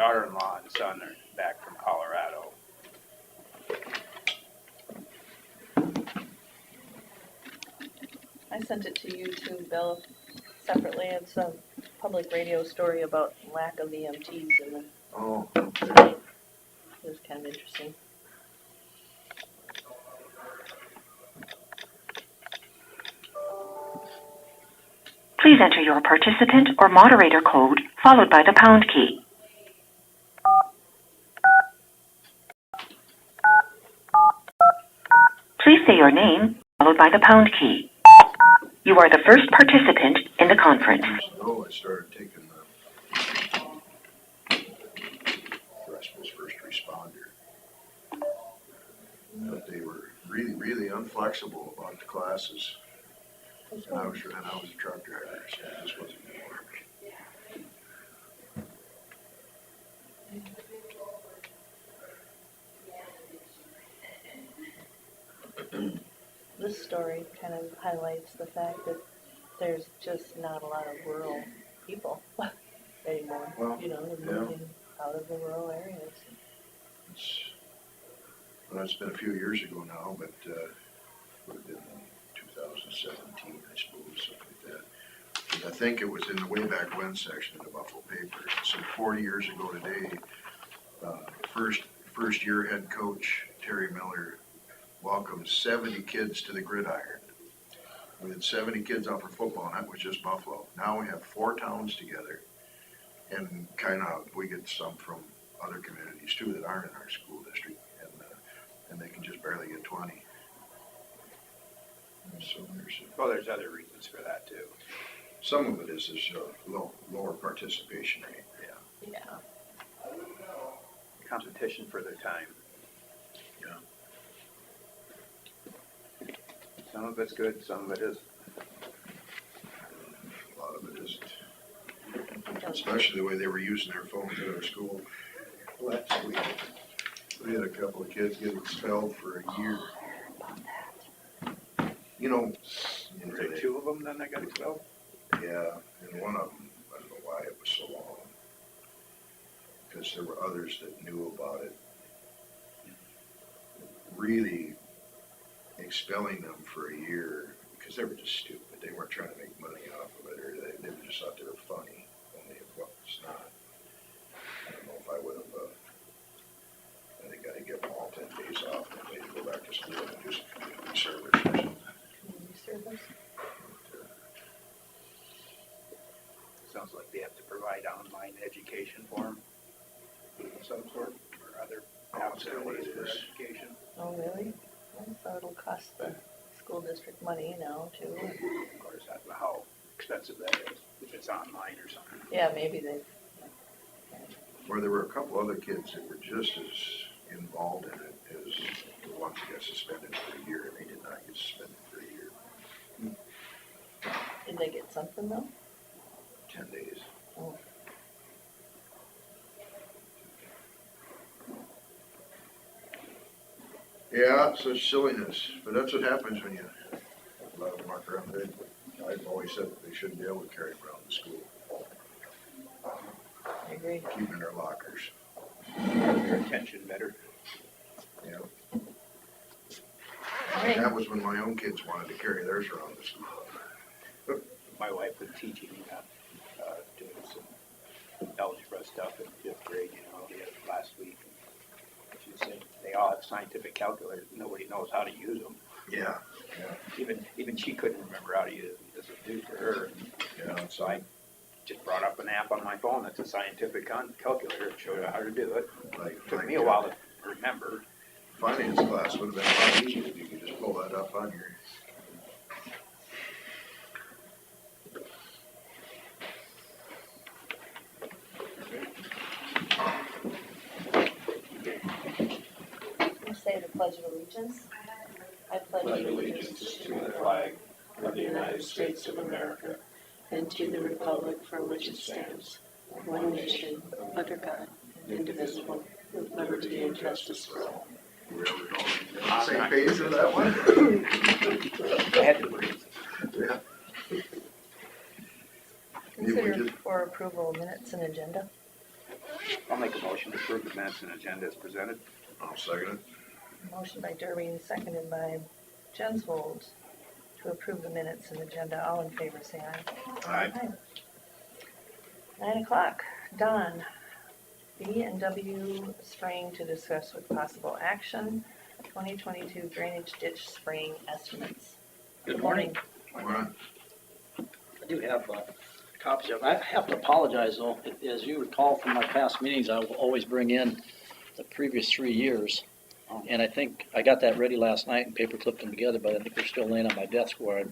daughter-in-law and son are back from Colorado. I sent it to you too, Bill, separately. It's a public radio story about lack of EMTs, and Oh, okay. it was kind of interesting. Please enter your participant or moderator code followed by the pound key. Please say your name followed by the pound key. You are the first participant in the conference. So I started taking the rest was first responder. But they were really, really unflexible about the classes. And I was a truck driver, so it just wasn't gonna work. This story kind of highlights the fact that there's just not a lot of rural people anymore. Well, you know, they're moving out of the rural areas. It's been a few years ago now, but would have been 2017, I suppose, something like that. And I think it was in the way back when section of the Buffalo paper. So 40 years ago today, first year head coach Terry Miller welcomed 70 kids to the gridiron. We had 70 kids out for football, and that was just Buffalo. Now we have 4 towns together, and kind of we get some from other communities too that aren't in our school district, and they can just barely get 20. So there's other reasons for that too. some of it is lower participation rate. Yeah. Competition for their time. Yeah. Some of it's good, some of it isn't. A lot of it isn't. Especially the way they were using their phones at our school last week. We had a couple of kids get expelled for a year. You know, Were there 2 of them then that got expelled? yeah, and one of them, I don't know why it was so long. Because there were others that knew about it. Really expelling them for a year because they were just stupid. They weren't trying to make money off of it, or they just thought they were funny, only it was not. I don't know if I would have, I think I'd give them all 10 days off and maybe go back to school and do some community service or something. Community service. Sounds like they have to provide online education for them of some sort, or other opportunities for education. Oh, really? So it'll cost the school district money now too. Of course, I don't know how expensive that is, if it's online or something. Yeah, maybe they. Where there were a couple other kids that were just as involved in it as the ones that got suspended for a year, and they did not get suspended for a year. Did they get something though? 10 days. Oh. Yeah, such silliness, but that's what happens when you let them walk around. I've always said that they shouldn't be able to carry them around the school. I agree. Keep them in their lockers. Their attention better. Yeah. Right. That was when my own kids wanted to carry theirs around the school. My wife was teaching, doing some algebra stuff in 5th grade, last week. She said they all have scientific calculators. Nobody knows how to use them. Yeah. Even she couldn't remember how to use them. This was new for her. Yeah. So I just brought up an app on my phone that's a scientific calculator and showed her how to do it. It took me a while to remember. Finance class would have been a lot easier if you could just pull that up on your. Say the Pledge of Allegiance. I pledge allegiance to the flag of the United States of America and to the republic for which it stands, one nation, under God, indivisible, with liberty and justice for all. We're on the same page with that one? I had to breathe. Yeah. Consider for approval minutes and agenda. I'll make a motion to approve the minutes and agenda as presented. I'll second it. Motion by Derby, seconded by Jensvold to approve the minutes and agenda. All in favor, say aye. Aye. 9 o'clock, Don, B&W spraying to discuss with possible action, 2022 drainage ditch spraying estimates. Good morning. We're on. I do have copies of, I have to apologize though, as you recall from my past meetings, I will always bring in the previous 3 years. And I think I got that ready last night and paper clipped them together, but I think they're still laying on my desk where I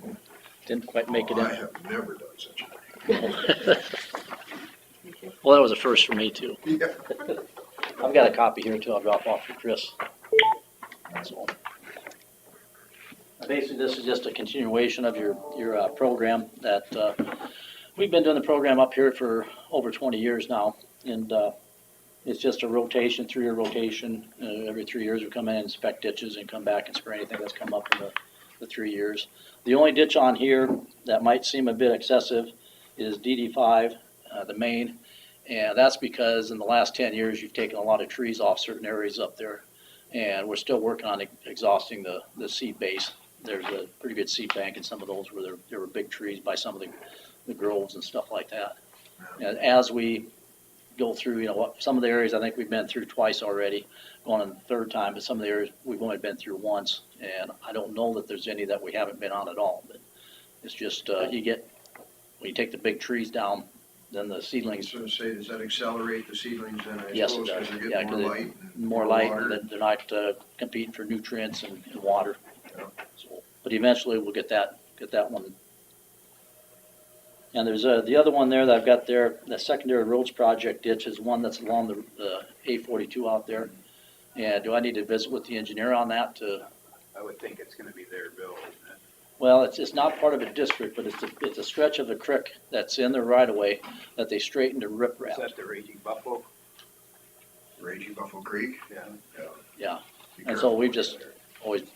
didn't quite make it Oh, in. I have never done such a thing. Well, that was a first for me too. Yeah. I've got a copy here too, I'll drop off for Chris. So, basically, this is just a continuation of your program that, we've been doing the program up here for over 20 years now. And, it's just a rotation, 3-year rotation. Every 3 years we come in and inspect ditches and come back and spray anything that's come up in the 3 years. The only ditch on here that might seem a bit excessive is DD5, the main. And that's because in the last 10 years, you've taken a lot of trees off certain areas up there. And we're still working on exhausting the seed base. There's a pretty good seed bank in some of those where there were big trees by some of the groves and stuff like that. And as we go through, some of the areas I think we've been through twice already, going on the third time, but some of the areas we've only been through once. And I don't know that there's any that we haven't been on at all, but it's just, when you take the big trees down, then the seedlings, So say, does that accelerate the seedlings then, I yes, it suppose, does. because they're Yeah, getting 'cause more light? and more light, water? and they're not competing for nutrients and water. Yeah. So, but eventually we'll get that one. And there's the other one there that I've got there, the secondary roads project ditch is one that's along the A42 out there. And do I need to visit with the engineer on that to? I would think it's gonna be their bill, isn't it? Well, it's not part of a district, but it's a stretch of the creek that's in the right of way that they straightened to Is riprap. that the Raging Buffalo? Raging Buffalo Creek? Yeah. Yeah, Be and so careful we've with just that.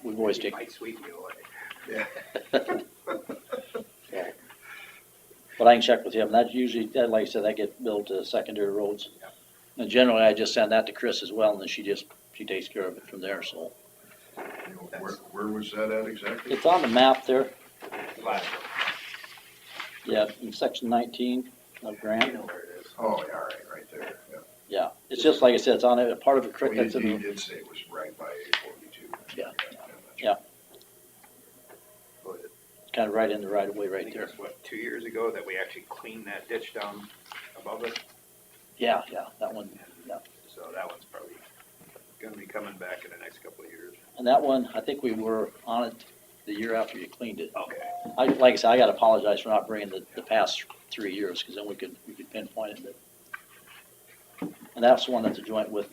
we've always It taken. might sweep you away. Yeah. But I can check with him. That usually, like I said, that gets billed to secondary roads. Yep. And generally, I just send that to Chris as well, and then she takes care of it from there, so. Where was that at exactly? It's on the map there, Last, yeah, in section 19 of I Grant. know where it is. Oh, yeah, all right there, yeah. Yeah, it's just like I said, it's on a part of a creek Well, that's you in the, did say it was right by 842. Yeah. that's Yeah. right. But kind of right in the right of way I right think there. it's, 2 years ago that we actually cleaned that ditch down above it? Yeah, that one, yeah. So that one's probably gonna be coming back in the next couple of years. And that one, I think we were on it the year after you cleaned it. Okay. Like I said, I gotta apologize for not bringing the past 3 years, because then we could pinpoint it. And that's the one that's a joint with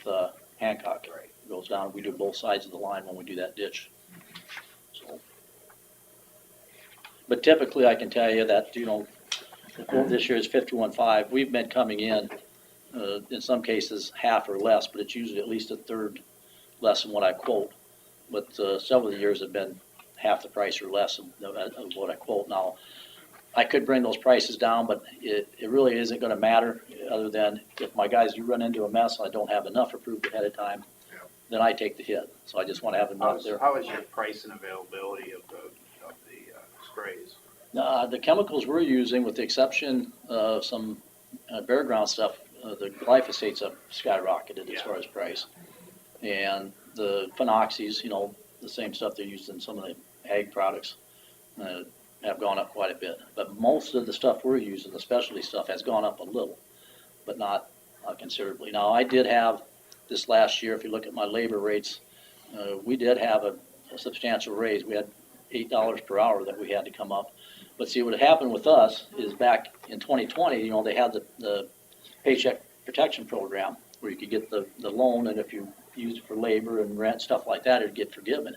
Hancock. Right. It goes down, we do both sides of the line when we do that ditch. So, but typically, I can tell you that, the quote this year is 51.5. We've been coming in some cases, half or less, but it's usually at least a third less than what I quote. But several of the years have been half the price or less of what I quote. Now, I could bring those prices down, but it really isn't gonna matter, other than if my guys do run into a mess and I don't have enough approved ahead of time, Yeah. then I take the hit. So I just wanna have enough there. How is your price and availability of the sprays? The chemicals we're using, with the exception of some bare ground stuff, the glyphosate's up skyrocketed as far as price. And the phenoxys, the same stuff they're used in some of the ag products, have gone up quite a bit. But most of the stuff we're using, the specialty stuff, has gone up a little, but not considerably. Now, I did have this last year, if you look at my labor rates, we did have a substantial raise. We had $8 per hour that we had to come up. But see, what happened with us is back in 2020, they had the Paycheck Protection Program where you could get the loan, and if you used it for labor and rent, stuff like that, it'd get forgiven.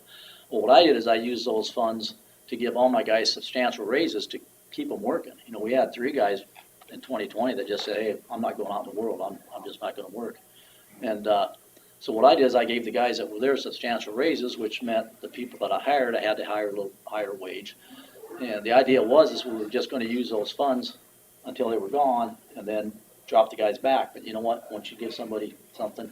Well, what I did is I used those funds to give all my guys substantial raises to keep them working. We had 3 guys in 2020 that just said, hey, I'm not going out in the world. I'm just not going to work. And so what I did is I gave the guys that were there substantial raises, which meant the people that I hired, I had to hire a little higher wage. And the idea was we were just going to use those funds until they were gone, and then drop the guy's back, but you know what, once you give somebody something,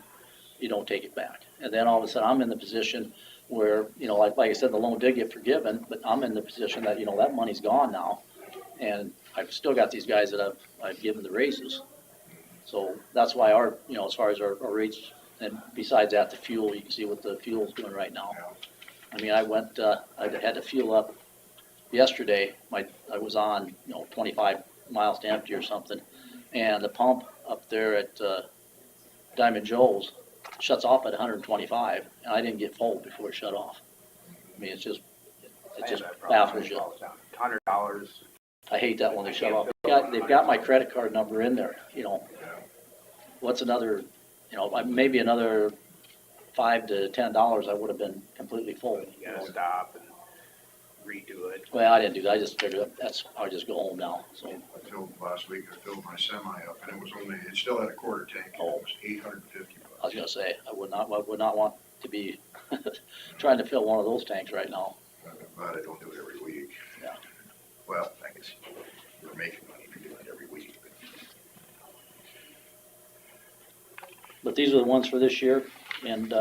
you don't take it back. And then all of a sudden, I'm in the position where, you know, like I said, the loan did get forgiven, but I'm in the position that, you know, that money's gone now. And I've still got these guys that I've given the raises. So that's why our, you know, as far as our rates, and besides that, the fuel, you can see what the fuel's doing right now. I mean, I had to fuel up yesterday. I was on, you know, 25 miles to empty or something. And the pump up there at Diamond Joe's shuts off at 125, and I didn't get full before it shut off. I mean, it just baffles you. $100. I hate that when they shut off. They've got my credit card number in there, you know. What's another, you know, maybe another $5 to $10, I would have been completely full. You gotta stop and redo it. Well, I didn't do that. I just figured I'll just go home now, so. I filled last week, I filled my semi up, and it still had a quarter tank, and it was $850. I was gonna say, I would not want to be trying to fill one of those tanks right now. But I don't do it every week. Yeah. Well, I guess you're making money if you do it every week. But these are the ones for this year, and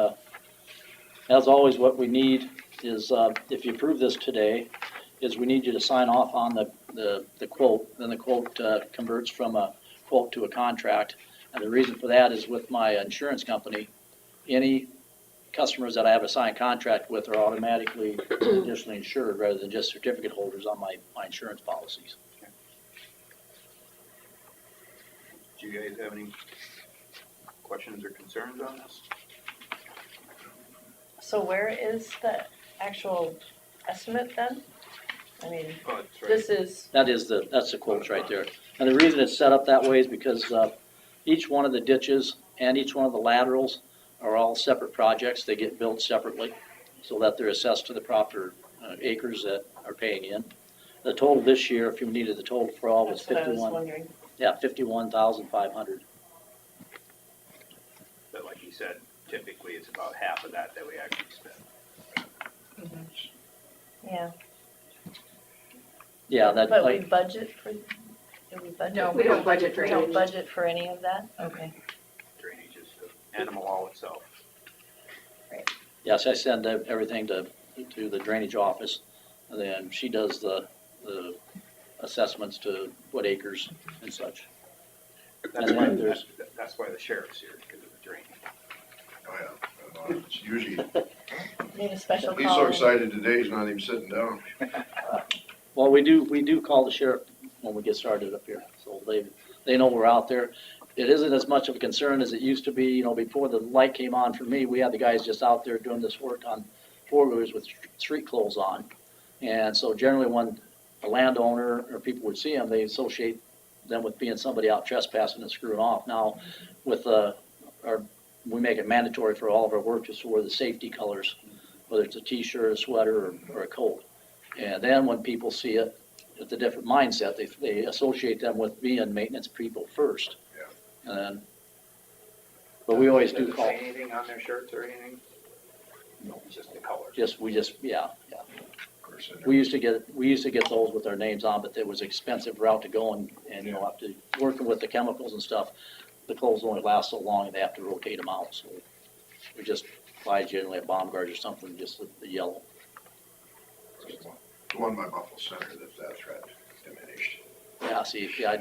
as always, what we need is, if you approve this today, is we need you to sign off on the quote. Then the quote converts from a quote to a contract. And the reason for that is with my insurance company, any customers that I have a signed contract with are automatically additionally insured rather than just certificate holders on my insurance policies. Do you guys have any questions or concerns on this? So where is the actual estimate then? I mean, Oh, it's right. this is, That's the quotes right there. And the reason it's set up that way is because each one of the ditches and each one of the laterals are all separate projects. They get built separately so that they're assessed to the proper acres that are paying in. The total this year, if you needed the total for all, was that's what I was 51. wondering. Yeah, 51,500. But like you said, typically it's about half of that we actually spend. Yeah, Yeah, that but we like budget for, do we budget? No, we don't budget for We don't any. budget for any of that? Okay. Drainage is the animal all itself. yes, I send everything to the drainage office, and then she does the assessments to what acres and such. That's And why, then there's- that's why the sheriff's here, because of the drainage. Oh, yeah. It's usually, Need a special call. he's so excited today, he's not even sitting down. Well, we do call the sheriff when we get started up here, so they know we're out there. It isn't as much of a concern as it used to be, you know, before the light came on for me, we had the guys just out there doing this work on four-wheelers with street clothes on. And so generally when a landowner or people would see them, they associate them with being somebody out trespassing and screwing off. Now, with we make it mandatory for all of our workers to wear the safety colors, whether it's a t-shirt, a sweater, or a coat. And then when people see it, with a different mindset, they associate them with being maintenance people first. Yeah. And then, but we always do Does it call, say anything on their shirts or anything? No, it's just the colors. yeah. Of course, We used to get those with our names on, but it was expensive route to go and you know, after working with the chemicals and stuff, the clothes only last so long and they have to rotate them out, so we just buy generally a bomb guard or something, just the yellow. the one by Buffalo Center, that threat diminished. Yeah, see, yeah, I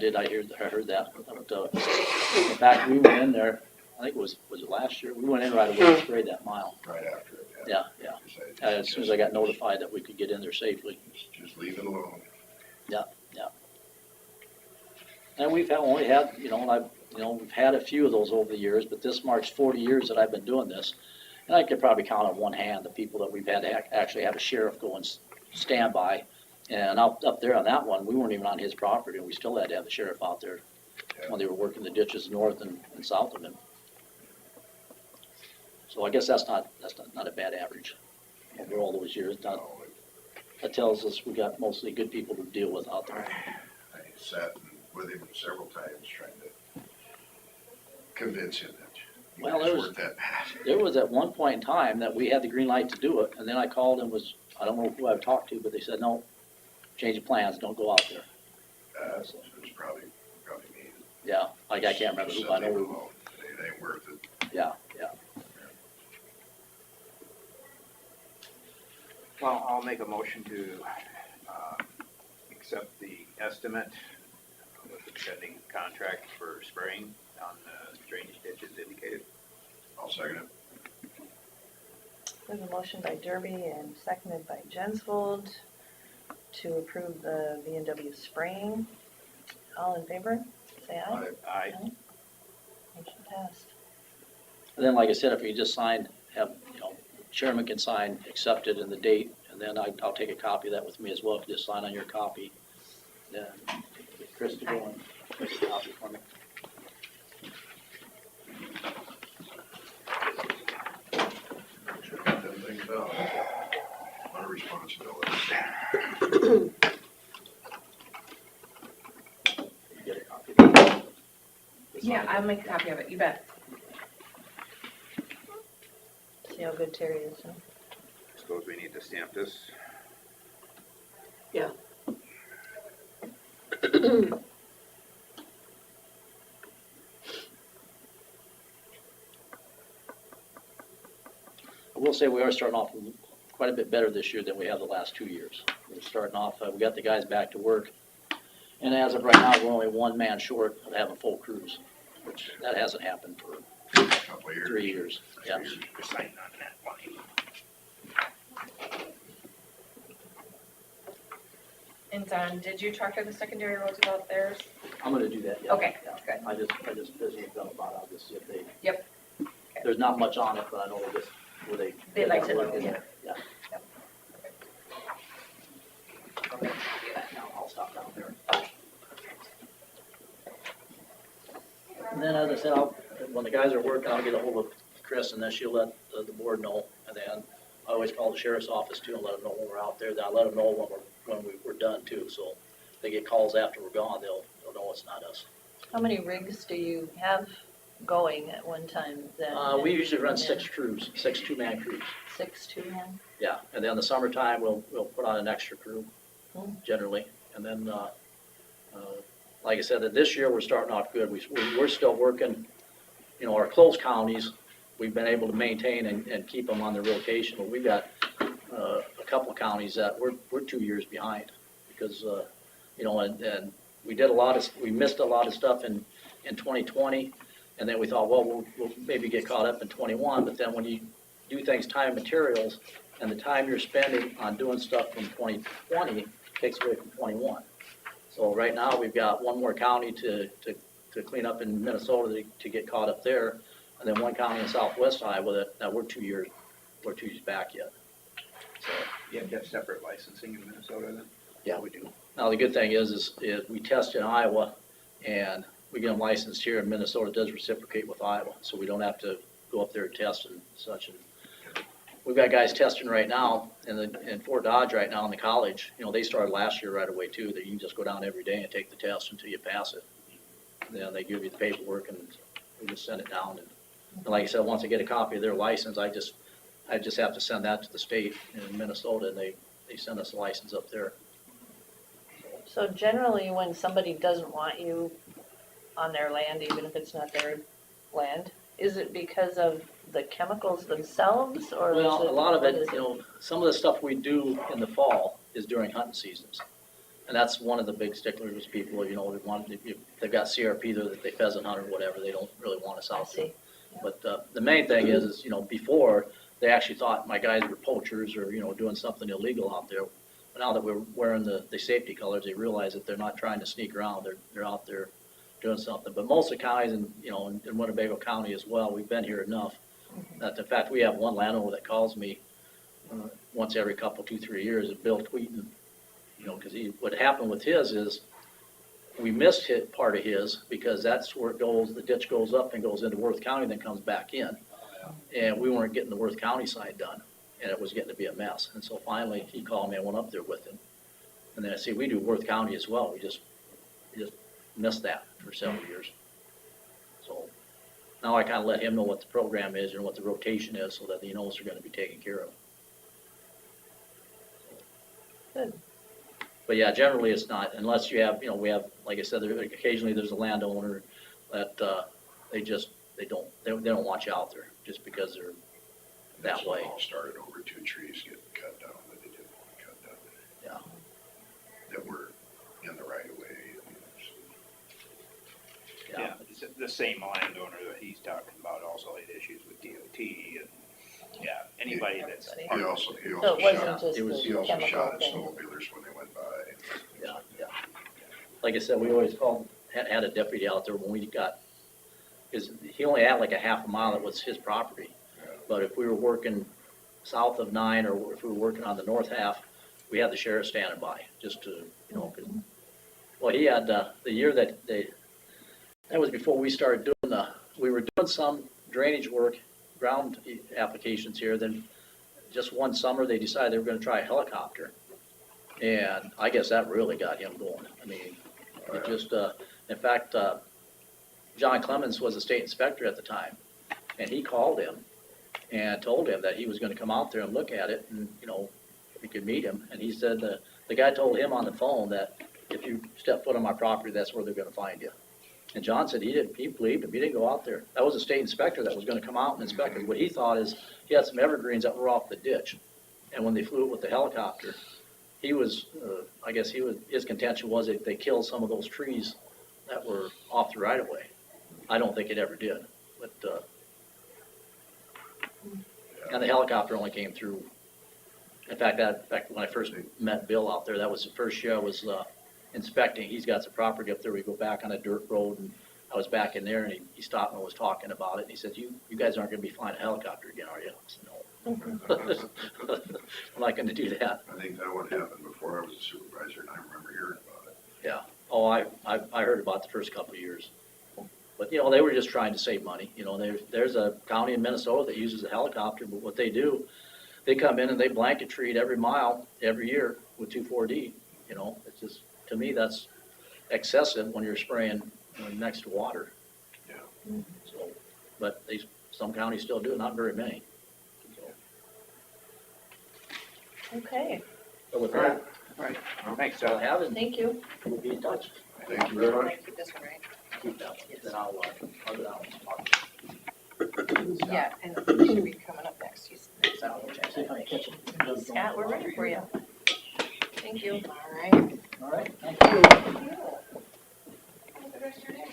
heard that. But, in fact, we went in there, I think was it last year? We went in right away and sprayed that mile. Right after it. Yeah. As soon as I got notified that we could get in there safely. Just leave it alone. And we've only had, you know, we've had a few of those over the years, but this marks 40 years that I've been doing this. And I could probably count on one hand the people that we've had to actually have a sheriff go and stand by. And up there on that one, we weren't even on his property, and we still had to have the sheriff out there when they were working the ditches north and south of him. So I guess that's not a bad average over all those years. That tells us we got mostly good people to deal with out there. I sat with him several times trying to convince him that Well, it there was was- worth that bad. There was at one point in time that we had the green light to do it, and then I called and I don't know who I've talked to, but they said, no, change of plans, don't go out there. It was probably me. Yeah, like I can't remember who, Said but I they know, were low. It ain't worth it. yeah. Well, I'll make a motion to, accept the estimate with the pending contract for spraying on the drainage ditches indicated. I'll second it. There's a motion by Derby and seconded by Jensvold to approve the V&W spraying. All in favor, say aye. Aye. Motion passed. And then, like I said, if you just sign, chairman can sign, accept it and the date, and then I'll take a copy of that with me as well, just sign on your copy. Then get Chris to go and make a copy for me. Should have them things done. My responsibility. Get a copy of that. Yeah, I'll make a copy of it, you bet. See how good Terry is, huh? Suppose we need to stamp this. Yeah. I will say we are starting off quite a bit better this year than we have the last 2 years. We're starting off, we got the guys back to work, and as of right now, we're only one man short of having full crews, which that hasn't happened for A couple of years. 3 years. Yeah. We're signing on that money. And Don, did you talk to the secondary roads about theirs? I'm gonna do that, yeah. Okay, Yeah. good. I just visited with them about it, I'll just see if they. Yep. There's not much on it, but I know they just, where they. They'd like to know, work in yeah. there. Yeah. Okay. Now I'll stop down there. And then, as I said, when the guys are working, I'll get a hold of Chris, and then she'll let the board know. And then I always call the sheriff's office too and let them know when we're out there. Then I let them know when we're done too. So if they get calls after we're gone, they'll know it's not us. How many rigs do you have going at one time then? We usually run 6 crews, 6 two-man crews. 6 2-man? Yeah, and then the summertime, we'll put on an extra crew, Hmm. generally. And then, like I said, that this year, we're starting off good. We're still working, our close counties, we've been able to maintain and keep them on their rotation. But we've got a couple of counties that we're 2 years behind because, and we missed a lot of stuff in 2020. And then we thought, well, we'll maybe get caught up in 21. But then when you do things, time and materials, and the time you're spending on doing stuff from 2020 takes away from 21. So right now, we've got one more county to clean up in Minnesota to get caught up there, and then one county in southwest Iowa that we're 2 years back yet. So, You have to have separate licensing in Minnesota then? yeah, we do. Now, the good thing is we test in Iowa, and we get them licensed here, and Minnesota does reciprocate with Iowa, so we don't have to go up there and test and such. And we've got guys testing right now in Fort Dodge right now in the college. They started last year right away too, that you can just go down every day and take the test until you pass it. Then they give you the paperwork and we just send it down. And like I said, once I get a copy of their license, I just have to send that to the state in Minnesota, and they send us a license up there. So generally, when somebody doesn't want you on their land, even if it's not their land, is it because of the chemicals themselves, or is Well, it? a lot of what it, is some of the stuff we do in the fall is during hunting seasons. And that's one of the big sticklers with people, they want, if they've got CRP there that they pheasant hunt or whatever, they don't really want us I out there. see. Yeah. But the main thing is, before, they actually thought my guys were poachers or, doing something illegal out there. But now that we're wearing the safety colors, they realize that they're not trying to sneak around, they're out there doing something. But most of the counties in Winnebago County as well, we've been here enough. That in fact, we have one landowner that calls me once every couple, 2-3 years, Bill Tweeten, because what happened with his is we missed part of his because that's where it goes, the ditch goes up and goes into Worth County, then comes back in. And we weren't getting the Worth County side done, and it was getting to be a mess. And so finally, he called me, I went up there with him. And then I see, we do Worth County as well, we just missed that for several years. So now I kind of let him know what the program is and what the rotation is so that he knows they're going to be taken care of. Good. But yeah, generally it's not, unless you have, we have, like I said, occasionally there's a landowner that, they don't want you out there just because they're That's that what way. all started over 2 trees getting cut down that they didn't want cut down. Yeah. That were in the right of way. Yeah, it's the same landowner that he's talking about also had issues with DOT and, yeah, anybody that's. He So also it shot, wasn't just it was- he the also chemical shot at thing. snowmobilers when they went by. Yeah, yeah. Like I said, we always had a deputy out there when we got, because he only had like a half a mile that was his property. But if we were working south of 9, or if we were working on the north half, we had the sheriff standing by, just to, you know, 'cause, well, he had, the year that that was before we started doing we were doing some drainage work, ground applications here, then just one summer, they decided they were gonna try a helicopter. And I guess that really got him going. I mean, it just, in fact, John Clemens was a state inspector at the time, and he called him and told him that he was gonna come out there and look at it, and, you know, he could meet him. And he said the guy told him on the phone that if you step foot on my property, that's where they're gonna find you. And John said he believed him, he didn't go out there. That was a state inspector that was gonna come out and inspect it. What he thought is, he had some evergreens that were off the ditch, and when they flew it with the helicopter, he was, I guess his contention was that they killed some of those trees that were off the right of way. I don't think it ever did, but, and the helicopter only came through. In fact, when I first met Bill out there, that was the first year I was, inspecting. He's got some property up there. We go back on a dirt road, and I was back in there, and he stopped and was talking about it. And he said, you guys aren't gonna be flying a helicopter again, are you? I said, no. I'm not gonna do that. I think that would happen before I was a supervisor, and I remember hearing about it. Yeah. Oh, I heard about the first couple of years. But, you know, they were just trying to save money. You know, there's a county in Minnesota that uses a helicopter, but what they do, they come in and they blanket treat every mile, every year with 2,4-D. You know, it's just, to me, that's excessive when you're spraying, you know, next to water. Yeah. So, but some counties still do it, not very many. So, Okay, but with that, All right, thanks, I'll John. have it, thank you. we'll be in touch. Thank you very much. I keep this one, right? Keep that one, then I'll get that one. Yeah, and he should be coming up next. He's next on the See if I agenda. can catch it. Scott, we're ready for you. Thank you. All right. All right, thank you. Have a good rest of your day.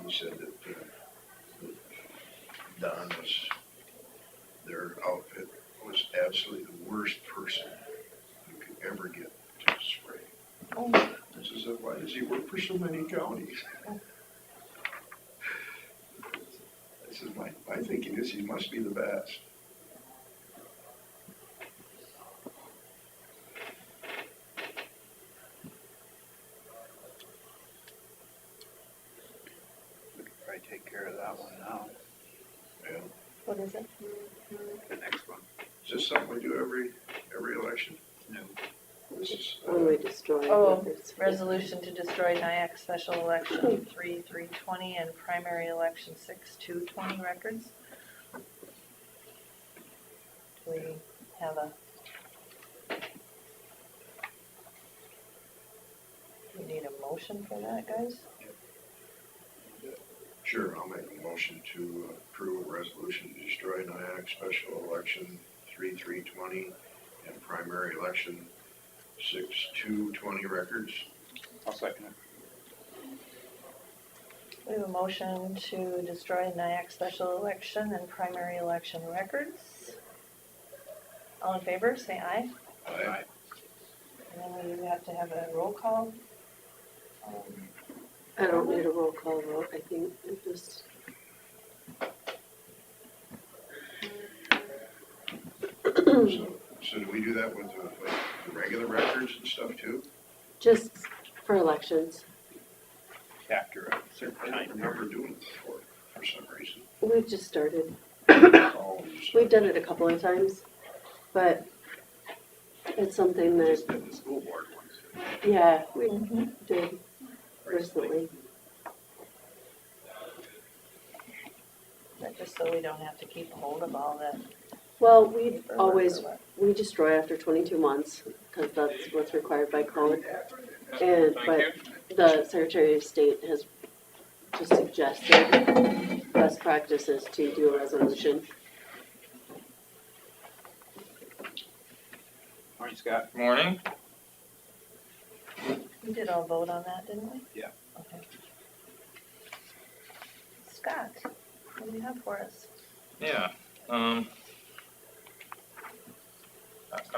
He said that Don their outfit was absolutely the worst person you could ever get to spray. Oh, I said, why does he work for so many counties? I said, my thinking is he must be the best. We can probably take care of that one now, And what is it? the next one. is this something we do every election? No. This is, When we destroy Oh, records. resolution to destroy NIAC special election 3/3/20 and primary election 6/2/20 records. Do we have we need a motion for that, guys? Sure, I'll make a motion to approve a resolution to destroy Nyack special election 3/3/20 and primary election 6/2/20 records. I'll second it. We have a motion to destroy NIAC special election and primary election records. All in favor, say aye. Aye. And then we have to have a roll call. I don't need a roll call vote, I think it just. So do we do that with like the regular records and stuff too? Just for elections. After a certain I time don't remember period. doing it before, for some reason. We've just started. Oh, We've done it a couple of times, but It's something We that, just did the school board ones. yeah, we Mm-hmm. did recently. But just so we don't have to keep a hold of all that Well, we've paperwork always, or what. we destroy after 22 months, because that's what's required by code. And, but the Secretary of State has just suggested best practices to do a resolution. Morning, Scott. Morning. We did all vote on that, didn't we? Yeah. Okay. Scott, what do you have for us? Yeah. I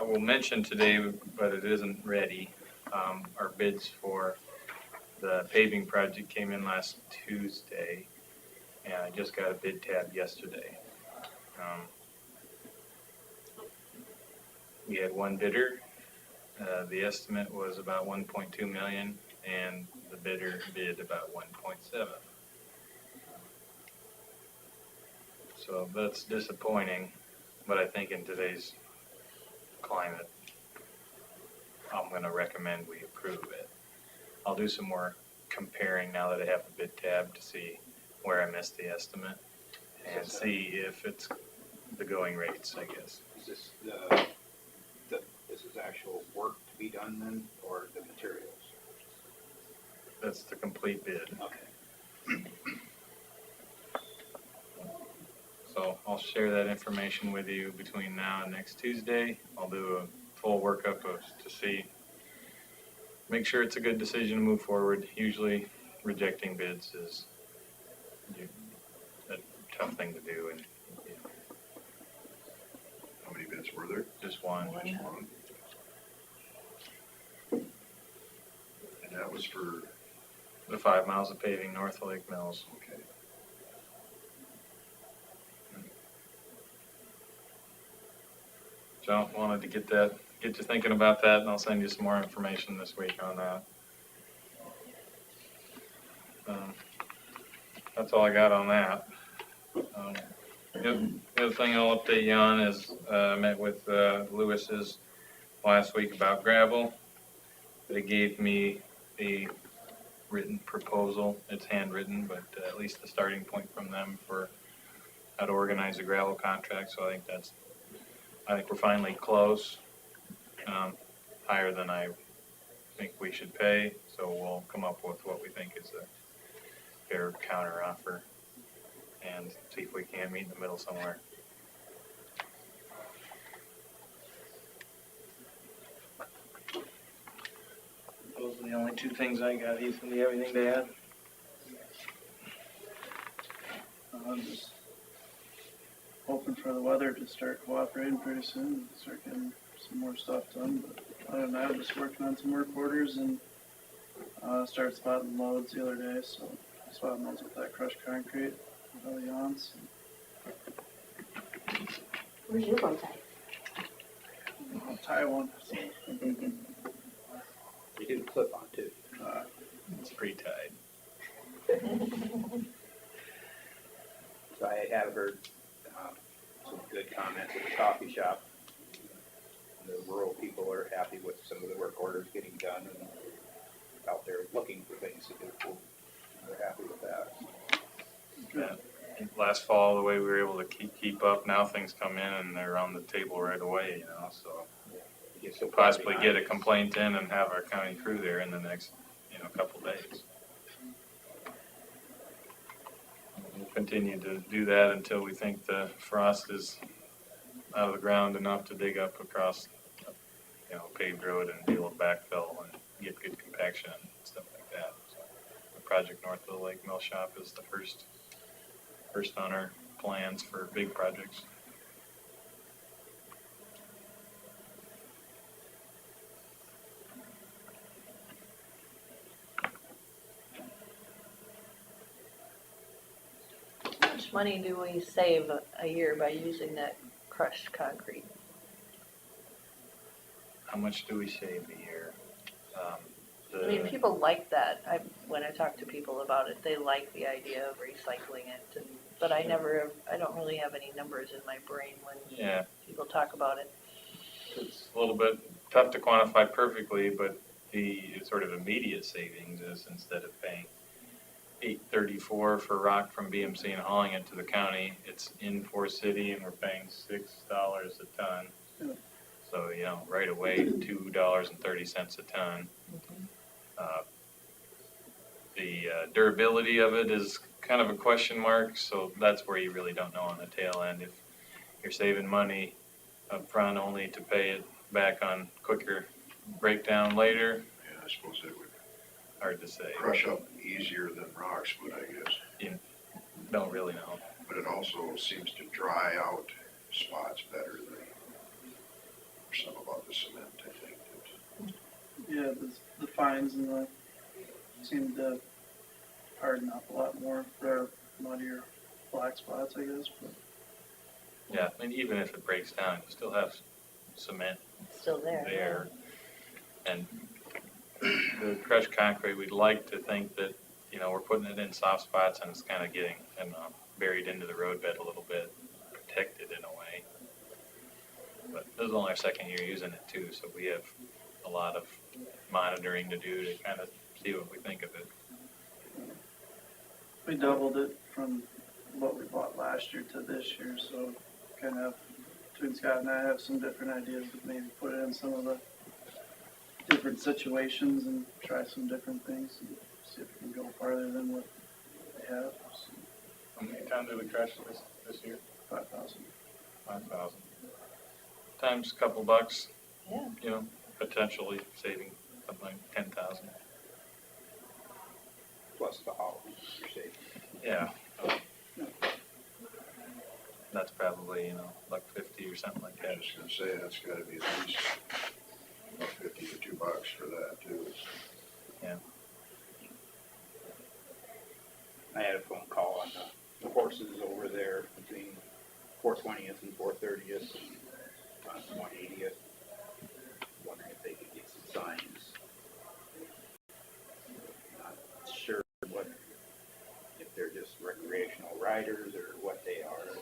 will mention today, but it isn't ready. Our bids for the paving project came in last Tuesday, and I just got a bid tab yesterday. We had one bidder. The estimate was about 1.2 million, and the bidder bid about 1.7. So that's disappointing, but I think in today's climate, I'm going to recommend we approve it. I'll do some more comparing now that I have the bid tab to see where I missed the estimate and see if it's the going rates, I guess. Is this this is actual work to be done then, or the materials? That's the complete bid. Okay. So I'll share that information with you between now and next Tuesday. I'll do a full workup to see, make sure it's a good decision to move forward. Usually rejecting bids is a tough thing to do, and How many bids were there? just one. One. And that was for, The 5 miles of paving north of Lake Mills. okay. So wanted to get you thinking about that, and I'll send you some more information this week on that. That's all I got on that. The other thing I'll update you on is I met with Lewis's last week about gravel. They gave me a written proposal. It's handwritten, but at least the starting point from them for how to organize a gravel contract. So I think we're finally close, higher than I think we should pay. So we'll come up with what we think is a fair counter offer and see if we can meet in the middle somewhere. Those are the only two things I got. Ethan, do you have anything to add? I'm just hoping for the weather to start cooperating pretty soon and start getting some more stuff done. But other than that, I'm just working on some work orders and started spotting loads the other day. So spotting loads with that crushed concrete, early on. So Where's your bow tie? I'll tie one. So, You did a clip on too. It's pre-tied. So I have heard some good comments at the coffee shop. The rural people are happy with some of the work orders getting done and out there looking for things to do. They're happy with that. Yeah. Last fall, the way we were able to keep up, now things come in and they're on the table right away, you know, so You get so far possibly behind. get a complaint in and have our county crew there in the next, couple days. We'll continue to do that until we think the frost is out of the ground enough to dig up across, paved road and be able to backfill and get good compaction and stuff like that. So the project north of the Lake Mill Shop is the first on our plans for big projects. How much money do we save a year by using that crushed concrete? How much do we save a year? I mean, people like that. When I talk to people about it, they like the idea of recycling it. But I don't really have any numbers in my brain when Yeah, people talk about it. it's a little bit tough to quantify perfectly, but the sort of immediate savings is instead of paying $8.34 for rock from BMC and hauling it to the county, it's in Forest City and we're paying $6 a ton. So, you know, right away, $2.30 a ton. The durability of it is kind of a question mark, so that's where you really don't know on the tail end. If you're saving money up front only to pay it back on quicker breakdown later, Yeah, I suppose it would hard to say. crush up easier than rocks would, I guess. You don't really know. But it also seems to dry out spots better than, there's something about the cement, I think. Yeah, the fines and the seem to harden up a lot more for muddier black spots, I guess, but. Yeah, and even if it breaks down, you still have cement It's still there. there. And the crushed concrete, we'd like to think that, you know, we're putting it in soft spots and it's kind of getting, buried into the roadbed a little bit, protected in a way. But this is only our second year using it too, so we have a lot of monitoring to do to kind of see what we think of it. We doubled it from what we bought last year to this year, so kind of between Scott and I have some different ideas to maybe put it in some of the different situations and try some different things and see if we can go farther than what they have. So, How many tons did we crush this year? 5,000. 5,000. Times a couple bucks, Yeah. you know, potentially saving something like 10,000. Plus the haul, you're saving. Yeah. That's probably, you know, like 50 or something like I that. was just gonna say, that's gotta be at least about 50 to $2 for that too. I had a phone call on the horses over there between 420th and 430th on 180th. Wondering if they could get some signs. Not sure what, if they're just recreational riders or what they are.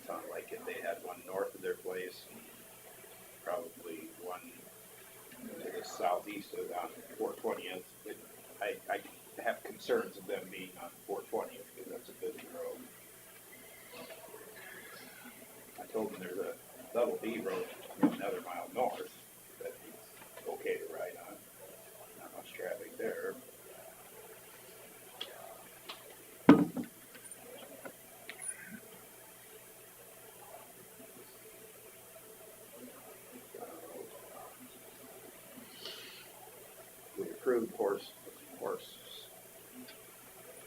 Sounded like if they had one north of their place, probably one to the southeast of on 420th. I have concerns of them being on 420th because that's a busy road. I told them there's a double D road another mile north that it's okay to ride on. Not much traffic there. We approved horse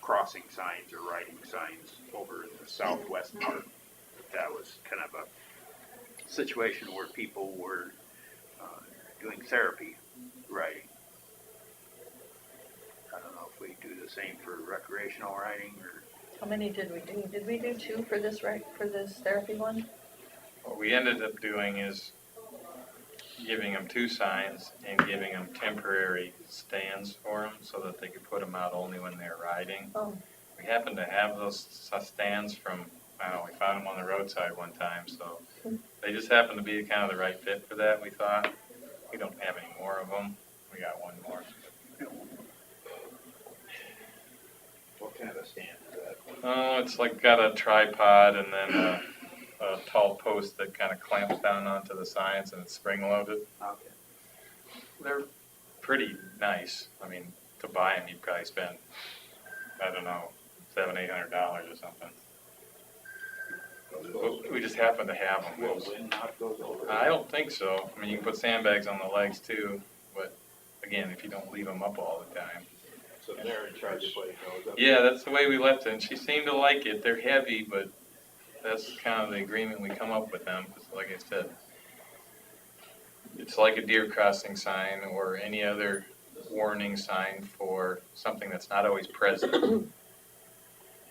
crossing signs or riding signs over in the southwest part. That was kind of a situation where people were doing therapy riding. I don't know if we do the same for recreational riding or. How many did we do? Did we do 2 for this therapy one? What we ended up doing is giving them 2 signs and giving them temporary stands for them so that they could put them out only when they're riding. Oh. We happened to have those stands from, I don't know, we found them on the roadside one time, so they just happened to be kind of the right fit for that, we thought. We don't have any more of them. We got one more. What kind of a stand is that? Oh, it's like got a tripod and then a tall post that kind of clamps down onto the signs and it's spring loaded. Okay. They're pretty nice. I mean, to buy them, you'd probably spend, I don't know, $700-800 or something. But we just happen to have them. Will wind knock those over? I don't think so. I mean, you can put sandbags on the legs too, but again, if you don't leave them up all the time. So they're in charge of putting those up? Yeah, that's the way we left it. And she seemed to like it. They're heavy, but that's kind of the agreement we come up with them. Because like I said, it's like a deer crossing sign or any other warning sign for something that's not always present.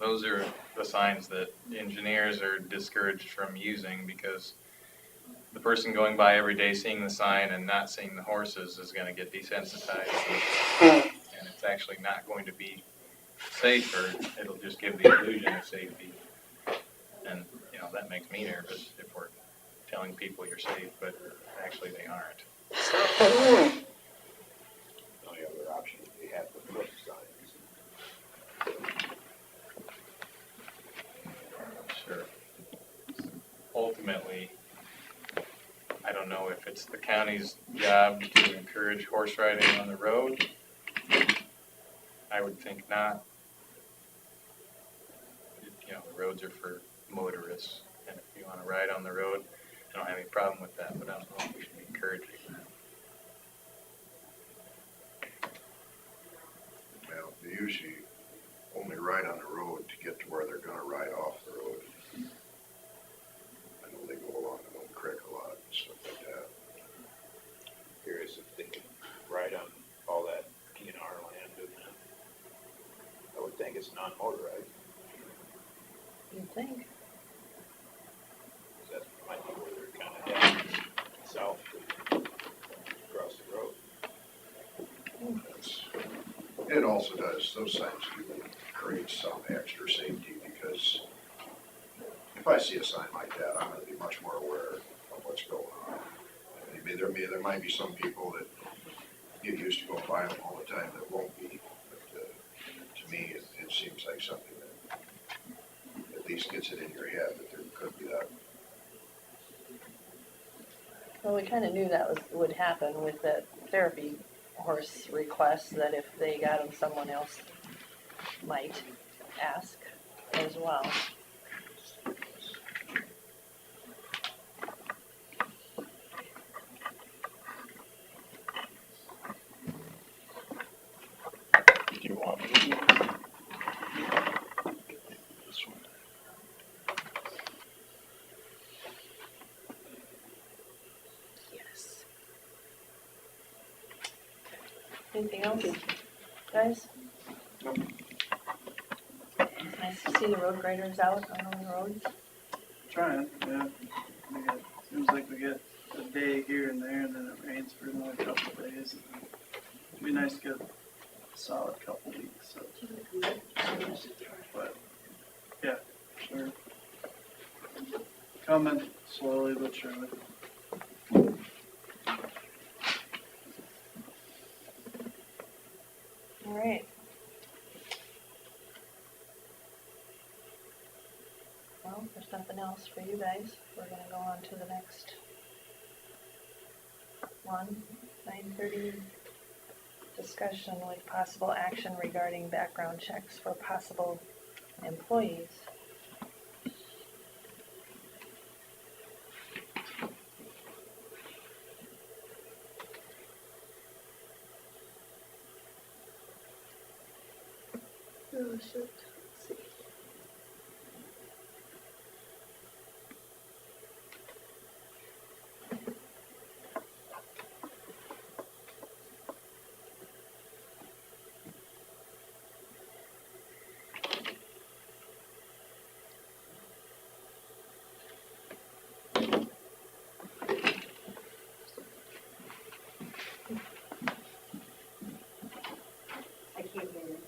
Those are the signs that engineers are discouraged from using because the person going by every day seeing the sign and not seeing the horses is going to get desensitized. And it's actually not going to be safer. It'll just give the illusion of safety. And, you know, that makes me nervous if we're telling people you're safe, but actually they aren't. The only other option is they have the flip signs. Sure. Ultimately, I don't know if it's the county's job to encourage horse riding on the road. I would think not. You know, the roads are for motorists, and if you want to ride on the road, I don't have any problem with that, but I don't know if we should be encouraging that. Well, they usually only ride on the road to get to where they're gonna ride off the road. I know they go along the little creek a lot and stuff like that. Curious if they can ride on all that DNR land and that. I would think it's non-motorized, You'd think. 'cause that might be where they're kind of heading south to across the road. That's- It also does, those signs do create some extra safety because if I see a sign like that, I'm gonna be much more aware of what's going on. Maybe there might be some people that get used to going by them all the time that won't be, but to me, it seems like something that at least gets it in your head that there could be that. Well, we kind of knew that would happen with the therapy horse request, that if they got them, someone else might ask as well. Do you want me to do this one? Yes. Anything else, guys? Nope. It's nice to see the road graders out on the roads. Trying, yeah. Seems like we get a day here and there, and then it rains for another couple of days. It'd be nice to get a solid couple weeks, so. But, yeah, sure. Coming slowly but surely. All right. Well, if there's nothing else for you guys, we're gonna go on to the next one, 9:30. Discussion with possible action regarding background checks for possible employees. Oh, shit. Let's see. I can't hear you.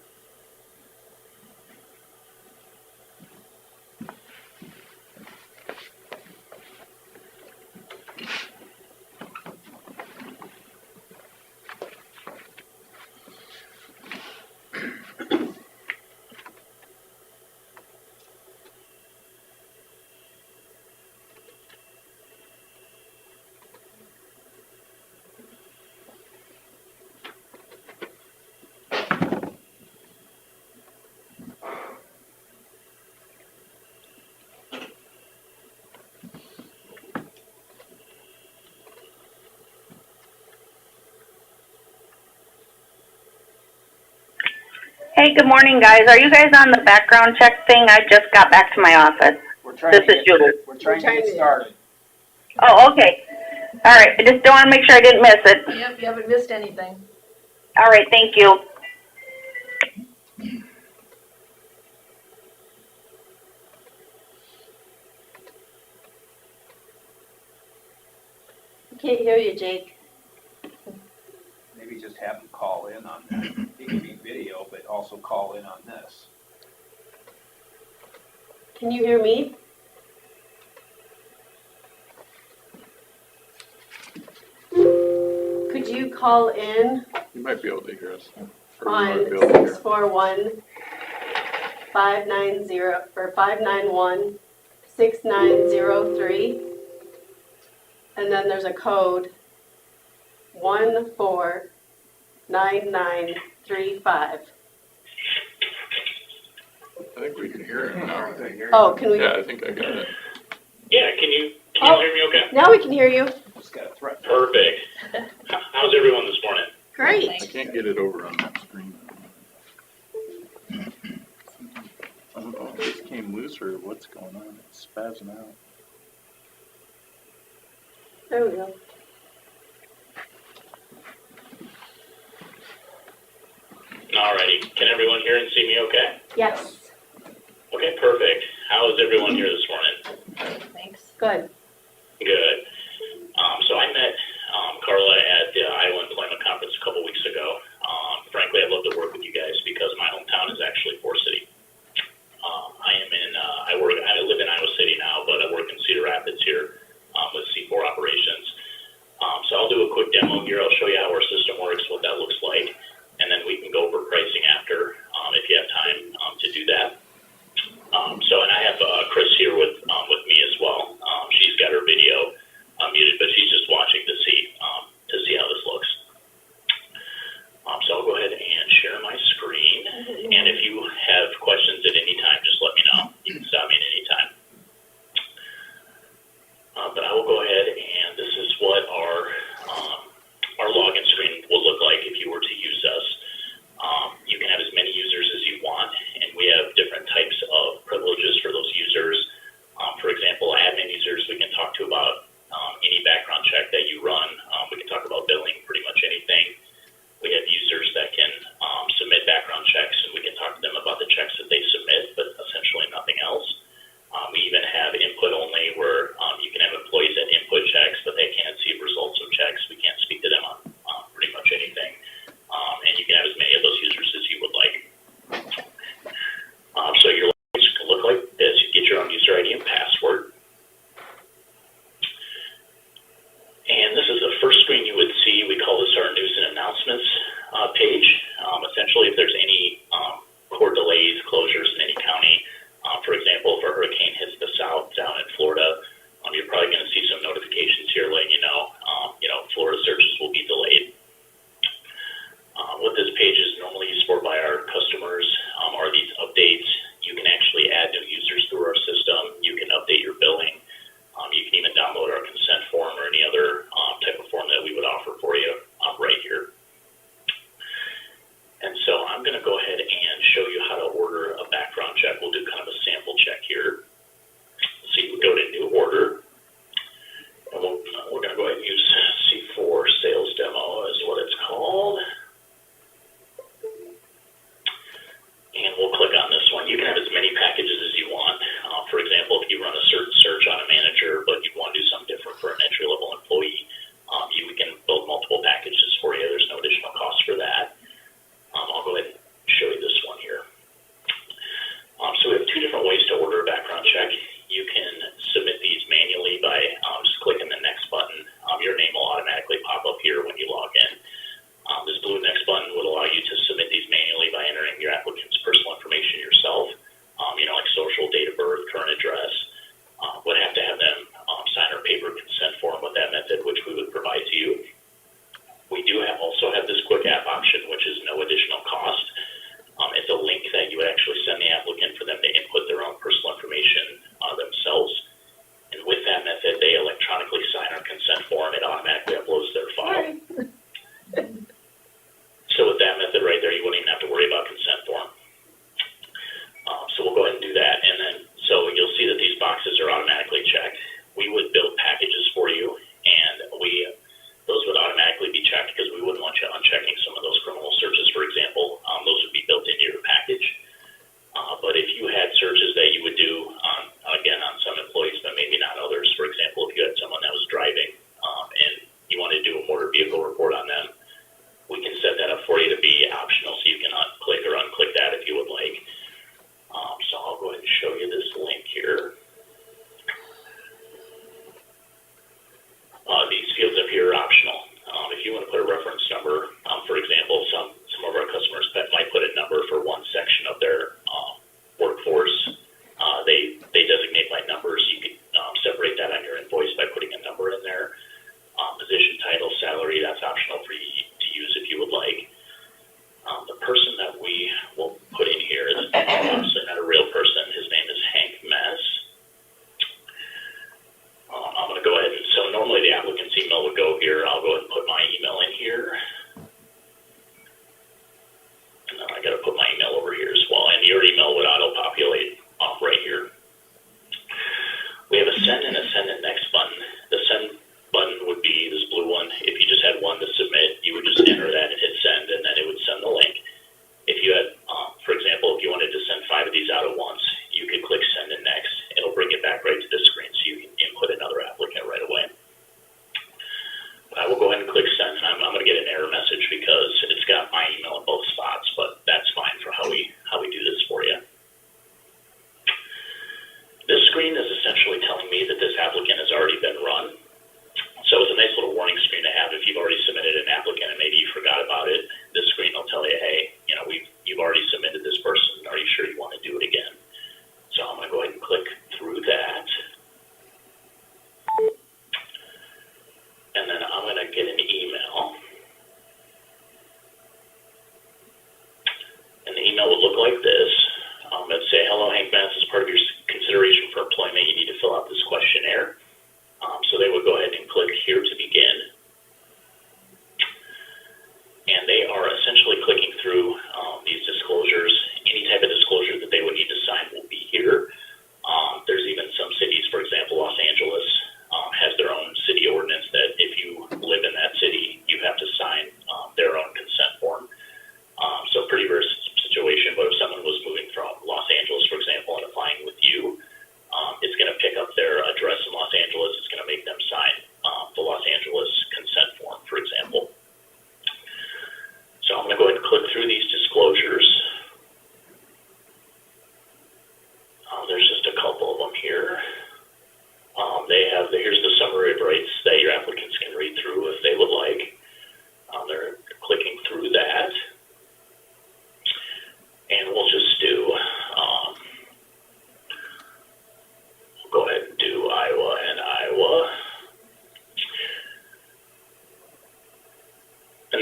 Hey, good morning, guys. Are you guys on the background check thing? I just got back to my office. We're trying This to is Julie. we're trying to get started. Oh, okay. All right. I just don't want to make sure I didn't miss it. Yep, you haven't missed anything. All right. Thank you. Can't hear you, Jake. Maybe just have them call in on that. It can be video, but also call in on this. Can you hear me? call in You might be able to hear us. on 641-590-6903. And then there's a code 149935. I think we can hear it now. Oh, can we? Yeah, I think I got it. Yeah, can you all hear me okay? Now we can hear you. Just got a threat. Perfect. How's everyone this morning? Great. I can't get it over on that screen. I don't know if this came loose or what's going on. It's spazzing out. There we go. Alrighty, can everyone hear and see me okay? Yes. Okay, perfect. How is everyone here this morning? Thanks. Good. Good. So I met Carla at the Iowa Employment Conference a couple weeks ago. Frankly, I'd love to work with you guys because my hometown is actually Forest City. I live in Iowa City now, but I work in Cedar Rapids here with C4 operations. So I'll do a quick demo here. I'll show you how our system works, what that looks like, and then we can go over pricing after if you have time to do that. And I have Chris here with me as well. She's got her video muted, but she's just watching to see how this looks. So I'll go ahead and share my screen. And if you have questions at any time, just let me know. You can stop me at any time. But I will go ahead, and this is what our login screen will look like if you were to use us. You can have as many users as you want, and we have different types of privileges for those users. For example, admin users we can talk to about any background check that you run. We can talk about billing, pretty much anything. We have users that can submit background checks, and we can talk to them about the checks that they submit, but essentially nothing else. We even have input only where you can have employees that input checks, but they can't see results of checks. We can't speak to them on pretty much anything. And you can have as many of those users as you would like. So your logins can look like this. You get your own user ID and password. And this is the first screen you would see. We call this our news and announcements page. Essentially, if there's any court delays, closures in any county, for example, if a hurricane hits the south down in Florida, you're probably going to see some notifications here letting you know, Florida searches will be delayed. What this page is normally used for by our customers are these updates. You can actually add new users through our system. You can update your billing. You can even download our consent form or any other type of form that we would offer for you right here. And so I'm going to go ahead and show you how to order a background check. We'll do kind of a sample check here. So you would go to new order. And we're going to go ahead and use C4 sales demo is what it's called. And we'll click on this one. You can have as many packages as you want. For example, if you run a certain search on a manager, but you want to do something different for an entry-level employee, we can build multiple packages for you. There's no additional cost for that. I'll go ahead and show you this one here. So we have two different ways to order a background check. You can submit these manually by just clicking the next button. Your name will automatically pop up here when you log in. This blue next button would allow you to submit these manually by entering your applicant's personal information yourself, like social, date of birth, current address. Would have to have them sign our paper consent form with that method, which we would provide to you. We do also have this quick app option, which is no additional cost. It's a link that you would actually send the applicant for them to input their own personal information themselves. And with that method, they electronically sign our consent form. It automatically uploads their file. So with that method right there, you wouldn't even have to worry about consent form. So we'll go ahead and do that. And then, so you'll see that these boxes are automatically checked. We would build packages for you, and those would automatically be checked because we wouldn't want you unchecking some of those criminal searches, for example. Those would be built into your package.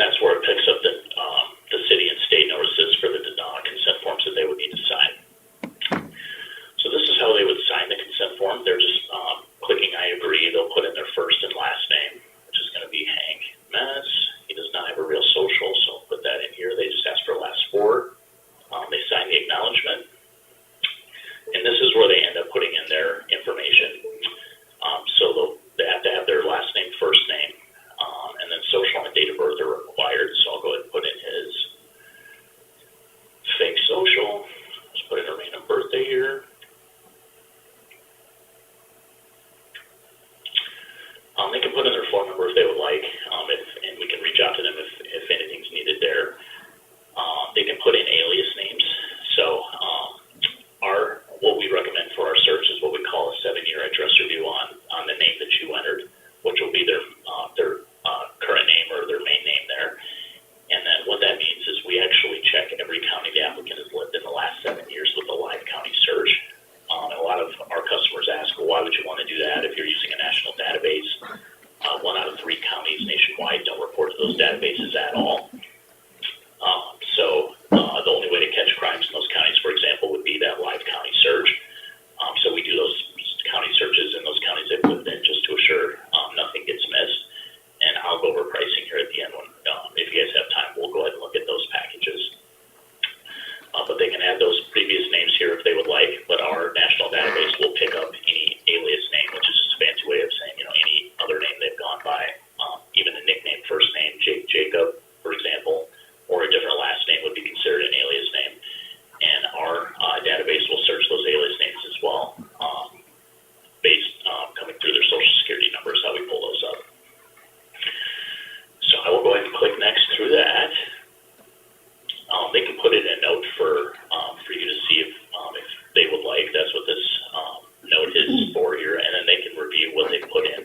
that's where it picks up the city and state notices for the consent forms that they would need to sign. So this is how they would sign the consent form. They're just clicking I agree. They'll put in their first and last name, which is going to be Hank Mess. He does not have a real social, so I'll put that in here. They just ask for last four. They sign the acknowledgement. And this is where they end up putting in their information. So they have to have their last name, first name, and then social and date of birth are required. So I'll go ahead and put in his fake social. Let's put in a random birthday here. They can put in their phone number if they would like, and we can reach out to them if anything's needed there. They can put in alias names. So what we recommend for our search is what we call a 7-year address review on the name that you entered, which will be their current name or their main name there. And then what that means is we actually check every county the applicant has lived in the last 7 years with a live county search. And a lot of our customers ask, well, why would you want to do that if you're using a national database? 1 out of 3 counties nationwide don't report to those databases at all. So the only way to catch crimes in those counties, for example, would be that live county search. So we do those county searches in those counties they've lived in just to assure nothing gets missed. And I'll go over pricing here at the end when, if you guys have time, we'll go ahead and look at those packages. But they can add those previous names here if they would like, but our national database will pick up any alias name, which is just a fancy way of saying, any other name they've gone by, even a nickname, first name, Jacob, for example, or a different last name would be considered an alias name. And our database will search those alias names as well, based coming through their social security numbers, how we pull those up. So I will go ahead and click next through that. They can put in a note for you to see if they would like. That's what this note is for here, and then they can review what they put in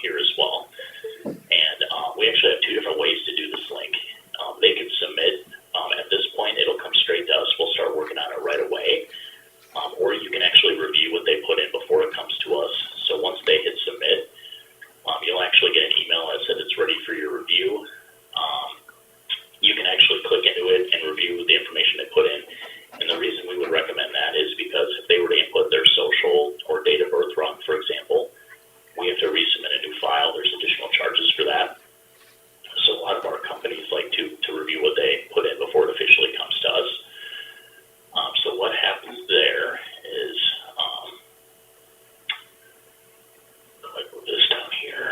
here as well. And we actually have 2 different ways to do this link. They can submit. At this point, it'll come straight to us. We'll start working on it right away. Or you can actually review what they put in before it comes to us. So once they hit submit, you'll actually get an email that says it's ready for your review. You can actually click into it and review the information they put in. And the reason we would recommend that is because if they were to input their social or date of birth wrong, for example, we have to resubmit a new file. There's additional charges for that. So a lot of our companies like to review what they put in before it officially comes to us. So what happens there is, click with this down here.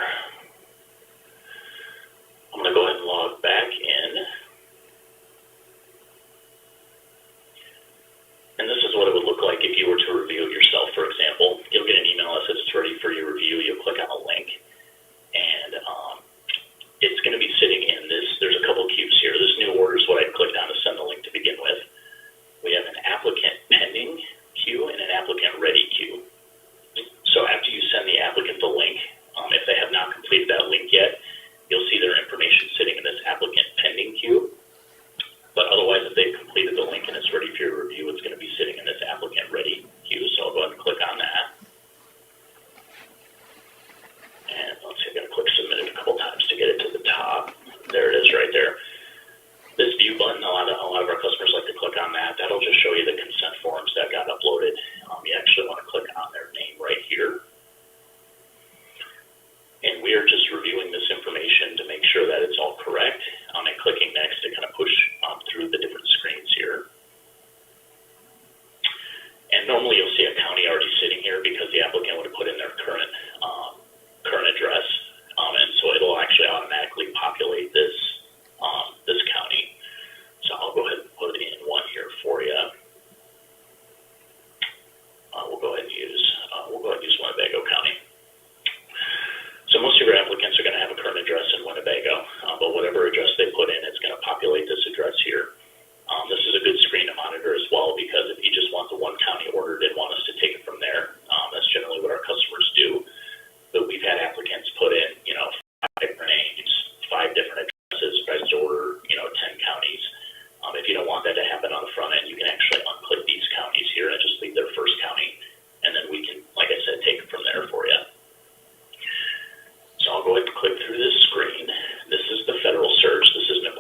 I'm going to go ahead and log back in. And this is what it would look like if you were to review it yourself, for example. You'll get an email that says it's ready for your review. You'll click on a link, and it's going to be sitting in this. There's a couple queues here. This new order is what I clicked on to send the link to begin with. We have an applicant pending queue and an applicant ready queue. So after you send the applicant the link, if they have not completed that link yet, you'll see their information sitting in this applicant pending queue. But otherwise, if they've completed the link and it's ready for your review, it's going to be sitting in this applicant ready queue. So I'll go ahead and click on that. And let's see, I'm going to click submit it a couple times to get it to the top. There it is right there. This view button, a lot of our customers like to click on that. That'll just show you the consent forms that got uploaded. You actually want to click on their name right here. And we are just reviewing this information to make sure that it's all correct. And clicking next to kind of push through the different screens here. And normally you'll see a county already sitting here because the applicant would have put in their current address. And so it'll actually automatically populate this county. So I'll go ahead and put in one here for you. We'll go ahead and use Winnebago County. So most of your applicants are going to have a current address in Winnebago, but whatever address they put in, it's going to populate this address here. This is a good screen to monitor as well, because if you just want the one county ordered and want us to take it from there, that's generally what our customers do. But we've had applicants put in, 5 different names, 5 different addresses, tries to order, 10 counties. If you don't want that to happen on the front end, you can actually unclick these counties here and just leave their first county, and then we can, like I said, take it from there for you. So I'll go ahead and click through this screen. This is the federal search. This isn't a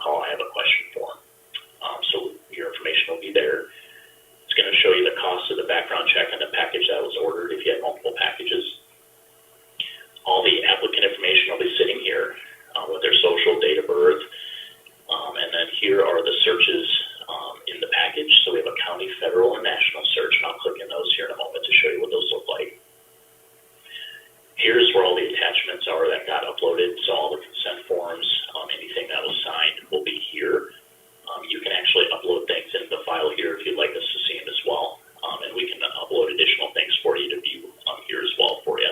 call, I have a question form. So your information will be there. It's going to show you the cost of the background check and the package that was ordered if you had multiple packages. All the applicant information will be sitting here with their social, date of birth, and then here are the searches in the package. So we have a county, federal, and national search, and I'll click in those here in a moment to show you what those look like. Here's where all the attachments are that got uploaded. So all the consent forms, anything that was signed will be here. You can actually upload things into the file here if you'd like us to see them as well. And we can upload additional things for you to view here as well for you.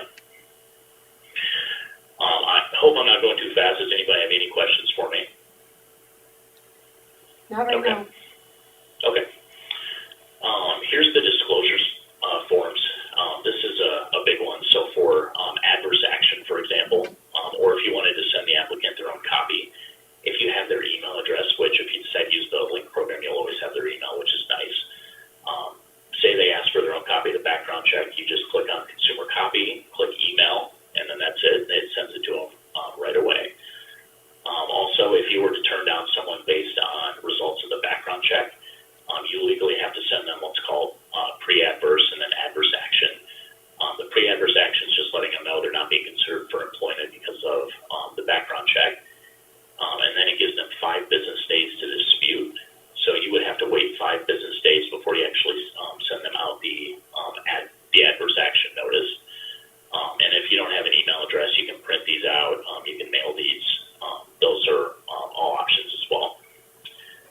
I hope I'm not going too fast. Does anybody have any questions for me? Not right Okay. now. Okay. Here's the disclosures forms. This is a big one. So for adverse action, for example, or if you wanted to send the applicant their own copy, if you have their email address, which if you decide to use the link program, you'll always have their email, which is nice. Say they ask for their own copy of the background check, you just click on consumer copy, click email, and then that's it. It sends it to them right away. Also, if you were to turn down someone based on results of the background check, you legally have to send them what's called pre-adverse and then adverse action. The pre-adverse action is just letting them know they're not being considered for employment because of the background check. And then it gives them 5 business days to dispute. So you would have to wait 5 business days before you actually send them out the adverse action notice. And if you don't have an email address, you can print these out. You can mail these. Those are all options as well.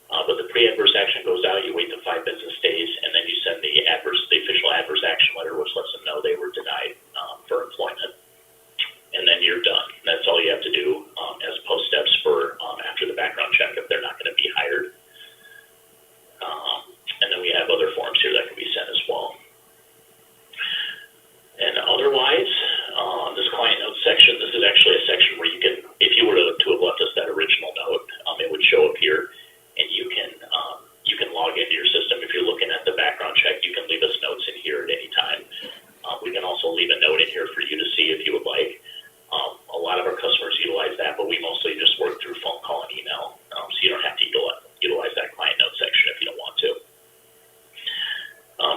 But the pre-adverse action goes out, you wait the 5 business days, and then you send the official adverse action letter, which lets them know they were denied for employment. And then you're done. That's all you have to do as post steps for after the background check if they're not going to be hired. And then we have other forms here that can be sent as well. And otherwise, this client notes section, this is actually a section where you can, if you were to have left us that original note, it would show up here, and you can log into your system. If you're looking at the background check, you can leave us notes in here at any time. We can also leave a note in here for you to see if you would like. A lot of our customers utilize that, but we mostly just work through phone call and email, so you don't have to utilize that client note section if you don't want to.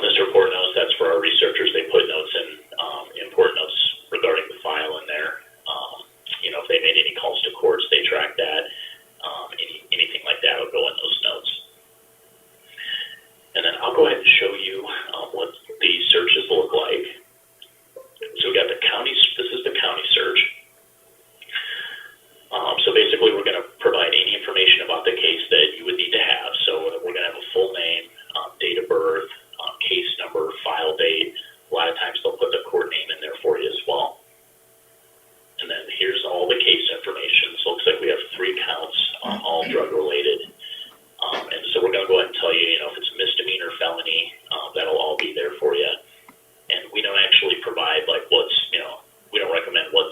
This report notes, that's for our researchers. They put notes in, important notes regarding the file in there. If they made any calls to courts, they track that. Anything like that will go in those notes. And then I'll go ahead and show you what the searches look like. So we got the county, this is the county search. So basically we're going to provide any information about the case that you would need to have. So we're going to have a full name, date of birth, case number, file date. A lot of times they'll put the court name in there for you as well. And then here's all the case information. So it looks like we have 3 counts, all drug related. And so we're going to go ahead and tell you, if it's a misdemeanor, felony, that'll all be there for you. And we don't actually provide we don't recommend what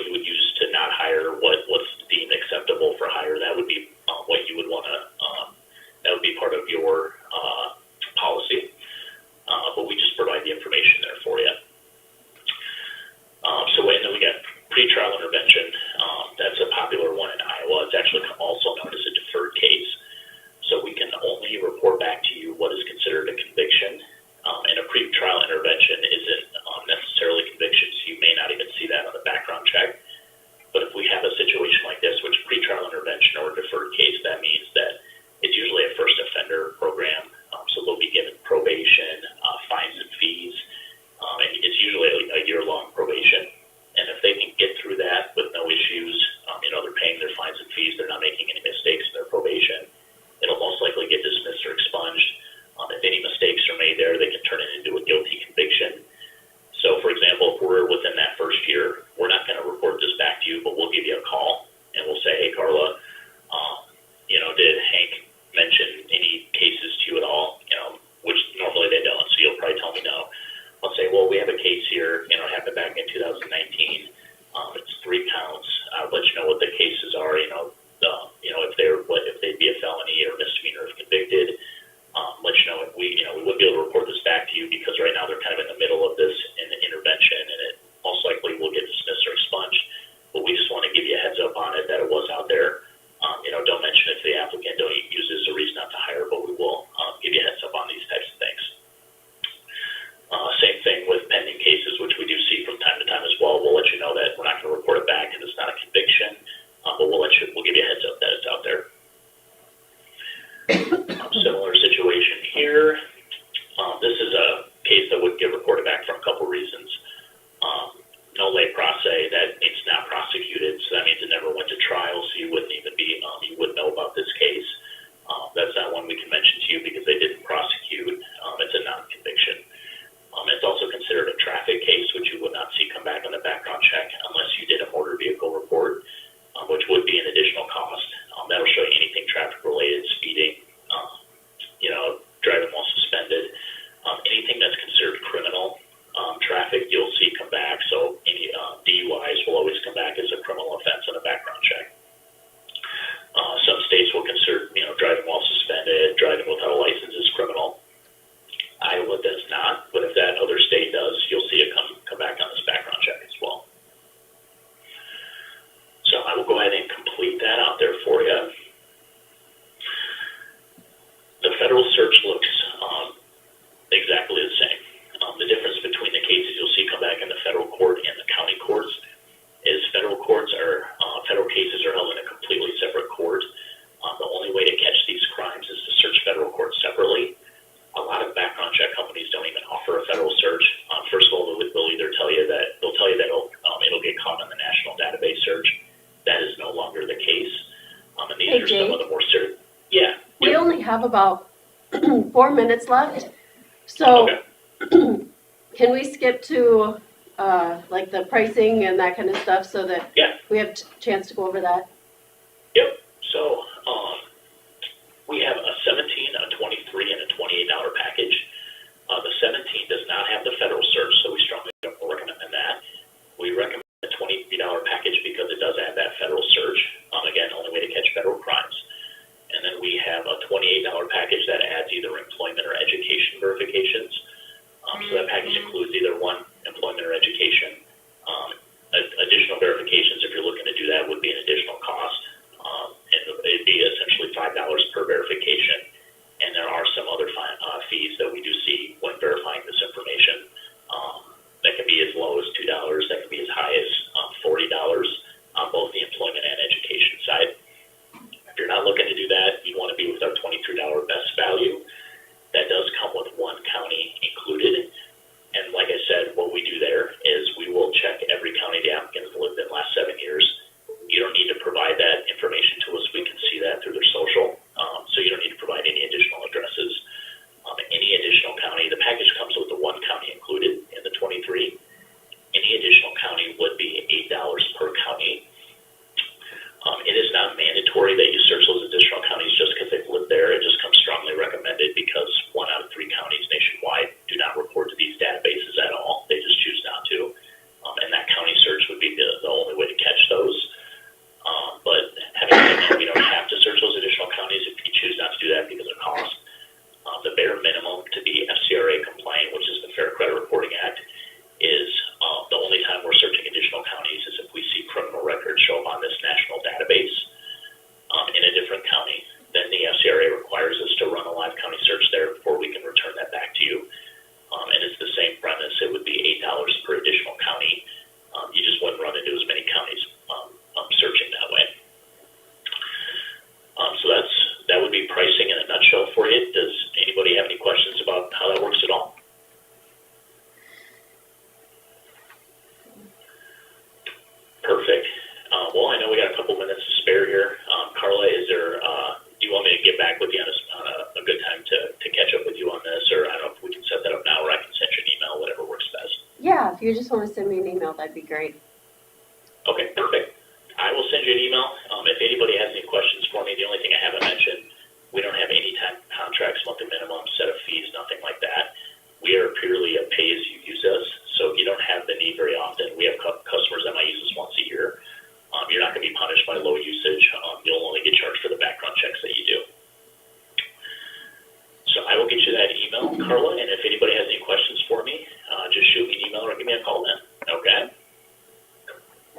you would use to not hire, what's deemed acceptable for hire. That would be what you would want to, that would be part of your policy. But we just provide the information there for you. And then we got pretrial intervention. That's a popular one in Iowa. It's actually also known as a deferred case. So we can only report back to you what is considered a conviction. And a pretrial intervention isn't necessarily conviction, so you may not even see that on the background check. But if we have a situation like this, which pretrial intervention or a deferred case, that means that it's usually a first offender program. So they'll be given probation, fines and fees, and it's usually a year-long probation. And if they can get through that with no issues, they're paying their fines and fees, they're not making any mistakes in their probation, it'll most likely get dismissed or expunged. If any mistakes are made there, they can turn it into a guilty conviction. So, for example, if we're within that first year, we're not going to report this back to you, but we'll give you a call, and we'll say, hey, Carla, did Hank mention any cases to you at all? Which normally they don't, so you'll probably tell me no. I'll say, well, we have a case here, it happened back in 2019. It's 3 counts. I'll let you know what the cases are, if they'd be a felony or misdemeanor if convicted. Let you know if we wouldn't be able to report this back to you because right now they're kind of in the middle of this intervention, and it most likely will get dismissed or expunged. But we just want to give you a heads up on it that it was out there. Don't mention it to the applicant, don't use it as a reason not to hire, but we will give you a heads up on these types of things. Same thing with pending cases, which we do see from time to time as well. We'll let you know that we're not going to report it back and it's not a conviction, but we'll give you a heads up that it's out there. Similar situation here. This is a case that wouldn't get reported back for a couple reasons. No lay prosse, that means not prosecuted, so that means it never went to trial, so you wouldn't even be, you wouldn't know about this case. That's not one we can mention to you because they didn't prosecute. It's a non-conviction. It's also considered a traffic case, which you would not see come back on the background check unless you did a motor vehicle report, which would be an additional cost. That'll show you anything traffic related, speeding, driving while suspended, anything that's considered criminal traffic, you'll see come back. So any DUIs will always come back as a criminal offense on a background check. Some states will consider, driving while suspended, driving without a license is criminal. Iowa does not, but if that other state does, you'll see it come back on this background check as well. So I will go ahead and complete that out there for you. The federal search looks exactly the same. The difference between the cases you'll see come back in the federal court and the county courts is federal cases are held in a completely separate court. The only way to catch these crimes is to search federal courts separately. A lot of background check companies don't even offer a federal search. First of all, they'll either tell you that it'll get caught on the national database search. That is no longer the case. And these are some of the more serious. Yeah. We only have about 4 minutes left, so can we skip to like the pricing and that kind of stuff so that we have a chance to go over that? Yep. So we have a 17, a 23, and a $28 package. The 17 does not have the federal search, so we strongly don't recommend that. We recommend the $23 package because it does add that federal search. Again, only way to catch federal crimes. And then we have a $28 package that adds either employment or education verifications. So that package includes either one, employment or education. Additional verifications, if you're looking to do that, would be an additional cost. And it'd be essentially $5 per verification. And there are some other fees that we do see when verifying this information. That can be as low as $2. That can be as high as $40 on both the employment and education side. If you're not looking to do that, you want to be with our $23 best value. That does come with one county included. And like I said, what we do there is we will check every county the applicant has lived in the last 7 years. You don't need to provide that information to us. We can see that through their social. So you don't need to provide any additional addresses. Any additional county, the package comes with the one county included in the 23. Any additional county would be $8 per county. It is not mandatory that you search those additional counties just because they've lived there. It just comes strongly recommended because 1 out of 3 counties nationwide do not report to these databases at all. They just choose not to. And that county search would be the only way to catch those. But having said that, we don't have to search those additional counties if you choose not to do that because of cost. The bare minimum to be FCRA compliant, which is the Fair Credit Reporting Act, is the only time we're searching additional counties is if we see criminal records show up on this national database in a different county. Then the FCRA requires us to run a live county search there before we can return that back to you. And it's the same premise. It would be $8 per additional county. You just wouldn't run into as many counties searching that way. So that would be pricing in a nutshell for you. Does anybody have any questions about how that works at all? Perfect. Well, I know we got a couple minutes to spare here. Carla, do you want me to get back with you on a good time to catch up with you on this, or I don't know if we can set that up now, or I can send you an email, whatever works best. Yeah, if you just want to send me an email, that'd be great. Okay, perfect. I will send you an email. If anybody has any questions for me, the only thing I haven't mentioned, we don't have any time contracts, monthly minimum, set of fees, nothing like that. We are purely a pay-as-you-use us, so you don't have the need very often. We have customers that might use us once a year. You're not going to be punished by low usage. You'll only get charged for the background checks that you do. So I will get you that email, Carla, and if anybody has any questions for me, just shoot me an email or give me a call then. Okay?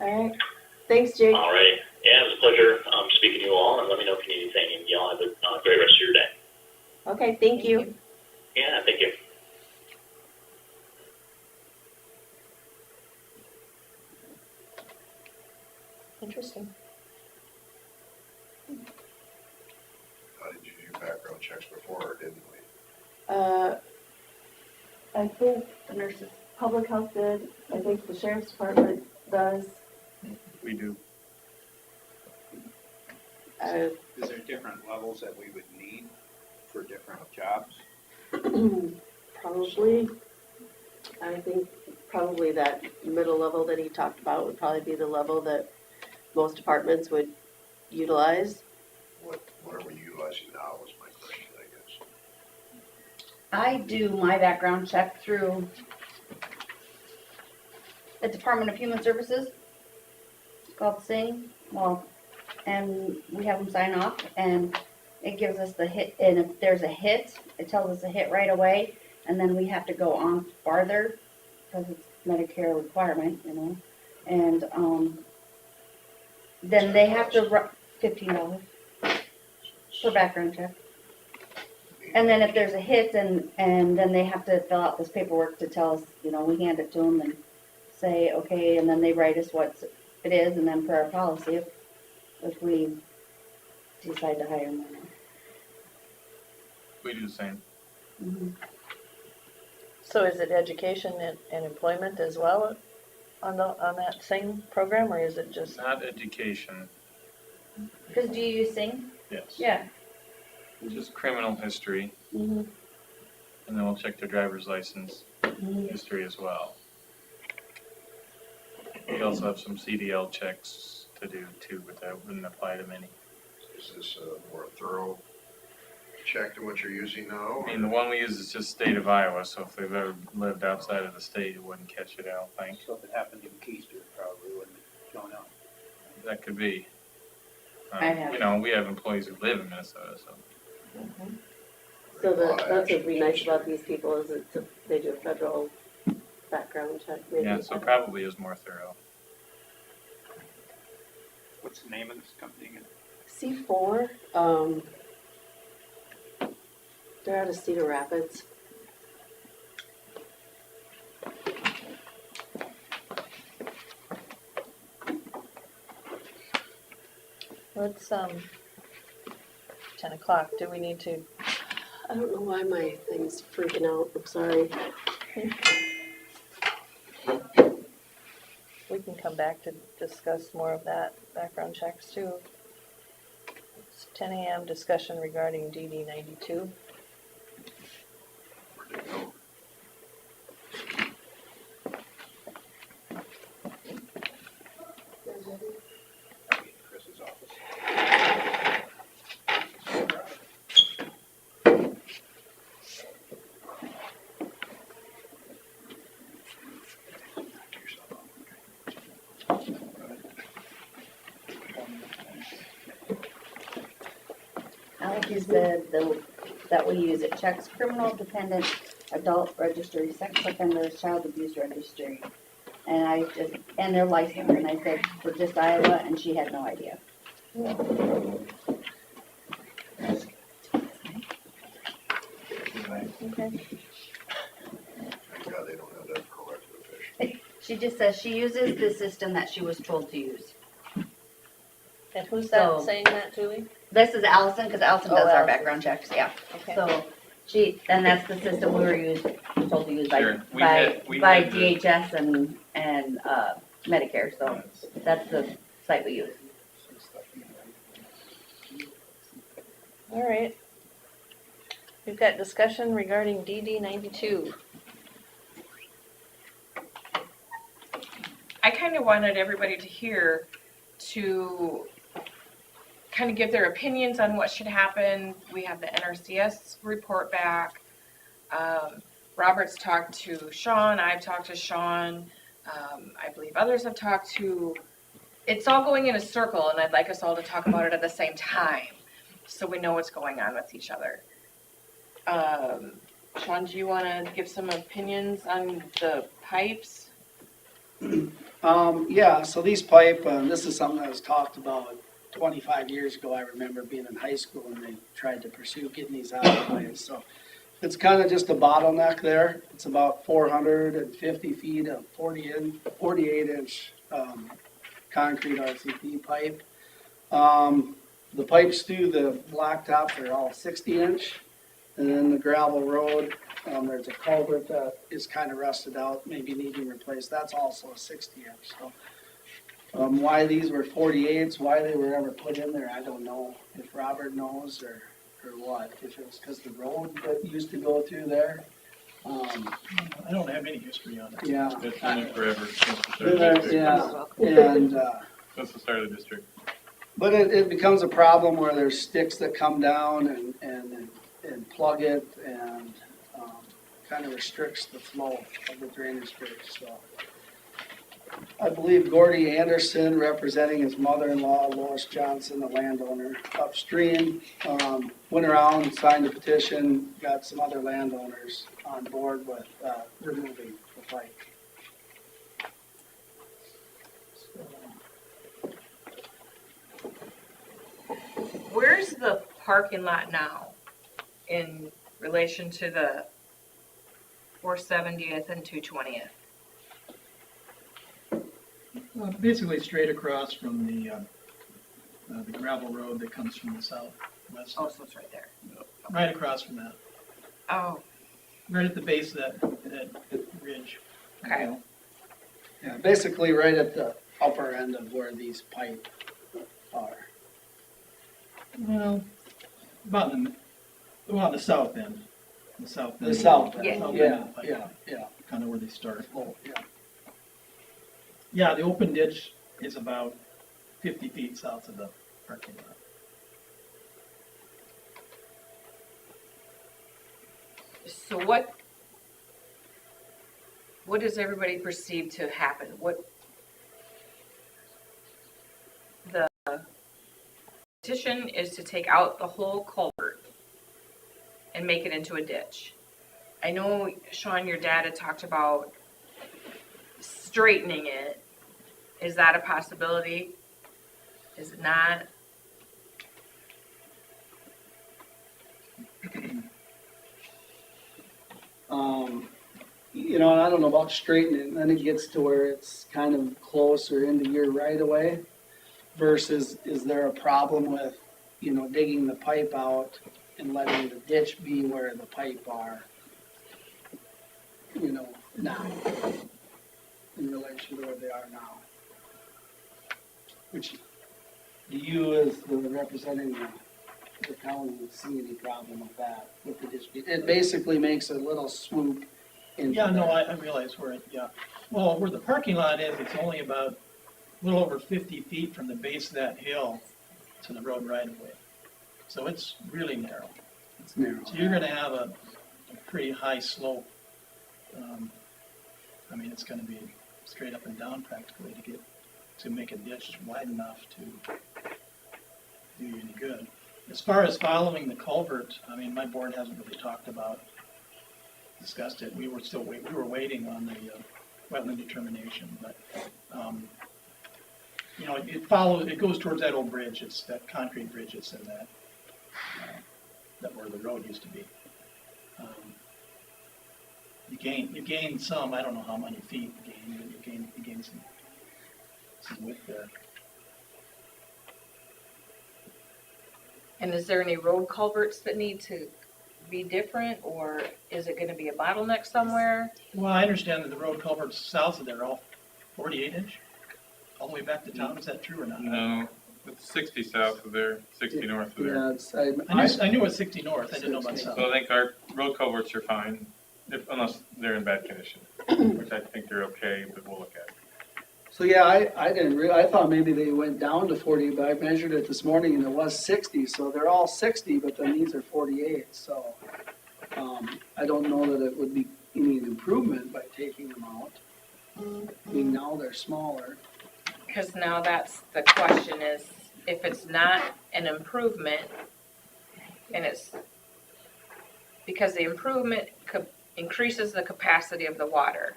All right. Thanks, Jake. All right. Yeah, it was a pleasure speaking to you all, and let me know if you if you need anything, and y'all have a great rest of your day. Okay, thank you. Yeah, thank you. Interesting. How did you do background checks before, or didn't we? I think the nurses, public health did, I think the sheriff's department does. We do. Uh, Is there different levels that we would need for different jobs? Probably, I think probably that middle level that he talked about would probably be the level that most departments would utilize. What are we utilizing now is my question, I guess. I do my background check through the Department of Human Services. It's called SING, and we have them sign off, and it gives us the hit, and if there's a hit, it tells us a hit right away, and then we have to go on farther, because it's Medicare requirement, and, then they have to $15 for background check. And then if there's a hit, and then they have to fill out this paperwork to tell us, we hand it to them and say, okay, and then they write us what it is, and then for our policy, if we decide to hire them. We do the same. Mm-hmm. So is it education and employment as well on that same program, or is it just? Not education, Because do you use SING? yes. Yeah. Just criminal history, Mm-hmm. and then we'll check their driver's license history as well. We also have some Cdl checks to do too, but that wouldn't apply to many. Is this a more thorough check than what you're using now? I mean, the one we use is just state of Iowa, so if they've ever lived outside of the state, it wouldn't catch it, I don't think. So if it happened in Keister, it probably wouldn't have shown up. That could be. I have- We have employees who live in Minnesota, so. So that's what would be nice about these people is they do a federal background check. Maybe. Yeah, so probably is more thorough. What's the name of this company again? C4, they're out of Cedar Rapids. It's 10 o'clock. Do we need to? I don't know why my thing's freaking out. I'm sorry. We can come back to discuss more of that background checks too. It's 10 a.m. discussion regarding DD 92. Where'd they go? Chris's office. Alex said that we use it checks criminal, dependent, adult registry, sex offenders, child abuse registry. And their license, and I said, for just Iowa, and she had no idea. Okay. Thank God they don't have that for elected officials. She just says she uses the system that she was told to use. And who's that So- saying that, Julie? This is Allison, because Allison Oh, does our Allison. background checks, yeah. Okay. So and that's the system we were told to use by, Sure. We by, had by the- DHS and Medicare, so that's the site we use. All right. We've got discussion regarding DD 92. I kind of wanted everybody to hear, to kind of give their opinions on what should happen. We have the NRCS report back. Robert's talked to Sean, I've talked to Sean, I believe others have talked to, it's all going in a circle, and I'd like us all to talk about it at the same time, so we know what's going on with each other. Sean, do you want to give some opinions on the pipes? Yeah, so these pipe, this is something that was talked about 25 years ago, I remember being in high school and they tried to pursue getting these out of the way. So it's kind of just a bottleneck there. It's about 450 feet of 48-inch concrete RCP pipe. The pipes through the blacktops are all 60-inch. And then the gravel road, there's a culvert that is kind of rusted out, maybe needing replaced. That's also a 60-inch. So why these were 48s, why they were ever put in there, I don't know. If Robert knows or what. If it was because the road that used to go through there. I don't have any history on it. Yeah. It's been there forever, since the start of the district. Yeah, and, Since the start of the district. but it becomes a problem where there's sticks that come down and plug it and, kind of restricts the flow of the drainage ditch, so. I believe Gordy Anderson, representing his mother-in-law, Lois Johnson, the landowner upstream, went around, signed a petition, got some other landowners on board with, removing the pipe. Where's the parking lot now in relation to the 470th and 220th? Basically straight across from the gravel road that comes from the southwest. Oh, so it's right there. Right across from that, Oh, right at the base of that ridge. okay. Yeah, basically right at the upper end of where these pipe are. Well, about the south end. The south end. The south end, Yeah. yeah. Kind of where they start. Oh, yeah. Yeah, the open ditch is about 50 feet south of the parking lot. So what does everybody perceive to happen? The petition is to take out the whole culvert and make it into a ditch. I know, Sean, your dad had talked about straightening it. Is that a possibility? Is it not? You know, and I don't know about straightening it, and then it gets to where it's kind of closer into your right of way versus is there a problem with, you know, digging the pipe out and letting the ditch be where the pipe are, you know, now, in relation to where they are now. Which, do you as the representing the county see any problem with that, with the ditch? It basically makes a little swoop into Yeah, no, there. I realize where well, where the parking lot is, it's only about a little over 50 feet from the base of that hill to the road right of way. So it's really narrow. It's narrow. So you're gonna have a pretty high slope. I mean, it's gonna be straight up and down practically to make a ditch wide enough to do you any good. As far as following the culvert, I mean, my board hasn't really discussed it. We were waiting on the wetland determination, but, you know, it goes towards that old bridge. It's that concrete bridge that's in that where the road used to be. You gain some, I don't know how many feet you gain some width there. And is there any road culverts that need to be different, or is it gonna be a bottleneck somewhere? Well, I understand that the road culverts south of there are all 48-inch, all the way back to town. Is that true or not? No, it's 60 south of there, 60 north of there. Yeah, it's, I knew it was 60 north. I didn't know about south. So I think our road culverts are fine, unless they're in bad condition, which I think they're okay, but we'll look at. so yeah, I thought maybe they went down to 40, but I measured it this morning and it was 60, so they're all 60, but then these are 48, so, I don't know that it would be any improvement by taking them out. I mean, now they're smaller. Because now that's the question is, if it's not an improvement, and it's, because the improvement increases the capacity of the water.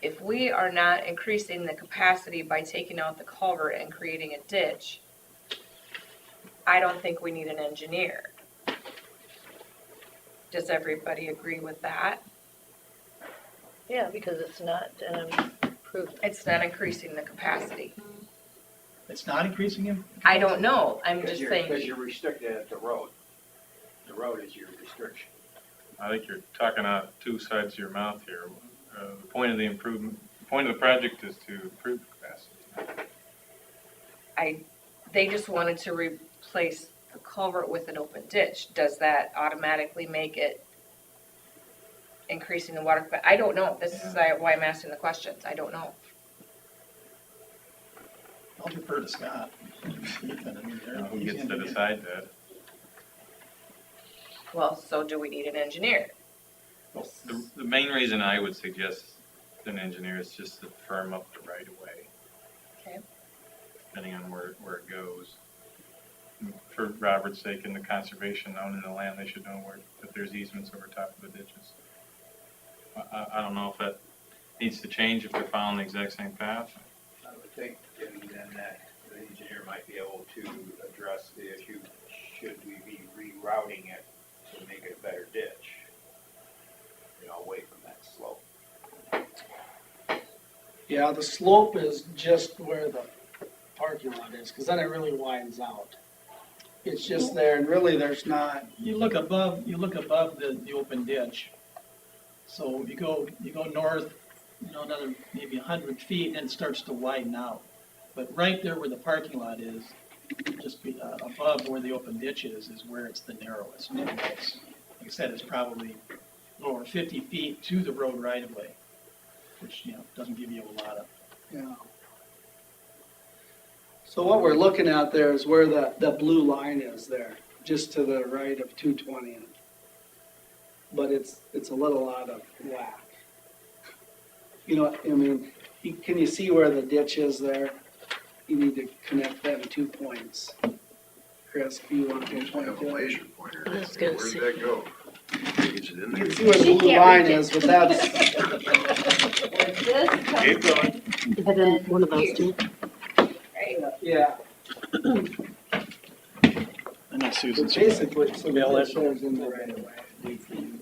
If we are not increasing the capacity by taking out the culvert and creating a ditch, I don't think we need an engineer. Does everybody agree with that? Yeah, because it's not an improvement. It's not increasing the capacity. It's not increasing him? I don't know, I'm Because just you're, saying. because you're restricted at the road. The road is your restriction. I think you're talking out two sides of your mouth here. The point of the improvement, the point of the project is to improve capacity. They just wanted to replace the culvert with an open ditch. Does that automatically make it increasing the water? But I don't know. This is why I'm asking the questions. I don't know. I'll defer to Scott. Ethan, I mean, they're- Who he's gets gonna to be- decide that? Well, so do we need an engineer? Well, the main reason I would suggest an engineer is just to firm up the right of way. Okay. Depending on where it goes. For Robert's sake and the conservation owning the land, they should know that there's easements over top of the ditches. I don't know if that needs to change if they're following the exact same path. I would think, and then that the engineer might be able to address the issue, should we be rerouting it to make it a better ditch? You know, away from that slope. Yeah, the slope is just where the parking lot is, because then it really widens out. It's just there, and really there's not, You look above the open ditch. So you go north, another maybe 100 feet, and it starts to widen out. But right there where the parking lot is, just above where the open ditch is where it's the narrowest. And it's, like I said, it's probably over 50 feet to the road right of way, which, doesn't give you a lot of. yeah. So what we're looking at there is where the blue line is there, just to the right of 220th. But it's a little out of whack. Can you see where the ditch is there? You need to connect them 2 points. Chris, do you want to I point have a to it? laser pointer. I was gonna Where'd say. that go? Is it in You there? can see where the She blue can't line reach it. is, but that's, Where this comes Keep going. in, But then one of those two. right? yeah. I know But Susan's. basically, so Yeah, the let's- ditch there's in the right of way.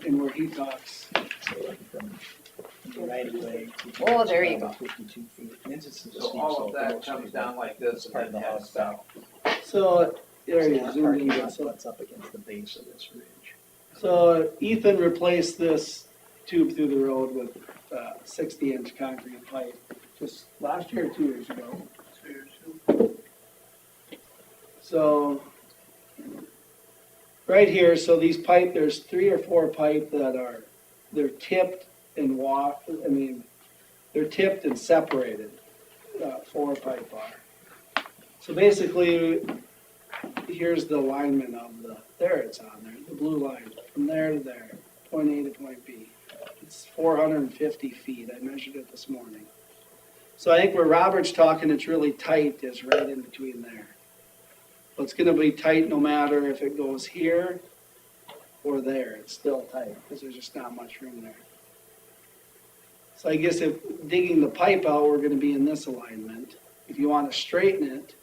And where he talks, Right away. Oh, there you go. 52 feet. It's just a So steep all slope, of it that looks comes like down like this and part of then the heads house south. so, there you So go, that zoom parking in, lot so. butts up against the base of this ridge. So Ethan replaced this tube through the road with 60-inch concrete pipe just last year or 2 years ago. So right here, so these pipe, there's 3 or 4 pipe that they're tipped and they're tipped and separated. 4 pipe are. So basically, here's the alignment of there it's on there, the blue line, from there to there, point A to point B. It's 450 feet, I measured it this morning. So I think where Robert's talking, it's really tight, is right in between there. But it's gonna be tight no matter if it goes here or there, it's still tight, because there's just not much room there. So I guess if digging the pipe out, we're gonna be in this alignment. If you wanna straighten it,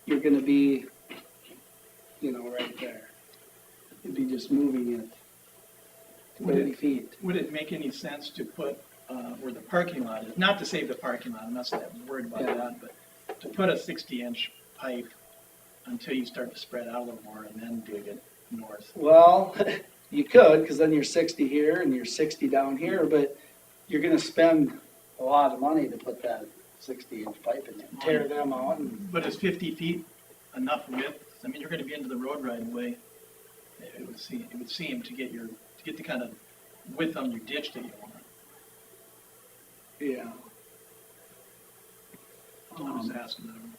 you're gonna be, right there. You'd be just moving it Would 30 it- feet. Would it make any sense to put, where the parking lot is, not to save the parking lot, I'm not that worried about Yeah. that, but to put a 60-inch pipe until you start to spread out a little more and then dig it north. Well, you could, because then you're 60 here and you're 60 down here, but you're gonna spend a lot of money to put that 60-inch pipe in there. Tear them out and, But is 50 feet enough width? I mean, you're gonna be into the road right away. It would seem to get the kind of width on your ditch that you want. yeah. I was asking them.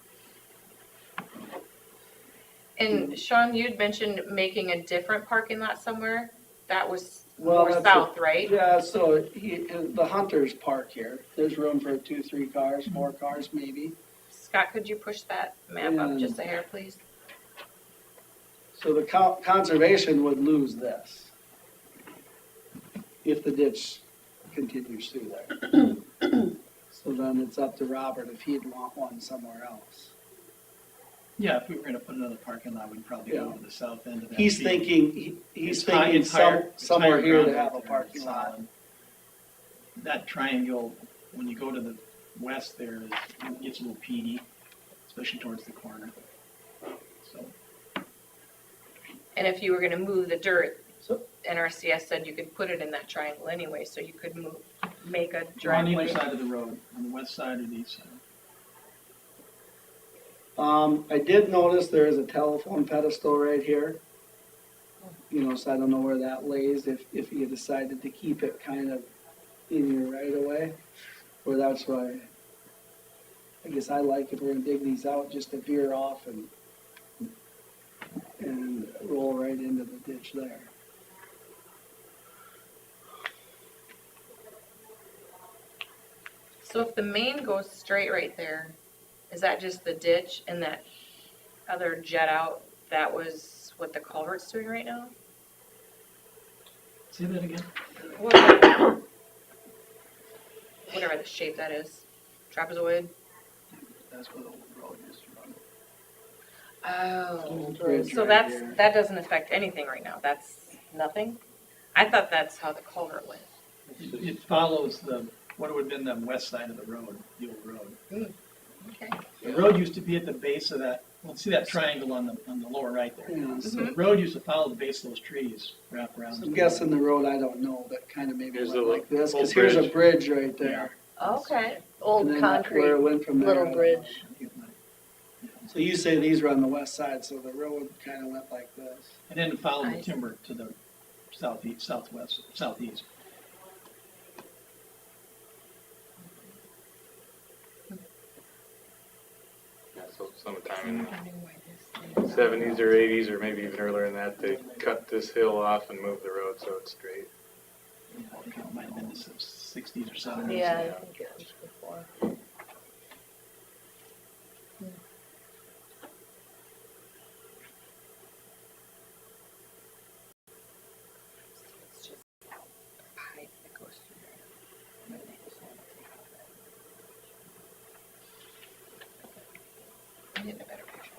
And Sean, you'd mentioned making a different parking lot somewhere. That was Well, more that's south, right? Yeah, so the hunters park here. There's room for 2, 3 cars, 4 cars maybe. Scott, could you push that map up just a hair, please? So the conservation would lose this if the ditch continues through there. So then it's up to Robert if he'd want one somewhere else. Yeah, if we were gonna put another parking lot, we'd probably go Yeah. to the south end of that. He's field. thinking, he's It's high- thinking it's higher- it's somewhere higher here to ground have right a there, parking it's lot. solid. That triangle, when you go to the west there, it gets a little peaty, especially towards the corner. So, And if you were gonna move the dirt, So- NRCS said you could put it in that triangle anyway, so you could make a on either driveway. side of the road, on the west side or the east side. I did notice there is a telephone pedestal right here. You know, so I don't know where that lays, if you decided to keep it kind of in your right of way. Or that's why, I guess I like if we're gonna dig these out, just to veer off and roll right into the ditch there. So if the main goes straight right there, is that just the ditch and that other jet out, that was what the culvert's doing right now? Say that again? Whatever the shape that is, trapezoid? That's where the old road used to run. Oh, Bridge so right here. that doesn't affect anything right now, that's nothing? I thought that's how the culvert went. It follows what would have been the west side of the road, the old road. Okay. The road used to be at the base of that, well, see that triangle on the lower right there? Yeah, So so the road used to follow the base of those trees, wrap around. I'm guessing the road, I don't know, but kind of maybe Here's went the like this, old cause here's a bridge. bridge right there. Okay. Old And then where concrete, it went from there, I little don't know. bridge. So you say these were on the west side, so the road kind of went like this. And then it followed I the see. timber to the southeast, southwest, southeast. Yeah, so sometime in the 70s or 80s, or maybe even earlier than that, they cut this hill off and moved the road so it's straight. I think it might have been the 60s or 70s. Yeah, I think it was before. It's just a pipe that goes through there. I'm getting a better picture.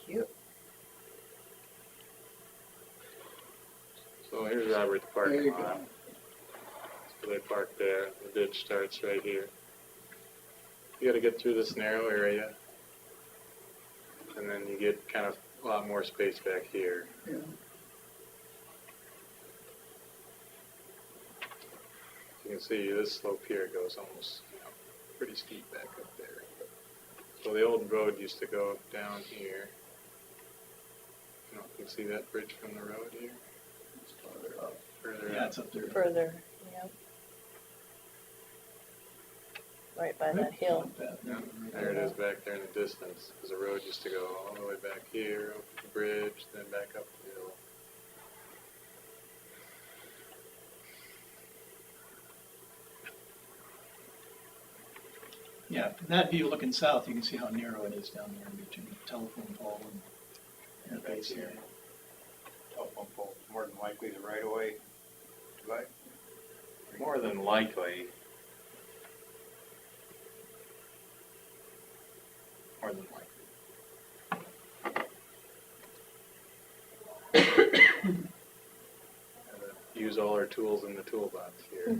Cute. So here's Robert's There parking you go. lot. So they park there, the ditch starts right here. You gotta get through this narrow area. And then you get kind of a lot more space back here. Yeah. You can see this slope here goes almost, pretty steep back up there. So the old road used to go down here. You know, you can see that bridge from the road here? Further Yeah, up. it's up there. Further, yeah. Right by that hill. Yeah, there it is back there in the distance, because the road used to go all the way back here, over the bridge, then back up the hill. Yeah, from that view looking south, you can see how narrow it is down there between the telephone pole and the base here. Telephone pole, more than likely the right of way, right? More than likely. More than likely. Use all our tools in the toolbox here.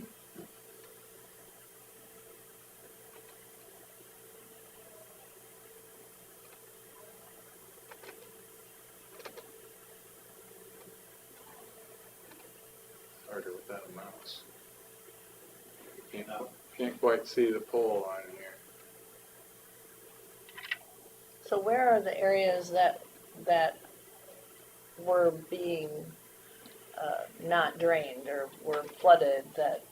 Harder without a mouse. You can't quite see the pole on here. So where are the areas that were being not drained or were flooded that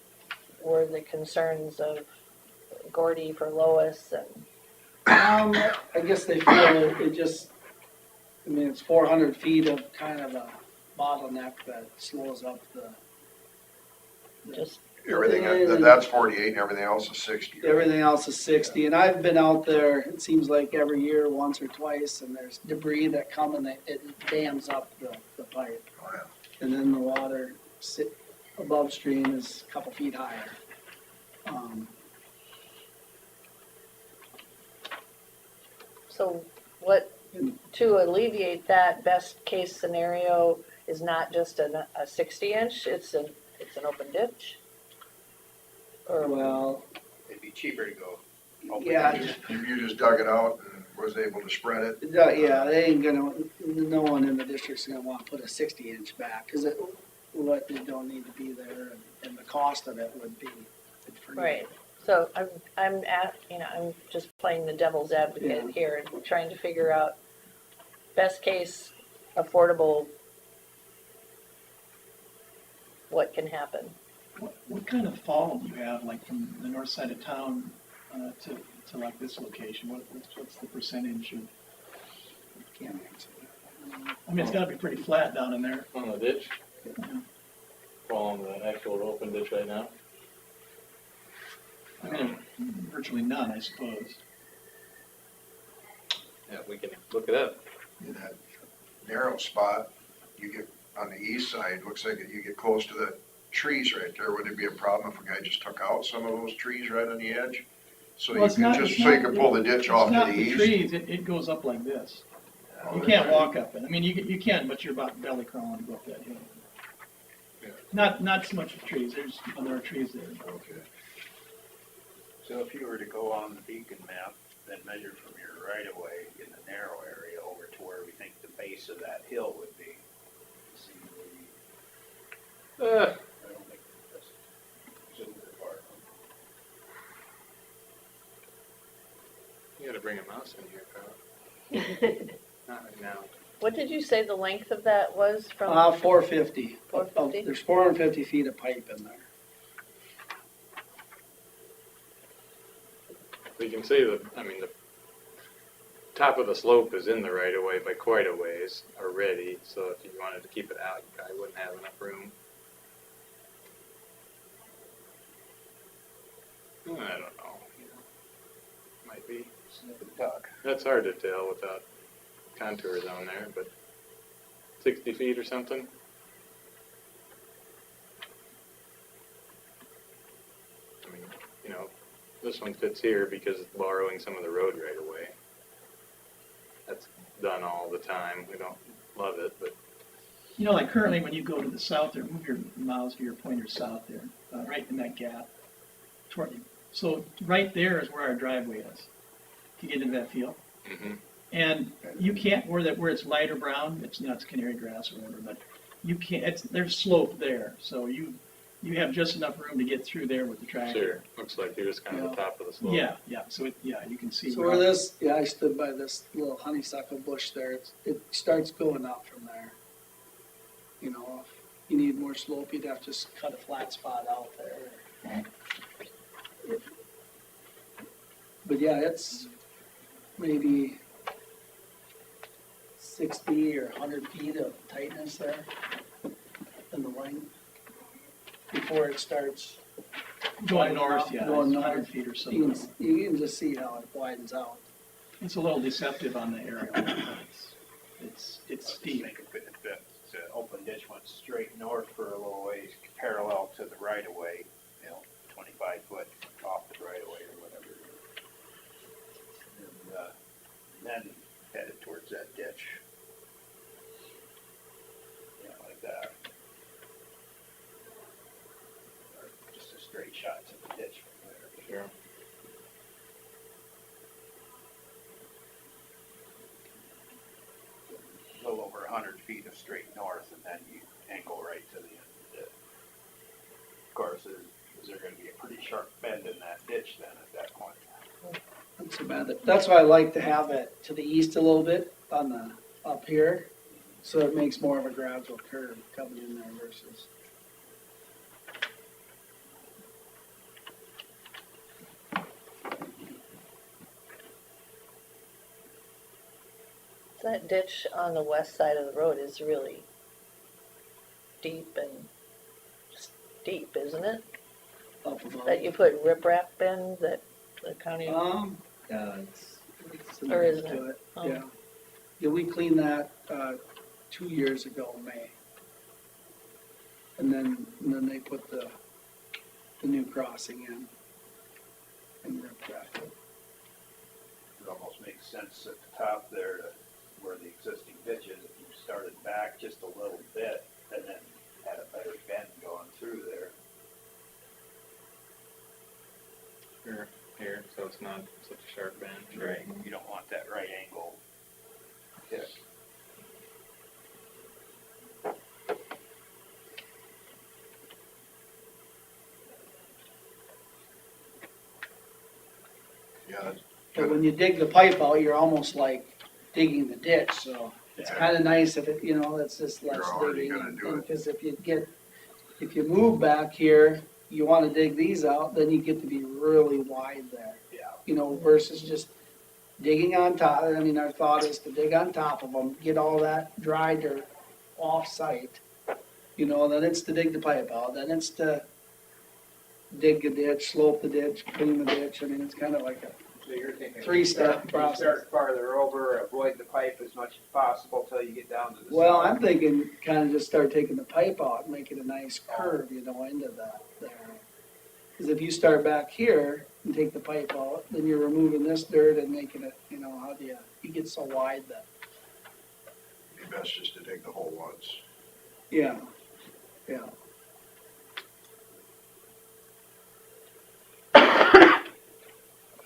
were the concerns of Gordy for Lois and, I guess they feel it just, I mean, it's 400 feet of kind of a bottleneck that slows up the. just, Everything, that's 48 and everything else is 60. right? Everything else is 60, and I've been out there, it seems like every year, once or twice, and there's debris that come and it dams up the pipe. Oh, yeah. And then the water above stream is a couple feet higher. so what, to alleviate that, best case scenario is not just a 60-inch, it's an open ditch? Or, Well, It'd be cheaper to go. open yeah, ditch. You just dug it out and was able to spread it. yeah, they ain't gonna, no one in the district's gonna wanna put a 60-inch back, cause it don't need to be there, and the cost of it would be. right, so I'm just playing the devil's advocate Yeah. here and trying to figure out best case, affordable, what can happen. What kind of fall do you have, like from the north side of town to like this location? What's the percentage of? Can't answer that. I mean, it's gotta be pretty flat down in there. On the ditch? Fall on the actual open ditch right now? I mean, virtually none, I suppose. Yeah, we can look it up. In that narrow spot, you get on the east side, looks like you get close to the trees right there. Would it be a problem if a guy just took out some of those trees right on the edge? So Well, you it's can not- just, it's so you not- can pull the ditch off to the It's not east? the trees, it goes up like this. Oh, You can't walk up it. I mean, you can, but you're about belly crawling to go up that hill. Not so much of trees, there are trees there. Okay. So if you were to go on the beacon map, then measure from your right of way in the narrow area over to where we think the base of that hill would be. See where you, I don't think that's super far. You gotta bring a mouse in here, Kyle. Not right now. What did you say the length of that was from? 450. 450? There's 450 feet of pipe in there. You can see the top of the slope is in the right of way by quite a ways already, so if you wanted to keep it out, you probably wouldn't have enough room. I don't know, might be. That's hard to tell without contours on there, but 60 feet or something? I mean, this one fits here because it's borrowing some of the road right away. That's done all the time. We don't love it, but You know, like currently when you go to the south there, move your mouse or your pointer south there, right in that gap. Toward you. So right there is where our driveway is, to get into that field. mhm. And you can't, where it's lighter brown, it's canary grass or whatever, but you can't, there's slope there. So you have just enough room to get through there with the tractor. Sure. Looks like here's kind of the top of the slope. Yeah, so you can see. So where this, I stood by this little honeysuckle bush there, it starts going up from there. You know, if you need more slope, you'd have to just cut a flat spot out there. But yeah, it's maybe 60 or 100 feet of tightness there in the length before it starts Going north, yeah, going it's 100 north. feet or so. You can just see how it widens out. It's a little deceptive on the aerial. It's steep. Think if the open ditch went straight north for a little ways, parallel to the right of way, 25 foot off the right of way or whatever. And then headed towards that ditch. Like that. Or just a straight shot to the ditch from there. Sure. A little over 100 feet of straight north, and then you angle right to the end of the ditch. Of course, is there going to be a pretty sharp bend in that ditch then at that point? Not so bad. That's why I like to have it to the east a little bit on the, up here. So it makes more of a gradual curve coming in there versus. That ditch on the west side of the road is really deep and steep, isn't it? Up above. That you put riprap in, that the county, Yeah, it's some Or depth isn't to it? it, Oh. yeah. Yeah, we cleaned that, 2 years ago, May. And then they put the new crossing in and riprap it. It almost makes sense at the top there, where the existing ditch is, if you started back just a little bit and then had a better bend going through there. Here, so it's not such a sharp bend. Right. You don't want that right angle hit. Yeah, But when you dig the pipe out, you're almost like digging the ditch, so it's Yeah. kinda nice if it, it's just less You're already digging. gonna do it. Because if you move back here, you wanna dig these out, then you get to be really wide there. Yeah. Versus just digging on top, our thought is to dig on top of them, get all that dry dirt off-site. Then it's to dig the pipe out, then it's to dig the ditch, slope the ditch, clean the ditch, it's kind of like a So you're thinking. Three-step you process. Start farther over, avoid the pipe as much as possible till you get down to the. Well, south. I'm thinking kind of just start taking the pipe out and make it a nice curve, into that there. Because if you start back here and take the pipe out, then you're removing this dirt and making it, how do you get so wide that, it'd be best just to dig the hole once. yeah.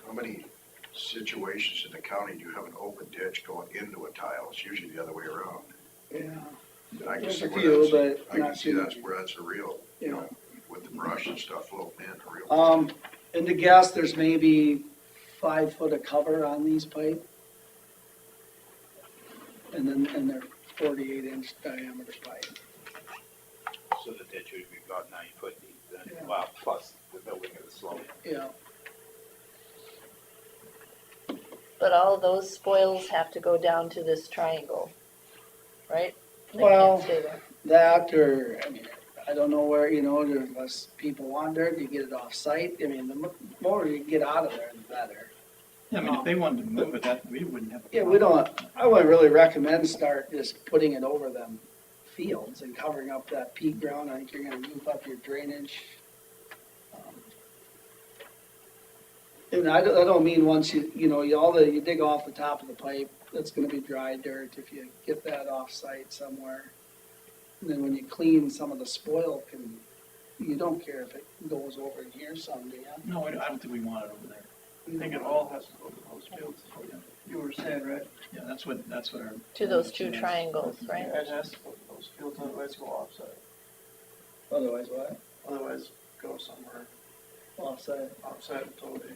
How many situations in the county do you have an open ditch going into a tile? It's usually the other way around. Yeah, And I can There's see a where few, that's, but I not can see too that's many. where that's a real, yeah. with the brush and stuff floating in, a real. And to guess, there's maybe 5 foot of cover on these pipe. And they're 48-inch diameter pipe. So the ditch would be about 9 foot deep then, Yeah. well, plus the building of the slope. Yeah. but all those spoils have to go down to this triangle, right? They Well- can't stay there. That or, I don't know where, unless people want dirt, you get it off-site. The more you get out of there, the better. If they wanted to move it, that, we wouldn't have a Yeah, problem. I wouldn't really recommend start just putting it over them fields and covering up that peat ground. I think you're gonna move up your drainage. And I don't mean once you dig off the top of the pipe, that's gonna be dry dirt if you get that off-site somewhere. And then when you clean, some of the spoil you don't care if it goes over in here some, do you? No, I don't think we want it over there. I think it all has to go to those fields, you were saying, right? Yeah, that's what our. To those two triangles, right? It has to go to those fields, otherwise go offsite, Otherwise what? otherwise go somewhere Off-site. outside totally.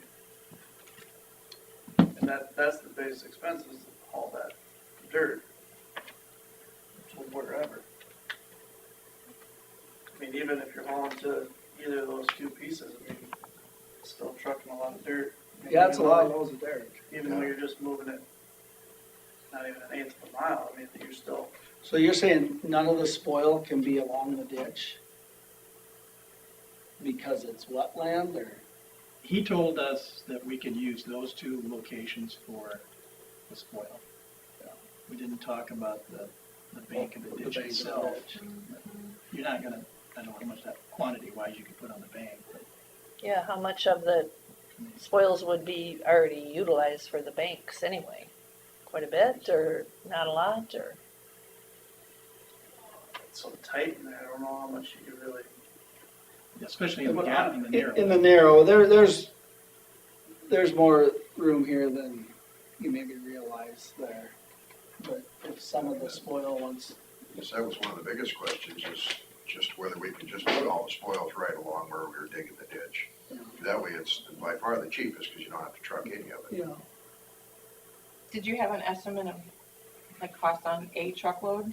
And that's the biggest expense is all that dirt. So wherever. Even if you're hauling to either of those two pieces, it's still trucking a lot of dirt. Yeah, it's a lot of loads of dirt. Even though you're just moving it, not even an eighth of a mile, you're still, So you're saying none of the spoil can be along the ditch? Because it's wetland, or? He told us that we could use those two locations for the spoil. We didn't talk about the bank of the The ditch bank of the itself. ditch. You're not gonna, I don't know how much that quantity wise you could put on the bank, but Yeah, how much of the spoils would be already utilized for the banks anyway? Quite a bit, or not a lot, or? it's so tight in there, I don't know how much you could really. especially in the gap, in the narrow. In the narrow, there's more room here than you maybe realize there. But if some of the spoil ones, Yes, that was one of the biggest questions, is just whether we could just put all the spoils right along where we were digging the ditch. That way it's by far the cheapest, because you don't have to truck any of it. Did you have an estimate of the cost on a truckload?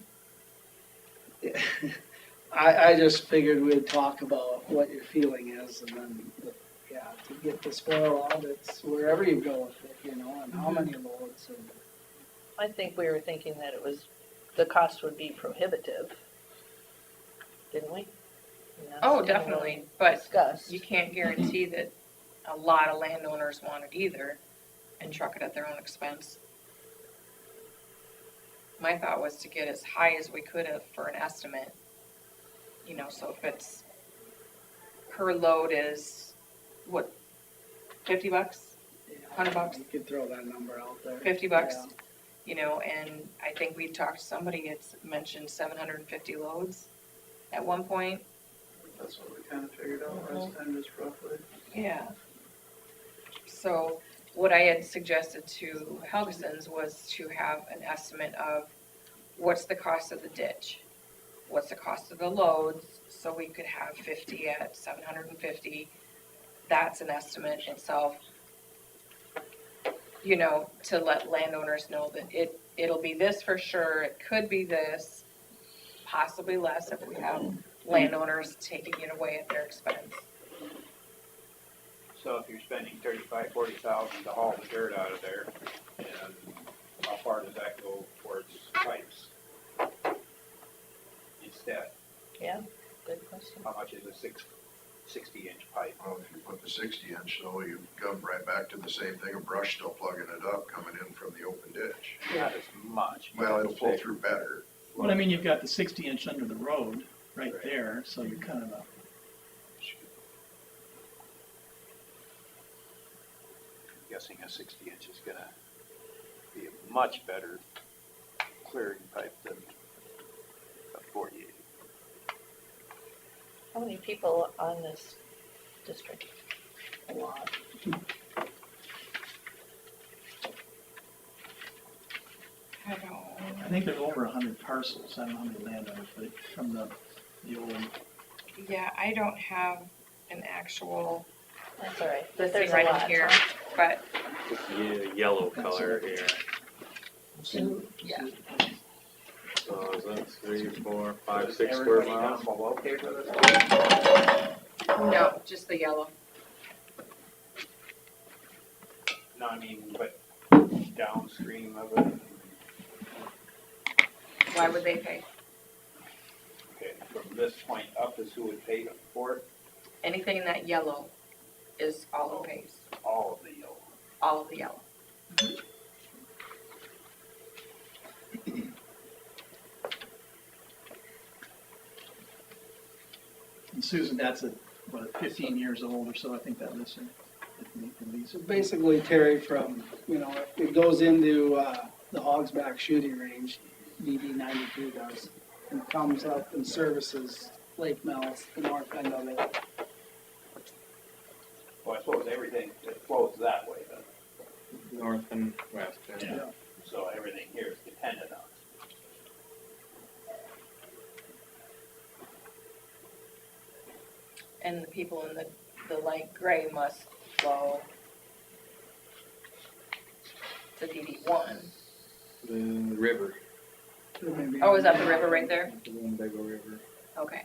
I just figured we'd talk about what your feeling is and then, yeah, to get the spoil out, it's wherever you go with it, you know, and how many loads and. I think we were thinking that it was, the cost would be prohibitive, didn't we? And that's Oh, kinda what definitely, we but discussed. you can't guarantee that a lot of landowners want it either and truck it at their own expense. My thought was to get as high as we could have for an estimate. You know, so if it's, per load is, what, $50? $100? You could throw that number out there. $50, Yeah. you know, and I think we talked to somebody, it's mentioned 750 loads at one point. That's what we kinda figured out last time, just roughly. Yeah. So what I had suggested to Helgeson's was to have an estimate of what's the cost of the ditch? What's the cost of the loads? So we could have 50 at 750. That's an estimate itself. You know, to let landowners know that it'll be this for sure, it could be this, possibly less if we have landowners taking it away at their expense. So if you're spending 35, 40,000 to haul the dirt out of there, and how far does that go towards pipes? Instead, Yeah, good question. how much is a 60-inch pipe? Well, if you put the 60-inch, though, you come right back to the same thing, a brush still plugging it up, coming in from the open ditch. Not as much. but Well, it'll it's flow bigger. through better. Well, I mean, you've got the 60-inch under the road right there, so you're kind of I'm guessing a 60-inch is gonna be a much better clearing pipe than a 48. How many people on this district? A lot. I think there's over 100 parcels, I don't know how many landowners, but from the old, Yeah, I don't have an actual That's all right. But listing there's a right in lot, here, huh? but Yellow color here. yeah. So is that 3, 4, 5, 6 square miles? Okay for this? No, just the yellow. No, I mean, but downstream of it, Why would they pay? okay, from this point up is who would pay for it? Anything in that yellow is all who pays, All of the yellow. all of the yellow. and Susan, that's 15 years old or so, I think that listing. At least. So basically, Terry, from, you know, it goes into, the Hogsback shooting range, DD 92 does, and comes up and services Lake Mills, the north end of it. Well, I suppose everything that flows that way then, North and west, yeah. so everything here is dependent on it. And the people in the light gray must flow to DD1. The river, Oh, is that the river right there? the Winnebago River. Okay,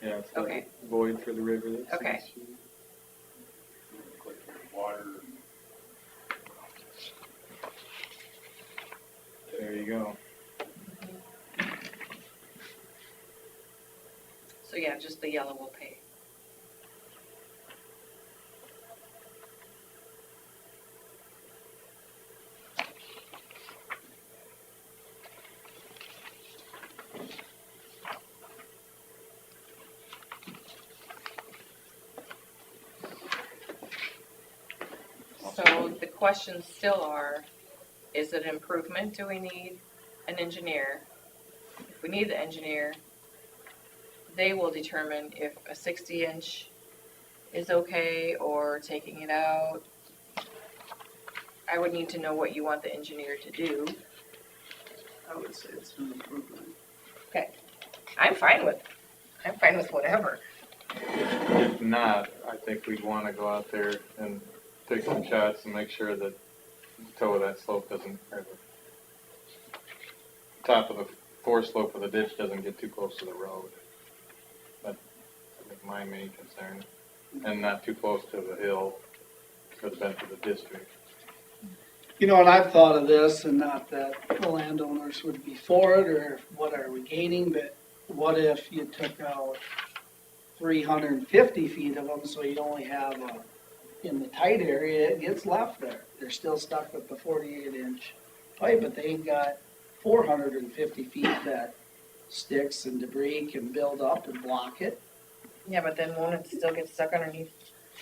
Yeah, it's Okay. that void for the river. That's Okay. Water, There you go. so yeah, just the yellow will pay. So the questions still are, is it an improvement? Do we need an engineer? If we need the engineer, they will determine if a 60-inch is okay or taking it out. I would need to know what you want the engineer to do. I would say it's an improvement. I'm fine with whatever. If not, I think we'd wanna go out there and take some shots and make sure that the toe of that slope doesn't, or the top of the force slope of the ditch doesn't get too close to the road. That's I think my main concern, and not too close to the hill for the benefit of the district. You know, and I've thought of this, and not that the landowners would be for it, or what are we gaining, but what if you took out 350 feet of them, so you only have, in the tight area, it gets left there. They're still stuck with the 48-inch pipe, but they've got 450 feet that sticks and debris can build up and block it. Yeah, but then won't it still get stuck underneath?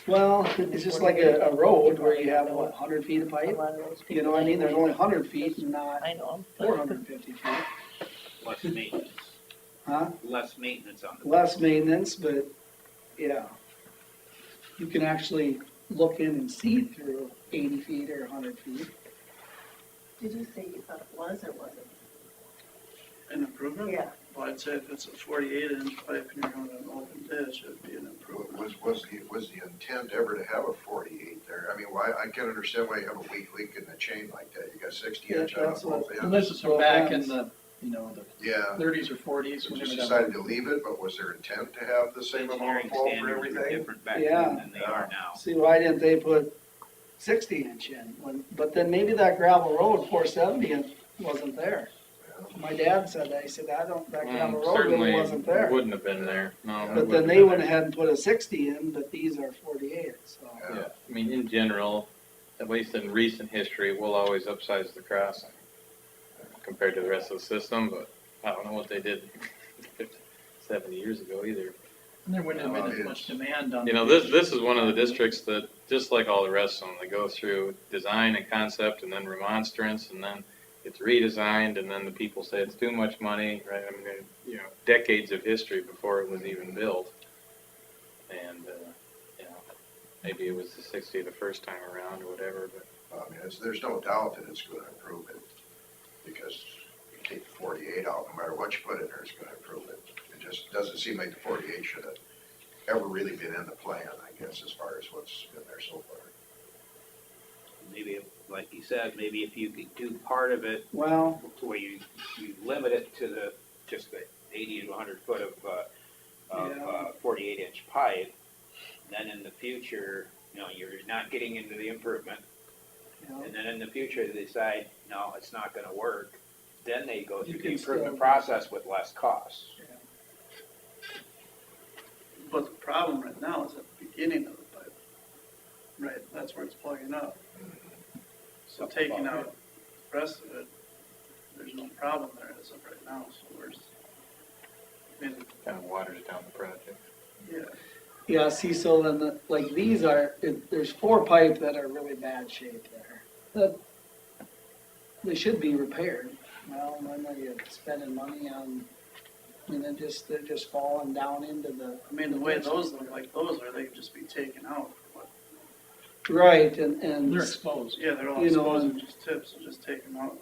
Well, it's just like a road where you have, what, 100 feet of A pipe? lot of those You know what I mean? There's only 100 feet and not I know. 450 feet. Less maintenance, Huh? less maintenance on the. Less maintenance, but, yeah. You can actually look in and see through 80 feet or 100 feet. Did you say you thought it was or wasn't? An improvement? Yeah. Well, I'd say if it's a 48-inch pipe and you're on an open ditch, it'd be an improvement. Was the intent ever to have a 48 there? I mean, why, I can't understand why you have a weak link in the chain like that. You got 60 inch on that's what- both And ends. this is from back in the, you know, the Yeah, 30s or 40s. you whenever just that decided was. to leave it, but was there intent to have the same amount Engineering of flow for standards were everything? different back Yeah. then than they are now. See, why didn't they put 60-inch in? But then maybe that gravel road, 470, wasn't there. My dad said that, he said, that gravel road really Certainly wasn't there. wouldn't have been there, no. it But wouldn't then have they been went there. ahead and put a 60 in, but these are 48, so. Yeah, I mean, in general, at least in recent history, we'll always upsize the crossing compared to the rest of the system, but I don't know what they did 50, 70 years ago either. And there wouldn't have been as much demand on. You know, this is one of the districts that, just like all the rest of them, they go through design and concept and then remonstrance, and then it's redesigned, and then the people say it's too much money, right? I mean, you know, decades of history before it was even built. And, you know, maybe it was the 60 the first time around or whatever, but. I mean, there's no doubt that it's gonna improve it, because you take the 48 out, no matter what you put in there, it's gonna improve it. It just doesn't seem like the 48 should have ever really been in the plan, I guess, as far as what's been there so far. Maybe, like you said, maybe if you could do part of it Well, to where you limit it to just the 80 to 100 foot of Yeah. 48-inch pipe, then in the future, you know, you're not getting into the improvement, you know, and then in the future they decide, no, it's not gonna work, then they go You through can the improvement still- process with less costs. But the problem right now is at the beginning of the pipe. Right, that's where it's plugging up. So taking out the rest of it, there's no problem there as of right now, so I mean, Kind of waters down the project. yeah. yeah, see, so then, like, these are, there's 4 pipe that are really bad shape there. That, they should be repaired. Well, when are you spending money on, I mean, they're just falling down into the. I mean, the way those look like those are, they could just be taken out. But, Right, and. They're exposed. yeah, they're all You know, exposed and- and just tips, so just take them out.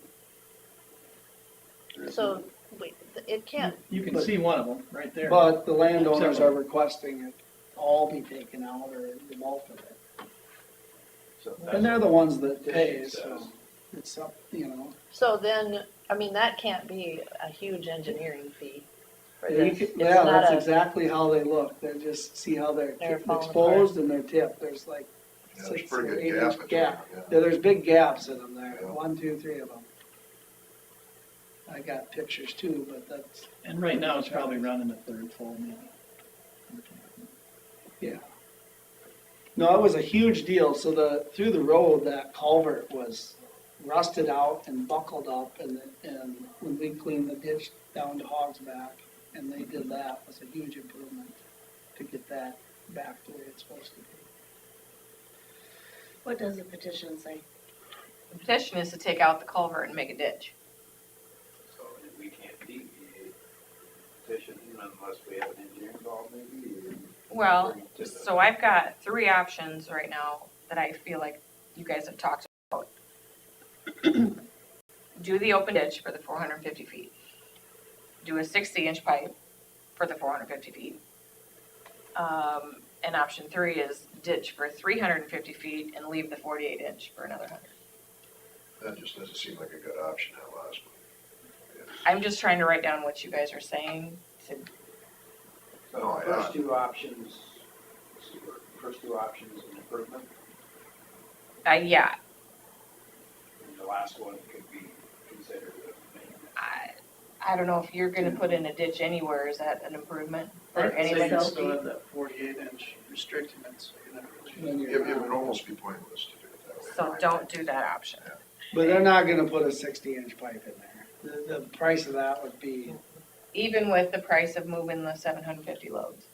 So, wait, it can't, You can But- see one of them right there. But the landowners are requesting it all be taken out or the bulk of it. So And they're the ones that pay, Petition so says. it's up, you know. so then, I mean, that can't be a huge engineering fee for Yeah, you this. could- It's yeah, not that's a- exactly how they look. They're just, see how they're They're falling exposed and they're tipped. There's like Yeah, there's 6 pretty or good 8 gap inch between gap. them, Yeah, there's big gaps in them there, Yeah. 1, 2, 3 of them. I got pictures too, but that's, And right now, it's probably running a third full maybe. yeah. No, it was a huge deal. So through the road, that culvert was rusted out and buckled up, and when we cleaned the ditch down to Hog's Back, and they did that, was a huge improvement to get that back the way it's supposed to be. What does the petition say? The petition is to take out the culvert and make a ditch. So we can't deviate petition unless we have an engineer involved maybe. or Well, bring it to the- so I've got 3 options right now that I feel like you guys have talked about. Do the open ditch for the 450 feet. Do a 60-inch pipe for the 450 feet. And option 3 is ditch for 350 feet and leave the 48-inch for another 100. That just doesn't seem like a good option, that last one. I'm just trying to write down what you guys are saying to, So the first two options, first two options an improvement, yeah, and the last one could be considered a maintenance. I don't know if you're gonna put in a ditch anywhere, is that an improvement? Or Right, any so you like, still have that 48-inch restricting it, so you're not really. Then It, you're it would not. almost be pointless to do it that way. so don't do that option. But they're not gonna put a 60-inch pipe in there. The price of that would be, Even with the price of moving the 750 loads.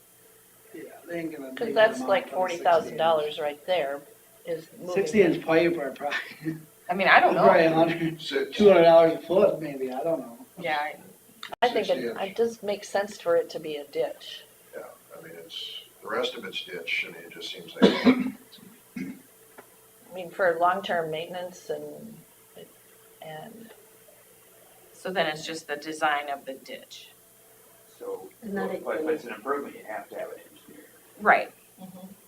yeah, they ain't gonna. Cause make that's them like out on a $40,000 right there, is moving. 60-inch pipe are probably, I mean, I don't probably know. $200 a foot, maybe, I don't know. Yeah, I think 60 it inch. does make sense for it to be a ditch. Yeah, I mean, the rest of it's ditch, I mean, it just seems like, I mean, for long-term maintenance and so then it's just the design of the ditch. So, And that but if it's an improvement, you have to have an engineer. Right.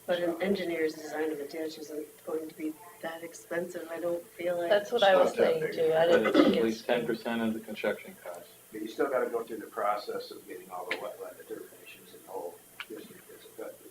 But an engineer's design of a ditch isn't going to be that expensive, I don't feel like. that's what I was It's not that saying big. too. I But didn't it's at think least it's. 10% of the construction cost. But you still gotta go through the process of getting all the wetland determinations and the whole district is affected.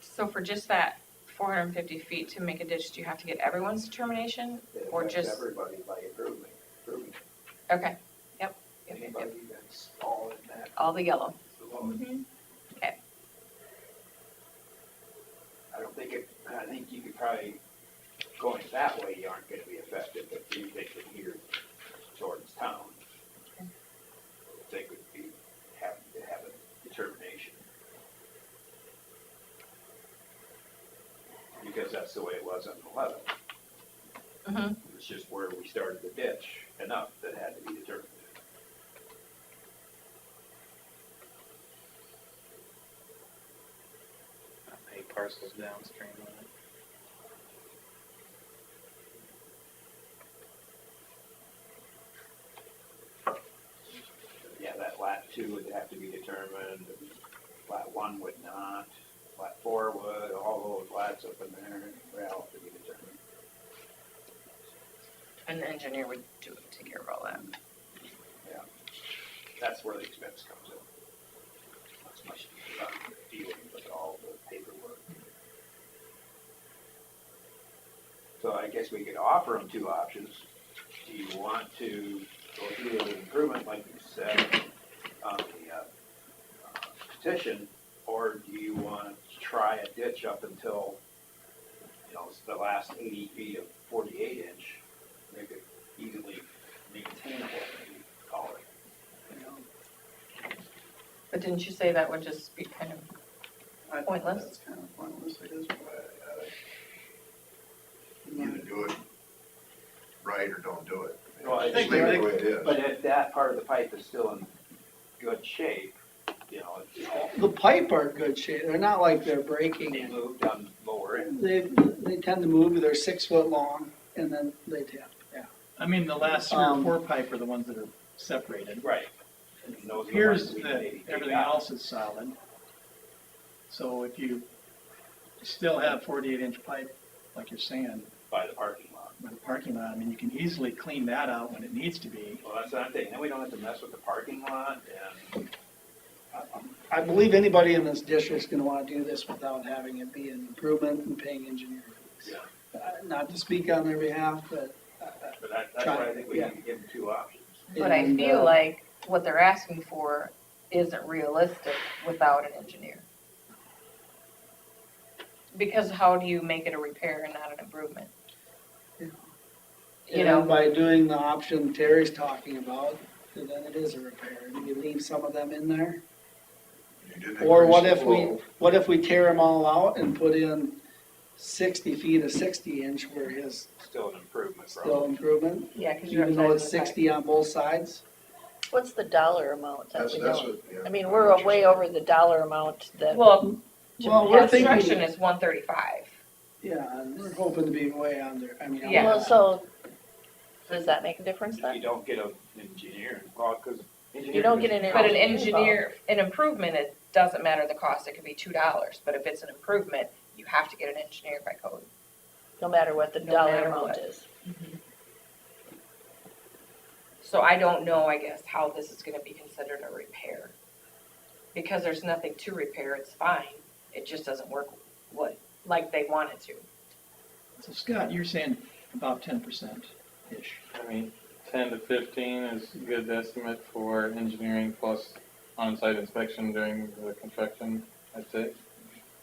So for just that 450 feet to make a ditch, do you have to get everyone's determination? It Or affects just- everybody by improving. Okay, yep. Anybody that's all in that All the yellow. zone. Okay. I think you could probably, going that way, you aren't gonna be affected, but you think that here towards town, they could be having to have a determination. Because that's the way it was on 11. Mhm. It's just where we started the ditch enough that had to be determined. How many parcels downstream on it? Yeah, that lat 2 would have to be determined, lat 1 would not, lat 4 would, all those lats up in there, would all have to be determined. And the engineer would take care of all that. That's where the expense comes in. Not so much dealing with all the paperwork. So I guess we could offer them two options. Do you want to go through an improvement like you said on the petition, or do you want to try a ditch up until, the last 80 feet of 48-inch, make it easily maintainable, maybe call it. But didn't you say that would just be kind of, I think Pointless? That's kind of pointless, I guess. either do it right or don't do it. Well, I Just think leave it they're- the way it is. But if that part of the pipe is still in good shape, The pipe are in good shape, they're not like they're breaking. they move down lower end. They tend to move, they're 6 foot long, and then they tip, yeah. I mean, the last 3 or 4 pipe are the ones that are separated. Right. And those are the Here's ones we that maybe take everything out. else is solid. So if you still have 48-inch pipe, like you're saying, By the parking lot. by the parking lot, I mean, you can easily clean that out when it needs to be. Well, that's what I'm thinking, then we don't have to mess with the parking lot and. I believe anybody in this district's gonna wanna do this without having it be an improvement and paying engineering fees. Not to speak on their behalf, but. But that's why I think we need to give them two options. but I And, feel like what they're asking for isn't realistic without an engineer. Because how do you make it a repair and not an improvement? You know, And by doing the option Terry's talking about, then it is a repair. Do you leave some of them in there? You didn't Or increase what the if flow. we tear them all out and put in 60 feet of 60-inch where his Still an improvement, still probably. improvement? yeah, because you're Even though it's upsizing the pipe. 60 on both sides? What's the dollar amount that That's, we that's don't? what, yeah. I mean, we're way over the dollar amount that. Well, Well, we're thinking, construction is 135. yeah, and we're hoping to be way under, I mean. Yeah. Well, so, does that make a difference If then? you don't get an engineer, well, because You don't get an But an engineer an improvement, it doesn't matter the cost, it could be $2, but if it's an improvement, you have to get an engineer by code. no matter what the No dollar matter amount what. is. So I don't know, I guess, how this is gonna be considered a repair. Because there's nothing to repair, it's fine, it just doesn't work like they want it to. So Scott, you're saying about 10%-ish. I mean, 10 to 15 is a good estimate for engineering plus on-site inspection during the construction, I'd say.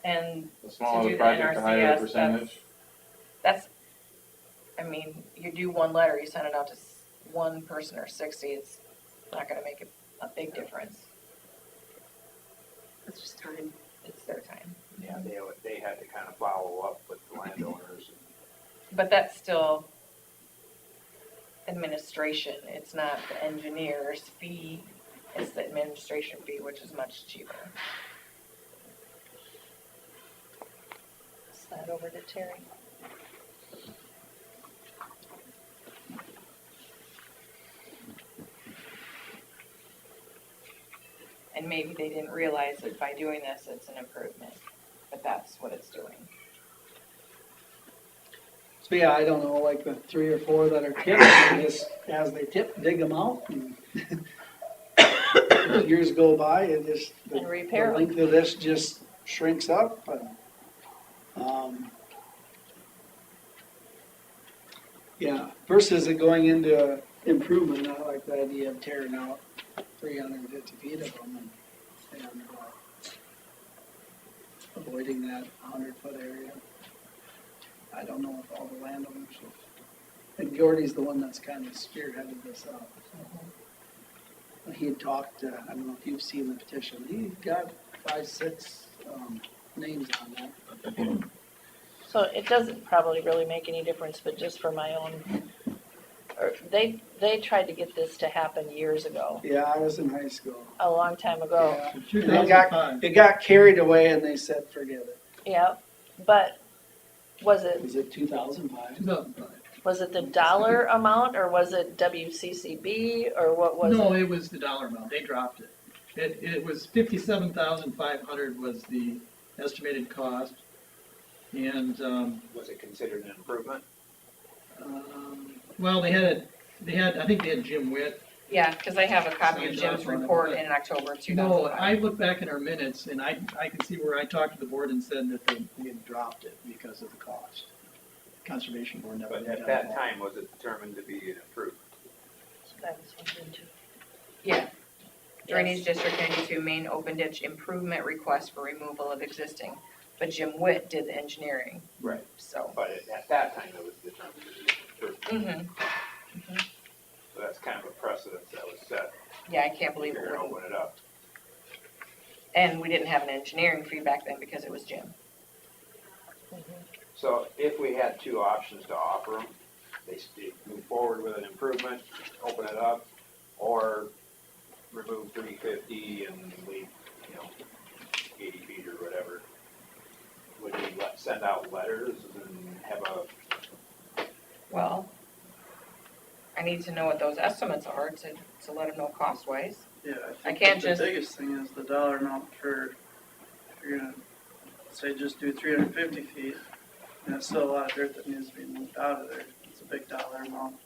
And The to smaller do the the project, the higher the NRCS, percentage. that's, I mean, you do one letter, you send it out to one person or 60, it's not gonna make a big difference. It's just time. It's their time. Yeah, they had to kind of follow up with the landowners. But that's still administration, it's not the engineer's fee, it's the administration fee, which is much cheaper. Slide over to Terry. And maybe they didn't realize that by doing this, it's an improvement, but that's what it's doing. So yeah, I don't know, like the 3 or 4 that are tipped, they just, as they tip, dig them out and as years go by, it just, the And repair 'em. length of this just shrinks up and, yeah, versus it going into improvement, I like the idea of tearing out 350 feet of them and avoiding that 100-foot area. I don't know if all the landowners, and Gordy's the one that's kind of spearheaded this up. He had talked, I don't know if you've seen the petition, he got 5, 6 names on that. So it doesn't probably really make any difference, but just for my own, they tried to get this to happen years ago, Yeah, I was in high school. a long time ago. Yeah. And 2005. it got carried away and they said, forget it. Yeah, but was it Was it 2005? 2005. Was it the dollar amount, or was it WCCB, or what was No, it? it was the dollar amount. They dropped it. It was 57,500 was the estimated cost. And, Was it considered an improvement? well, I think they had Jim Witt. Yeah, because I have a copy of Signed Jim's off on it, report but- in October of No, 2005. I look back in our minutes and I can see where I talked to the board and said that they had dropped it because of the cost. Conservation Board never. But at that time, was it determined to be an improvement? That was wondering too. Yeah. Drainage District 92 main open ditch improvement request for removal of existing, but Jim Witt did the engineering, Right. so. But at that time, it was determined to be an improvement. Mm-hmm. So that's kind of a precedent that was set. Yeah, I can't believe You're it gonna wouldn't. open it up. And we didn't have an engineering fee back then because it was Jim. So if we had 2 options to offer them, they move forward with an improvement, open it up, or remove 350 and leave, 80 feet or whatever. Would we send out letters and have Well, I need to know what those estimates are to let them know cost-wise. Yeah, I I can't think the just- biggest thing is the dollar amount for, if you're gonna, say, just do 350 feet, and it's still a lot of dirt that needs to be moved out of there. It's a big dollar amount.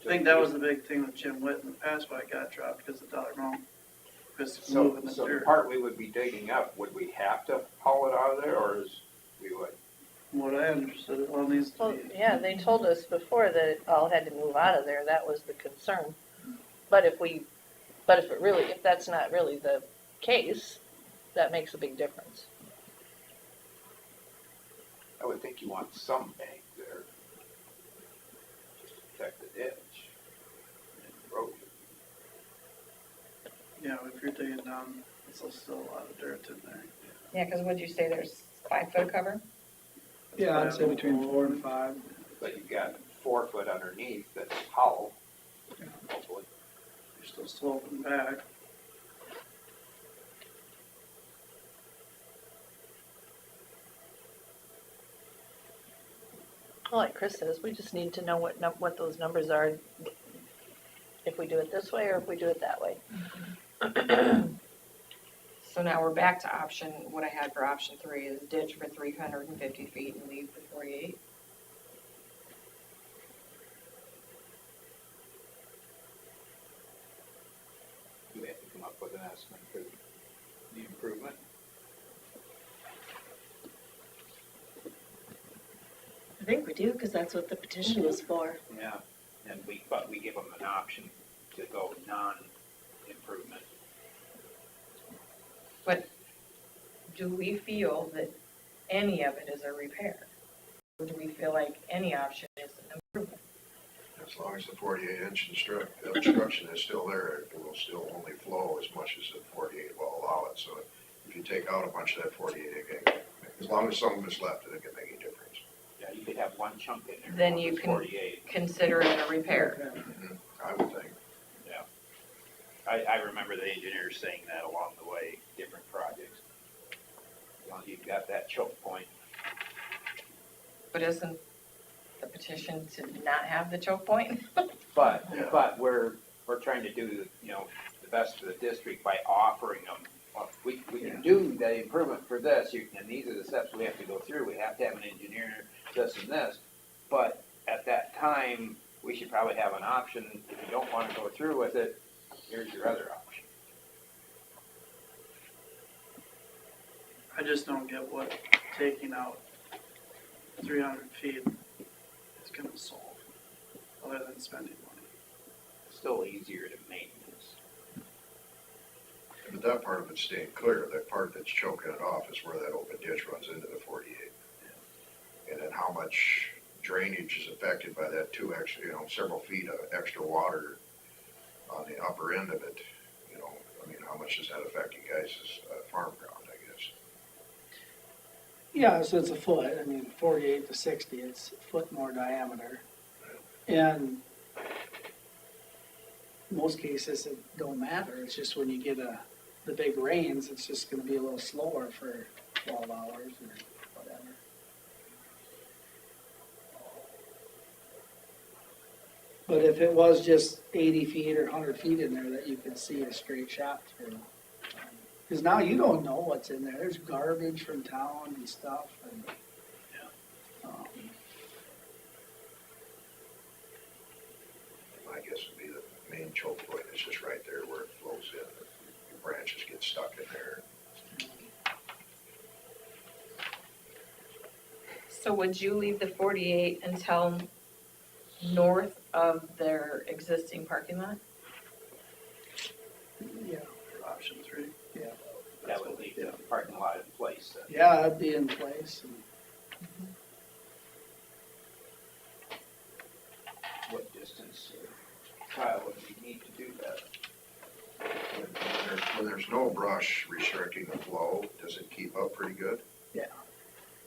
I think that was the big thing with Jim Witt in the past, why it got dropped, because the dollar amount, because moving the so the dirt. part we would be digging up, would we have to haul it out of there, or is we would? What I understood, it all needs to Well, be. yeah, they told us before that it all had to move out of there, that was the concern. But if that's not really the case, that makes a big difference. I would think you want some bank there, just to protect the ditch and erosion. Yeah, if you're digging down, it's still a lot of dirt in there. Yeah, because what'd you say, there's 5 foot cover? Yeah, I'd say between 4 and 5. But you've got 4 foot underneath that's hollow, hopefully. You're still sloping back. Well, like Chris says, we just need to know what those numbers are. if we do it this way or if we do it that way. So now we're back to option, what I had for option 3 is ditch for 350 feet and leave for 48. Do we have to come up with an estimate for the improvement? I think we do, because that's what the petition was for. Yeah, but we give them an option to go non-improvement. But do we feel that any of it is a repair? Or do we feel like any option is an improvement? As long as the 48-inch obstruction is still there, it will still only flow as much as the 48 will allow it. So if you take out a bunch of that 48, as long as some of it's left, it can make a difference. Yeah, you could have one chunk in there. Then of you the can 48. consider it a repair. I would think. Yeah. I remember the engineers saying that along the way, different projects. As long as you've got that choke point. But isn't the petition to not have the choke point? But, Yeah. but we're trying to do, the best for the district by offering them. Well, we can do the improvement for this, and these are the steps we have to go through. We have to have an engineer, this and this. But at that time, we should probably have an option. If you don't want to go through with it, here's your other option. I just don't get what taking out 300 feet is gonna solve, other than spending money. It's still easier to maintenance. But that part of it's staying clear. That part that's choking it off is where that open ditch runs into the 48. And then how much drainage is affected by that several feet of extra water on the upper end of it. How much does that affect you guys' farm ground, I guess? Yeah, so it's a foot, 48 to 60, it's a foot more diameter. And most cases, it don't matter, it's just when you get the big rains, it's just gonna be a little slower for 12 hours or whatever. But if it was just 80 feet or 100 feet in there that you could see a straight shot through. Because now you don't know what's in there, there's garbage from town and stuff, and, My guess would be the main choke point is just right there where it flows in. The branches get stuck in there. So would you leave the 48 until north of their existing parking lot? yeah, Option 3. yeah. That would leave the parking lot in place then. Yeah, that'd be in place, and What distance, Kyle, would we need to do that? When there's no brush restricting the flow, does it keep up pretty good?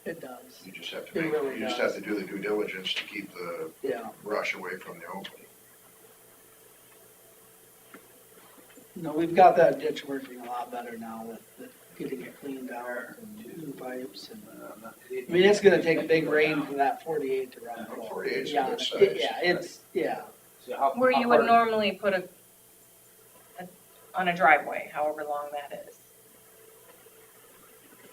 it does, You just have It to really you just does. have to do the due diligence to keep the yeah. brush away from the opening. No, we've got that ditch working a lot better now with getting it cleaned out and new pipes and, it's gonna take a big rain for that 48 to run. 48 is a Yeah, good size. yeah, So how Where you would far- normally put on a driveway, however long that is.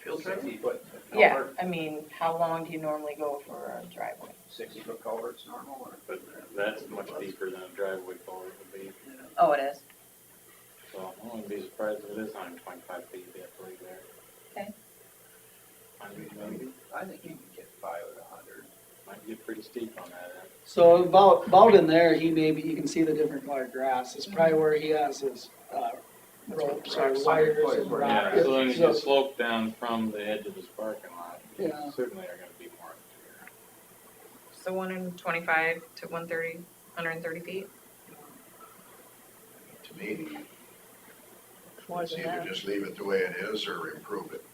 Field trip? 60-foot Yeah, culvert, I mean, how long do you normally go for a driveway? 60-foot culvert's normal, or? But that's much deeper than a driveway culvert would be, Oh, it is? so I wouldn't be surprised if it is 125 feet they have to leave there. Okay. Maybe, I think you can get by with 100. might get pretty steep on that end. So about in there, you can see the different colored grass, it's probably where he has his, ropes or wires and rock. Yeah, so then you slope down from the edge of this parking lot, you Yeah. certainly are gonna be more severe. So 125 to 130, 130 feet? To me, More it's than either that. just leave it the way it is or improve it.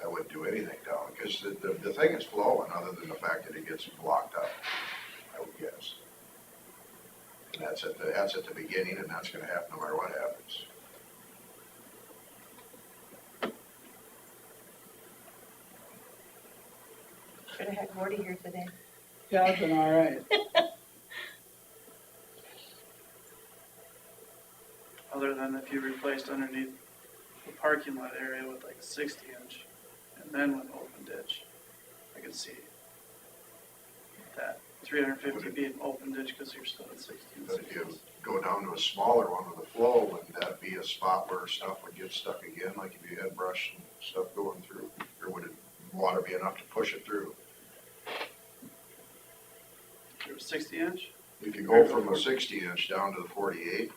I wouldn't do anything down, because the thing is flowing, other than the fact that it gets blocked up, I would guess. And that's at the beginning, and that's gonna happen no matter what happens. Should have had Gordy here today. Yeah, it's been all right. then if you replaced underneath the parking lot area with like a 60-inch, and then went open ditch, I could see that 350 being open ditch, because you're still at 60 and But if you 60. go down to a smaller one with a flow, wouldn't that be a spot where stuff would get stuck again, like if you had brush and stuff going through? Or would it, water be enough to push it through? There was 60-inch? If you go from a 60-inch down to the 48,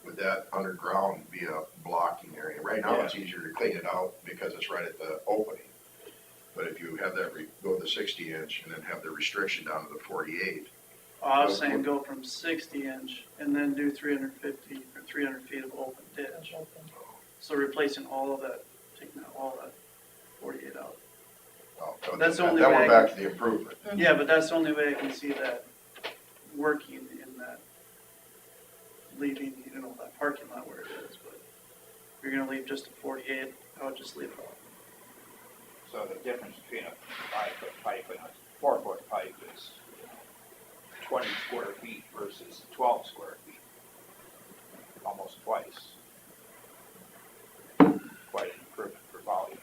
would that underground be a blocking area? Right now, it's easier to clean it out because it's right at the opening. But if you have that, go to the 60-inch and then have the restriction down to the 48. I was saying go from 60-inch and then do 350 or 300 feet of open ditch. So replacing all of that, taking all that 48 out. Oh, That's the then only then way we're I back can- to the improvement. Yeah, but that's the only way I can see that working in that, leaving, that parking lot where it is, but if you're gonna leave just a 48, I would just leave it all. So the difference between a 5-foot pipe and a 4-foot pipe is 20 square feet versus 12 square feet. Almost twice. Quite an improvement for volume.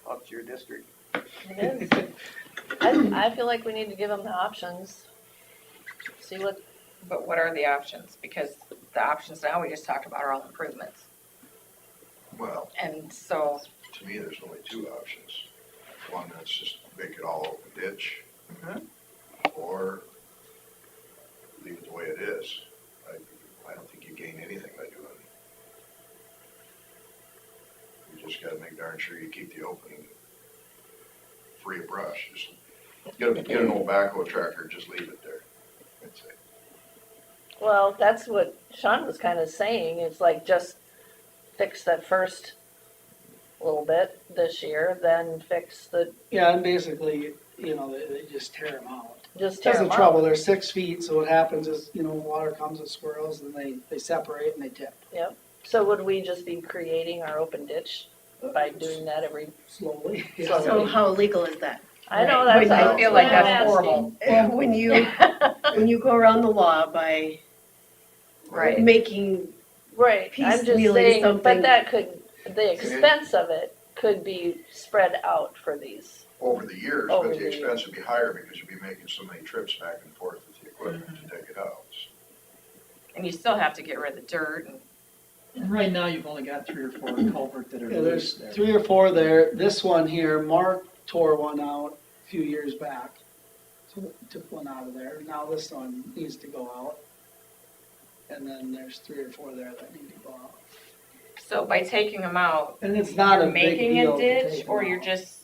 Up to your district. It is. I feel like we need to give them the options. See what, But what are the options? Because the options now we just talked about are all improvements. Well, And so, to me, there's only two options. One that's just make it all open ditch, or leave it the way it is. I don't think you gain anything by doing it. You just gotta make darn sure you keep the opening free of brush. Just get an old backhoe tractor, just leave it there. That's it. well, that's what Sean was kind of saying, it's like just fix that first little bit this year, then fix the, Yeah, and basically, they just tear them out. just tear That's them the out. trouble, they're 6 feet, so what happens is, water comes with swirls, and they separate and they tip. Yep. So would we just be creating our open ditch by doing that every, Slowly. Slowly. So how illegal is that? I know, Right. that's. I feel like what I'm that's asking. horrible. When you go around the law by Right. making, Right, I'm just piecemealing saying, something. but that could, the expense of it could be spread out for these. Over the years, Over but the the expense would be higher because you'd be making so many trips back and forth with the equipment to take it out. and you still have to get rid of the dirt and And right now, you've only got 3 or 4 culvert that are Yeah, loose there's there. 3 or 4 there. This one here, Mark tore one out a few years back. So took one out of there. Now this one needs to go out. And then there's 3 or 4 there that need to go out. so by taking them out, And it's not you're a big making deal a to ditch take or them you're out. just,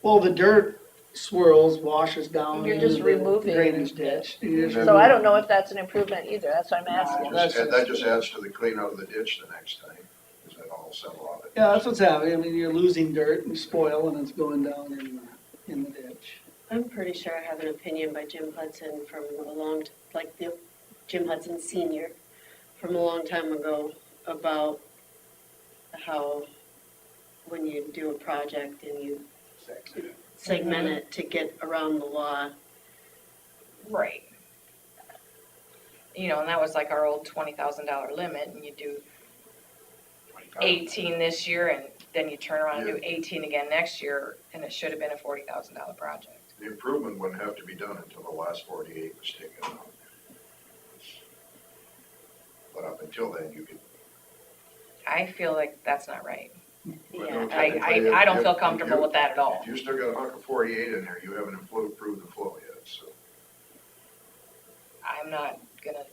Well, the dirt swirls, washes down You're into just the removing drainage it. ditch. You just So I remove don't know it. if that's an improvement either, that's why I'm asking. That just adds to the clean out of the ditch the next time, because that all settle out. Yeah, that's what's happening. I mean, you're losing dirt and spoil and it's going down in the ditch. I'm pretty sure I have an opinion by Jim Hudson from Jim Hudson Senior, from a long time ago about how when you do a project and you segment it to get around the law. right. And that was like our old $20,000 limit and you do 18 this year and then you turn around and do 18 again next year and it should have been a $40,000 project. The improvement wouldn't have to be done until the last 48 was taken out. But up until then, you could. I feel like that's not right. Yeah, I don't feel comfortable with that at all. If you still got a buck of 48 in there, you haven't improved the flow yet, so. I'm not gonna,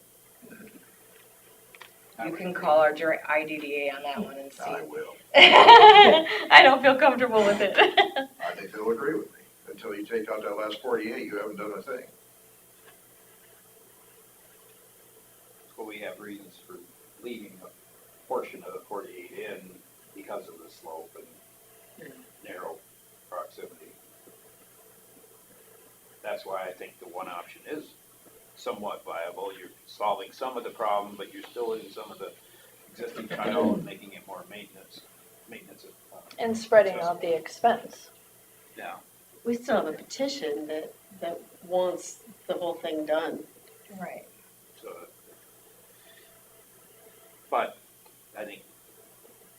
you can call our IDDA on that one and see. I will. I don't feel comfortable with it. I think they'll agree with me. Until you take out that last 48, you haven't done a thing. So we have reasons for leaving a portion of the 48 in because of the slope and narrow proximity. That's why I think the one option is somewhat viable. You're solving some of the problem, but you're still in some of the existing tile and making it more maintenance. And spreading out the expense. Yeah. We still have a petition that wants the whole thing done. Right. So, but I think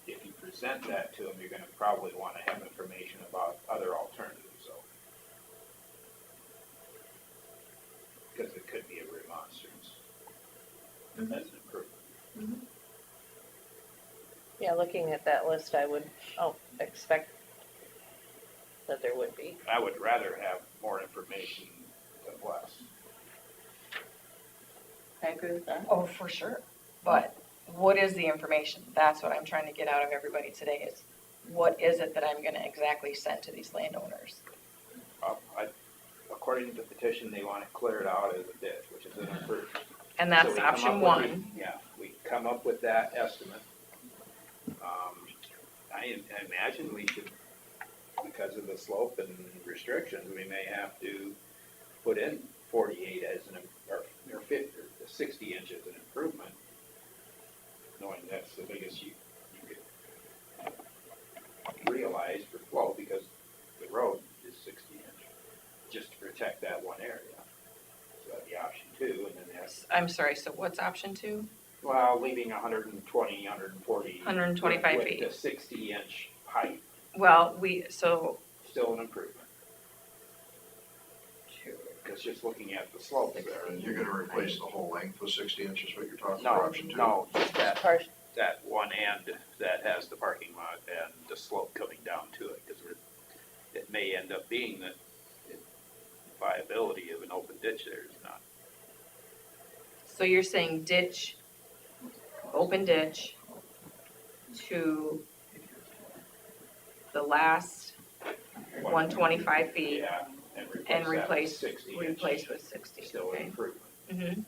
if you present that to them, you're gonna probably wanna have information about other alternatives, so. Because it could be a remonstrance. That's an improvement. Yeah, looking at that list, I would, expect that there would be. I would rather have more information than less. I agree with that. Oh, for sure. But what is the information? That's what I'm trying to get out of everybody today is, what is it that I'm gonna exactly send to these landowners? According to the petition, they want it cleared out as a ditch, which is an improvement. And So that's we come up option with one. Yeah, we come up with that estimate. I imagine we should, because of the slope and restrictions, we may have to put in 48 as or 50, or 60 inches as an improvement, knowing that's the biggest you could realize for flow, because the road is 60 inch, just to protect that one area. So that'd be option 2, and then that's, I'm sorry, so what's option 2? well, leaving 120, 140. 125 with feet. the 60 inch height, Well, so, still an improvement. Because just looking at the slopes there. And you're gonna replace the whole length with 60 inches, what you're talking No, for option 2? no, just Part- that one end that has the parking lot and the slope coming down to it, because it may end up being that viability of an open ditch there is not. so you're saying ditch, open ditch to the last 125 feet Yeah, and that with replace 60 inch, with 60, still an okay? improvement. Mm-hmm.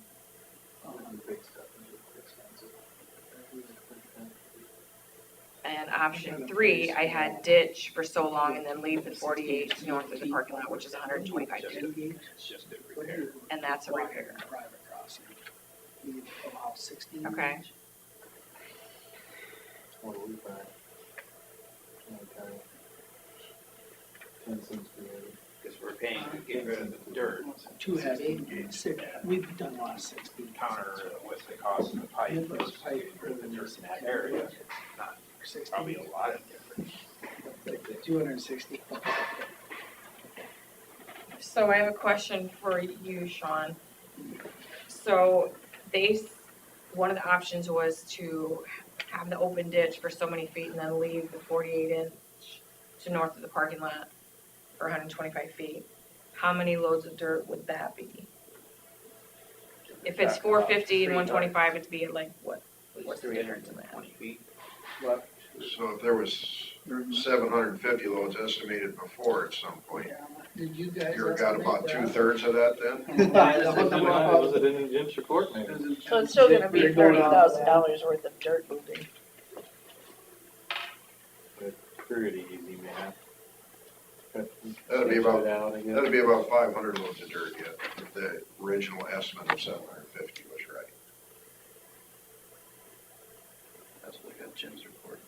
And option 3, I had ditch for so long and then leave the 48 north of the parking lot, which is 125 feet, It's just a repair. and that's a repair. Private crossing. We allow 60. Okay. What do we buy? Okay. 10 cents per acre. Because we're paying to get rid of the dirt, Too heavy, we've done a lot of 60. counter with the cost of the pipe versus getting rid of the dirt in that area. Not probably a lot of difference. 260. So I have a question for you, Sean. So one of the options was to have the open ditch for so many feet and then leave the 48 inch to north of the parking lot for 125 feet. How many loads of dirt would that be? If it's 450 and 125, it'd be at like what? What's the difference in that? 320 feet. So if there was 750 loads estimated before at some point, Did you guys? you got about 2/3 of that then? Was it in Jim's report maybe? So it's still gonna be $30,000 worth of dirt moving. Pretty easy, man. That'd be about, Out again. that'd be about 500 loads of dirt yet, if the original estimate of 750 was right. That's what I got Jim's report.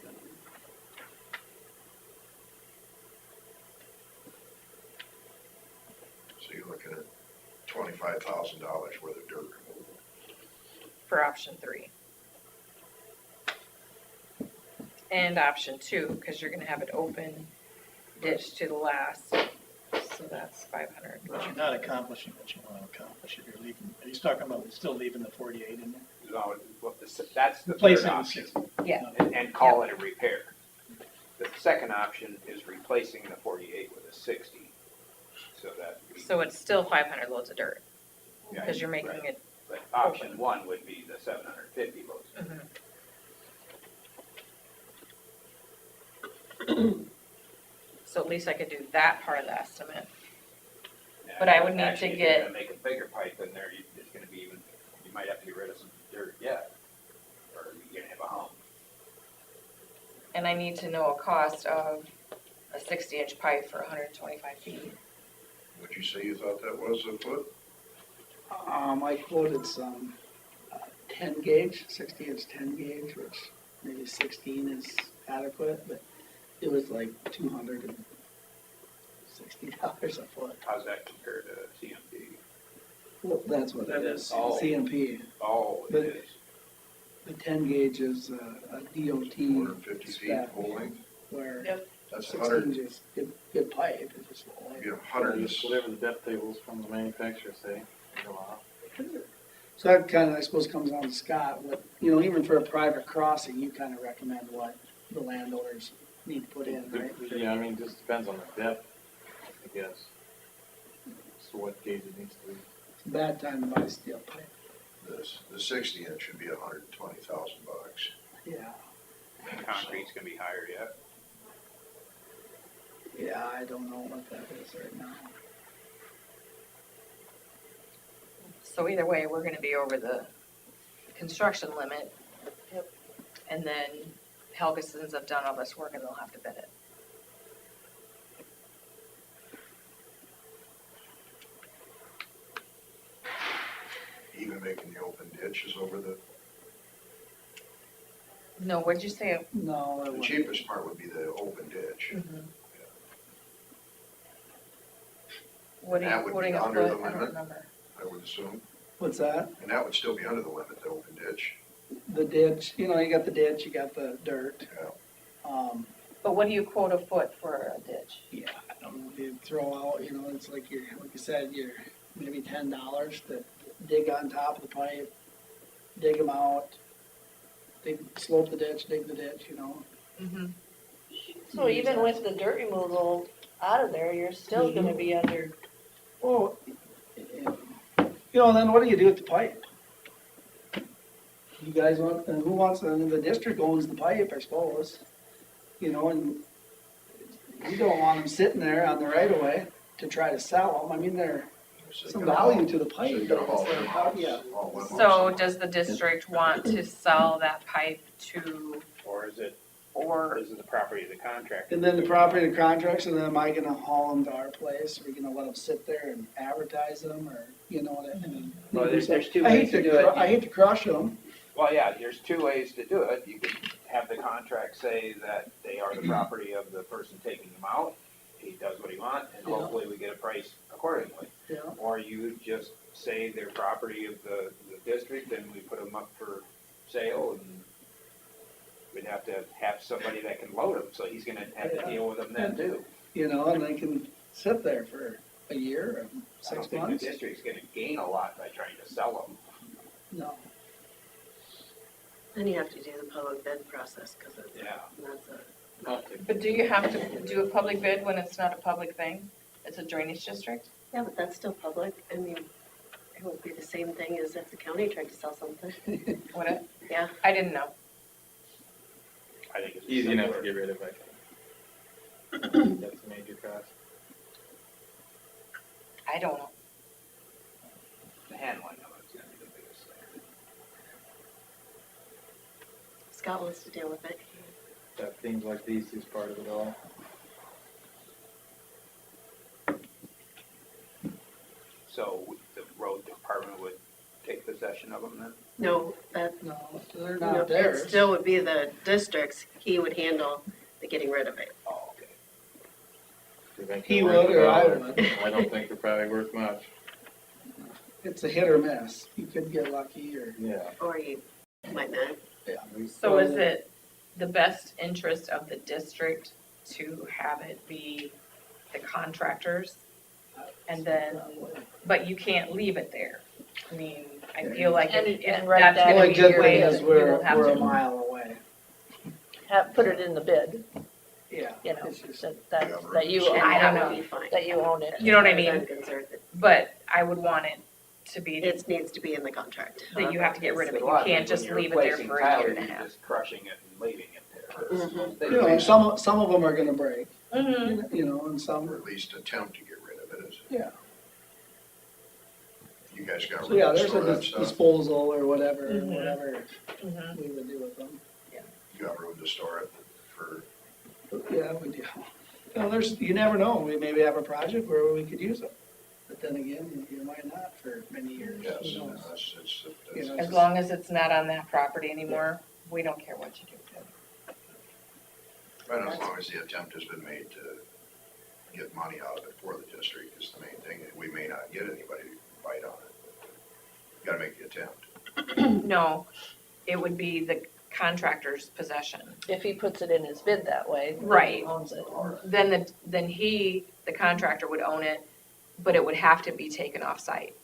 So you're looking at $25,000 worth of dirt removal. For option 3. And option 2, because you're gonna have it open ditch to the last, so that's 500. But you're not accomplishing what you want to accomplish if you're leaving, he's talking about still leaving the 48 in there. No, that's the third Replacing the option, 60. Yeah. and call it a repair. The second option is replacing the 48 with a 60, so that. So it's still 500 loads of dirt, Yeah, because you're making right. it, But option 1 would be the 750 loads. so at least I could do that part of the estimate. Yeah, But I would need to actually, if get- you're gonna make a bigger pipe in there, it's gonna be even, you might have to get rid of some dirt yet, or you're gonna have a hump. And I need to know a cost of a 60-inch pipe for 125 feet. Would you say you thought that was a foot? I quoted some 10 gauge, 60-inch 10 gauge, which maybe 16 is adequate, but it was like $260 a foot. How's that compared to CMP? Well, that's what That it is is, Oh. CMP. Oh, But- it is. The 10 gauge is a DOT 450 feet spec, whole length, where Yep. that's 16 is good pipe, it's just low. you have hundreds. Whatever the depth tables from the manufacturer say, they go off. So that kind of, I suppose, comes down to Scott, what, you know, even for a private crossing, you kind of recommend what the landowners need to put in, right? Yeah, I mean, it just depends on the depth, I guess. So what gauge it needs to be. It's a bad time to buy steel pipe. The 60 inch should be $120,000. Yeah, And concrete's gonna be higher yet. yeah, I don't know what that is right now. So either way, we're gonna be over the construction limit. Yep. And then Helgesons have done all this work and they'll have to bid it. Even making the open ditch is over the, No, what'd you say? No, it the wouldn't. cheapest part would be the open ditch. What are That you would be quoting a under foot? the I don't limit. remember. I would assume, What's that? and that would still be under the limit, the open ditch. The ditch, you know, you got the ditch, you got the dirt. Yeah. But what do you quote a foot for a ditch? Yeah, I don't know, if you throw out, you know, it's like you're, like you said, you're maybe $10 to dig on top of the pipe, dig them out, slope the ditch, dig the ditch, you know. Mm-hmm. So even with the dirt removal out of there, you're still gonna be under, Well, you know, then what do you do with the pipe? You guys want, and who wants, and the district owns the pipe, I suppose, you know, and you don't want them sitting there on the right of way to try to sell them. I mean, there's So some you gotta haul- value to the so pipe. you gotta haul but it's them like, out, yeah. haul them out So somewhere. does the district want to sell that pipe to, Or is it, or, is it the property of the contractor? And then the property contracts, and then am I gonna haul them to our place? Are we gonna let them sit there and advertise them, or, you know what I mean? Well, there's two I hate ways to to do it. I hate to crush them. Well, yeah, there's two ways to do it. You could have the contract say that they are the property of the person taking them out. He does what he wants, and Yeah. hopefully we get a price accordingly. Yeah. Or you just say they're property of the district, and we put them up for sale, and we'd have to have somebody that can load them, so he's gonna have to Yeah. deal with them then too. You know, and they can sit there for a year or I don't 6 think months. the district's gonna gain a lot by trying to sell them. No. Then you have to do the public bid process, cause Yeah. that's a, but do you have to do a public bid when it's not a public thing? It's a drainage district? yeah, but that's still public. I mean, it would be the same thing as if the county tried to sell something. Would it? Yeah. I didn't know. I think it's Easy enough to simpler. get rid of, I think. That's a major cost. I don't know. The handling of it's gonna be the biggest thing. Scott wants to deal with it. That things like these is part of it all. So the road department would take possession of them then? No, that, No, they're no, not it theirs. still would be the district's, he would handle the getting rid of it. Oh, okay. Do you think He they're worth would, or I $1? would. I don't think they're probably worth much. It's a hit or miss. You could get lucky or, Yeah. Or you might not. So is it the best interest of the district to have it be the contractors? And then, but you can't leave it there. I mean, I feel like And- if and write that's that gonna only be good your thing bid, is you we're will have a to. mile away. put it in the bid, Yeah. you know, it's just- that you, And I don't that know. would be fine. that you own it. You know what I As far as mean? I'm concerned, But I would want it to be it needs to be in the contract. that you have to get rid of it. A lot You of can't times just when you're leave it there replacing for a tile, year and a you're half. just crushing it and leaving it there. Mhm. They You know, leave and some of them are gonna break, Mm-hmm. you know, and some, Or at least attempt to get rid of it. yeah. You guys got So yeah, room to there's store a that stuff? disposal or whatever, Mhm. whatever Mm-hmm. we would do with them. You got room to store it for, Yeah, we do. You know, you never know. We maybe have a project where we could use it. But then again, you might not for many years, Yes, who no, knows? it's, You know, As long as it's not on that property anymore, we don't care what you do with it. and as long as the attempt has been made to get money out of it for the district is the main thing. We may not get anybody to bite on it. You gotta make the attempt. No, it would be the contractor's possession. If he puts it in his bid that way, then he Right. owns it. Then the contractor would own it, but it would have to be taken off site.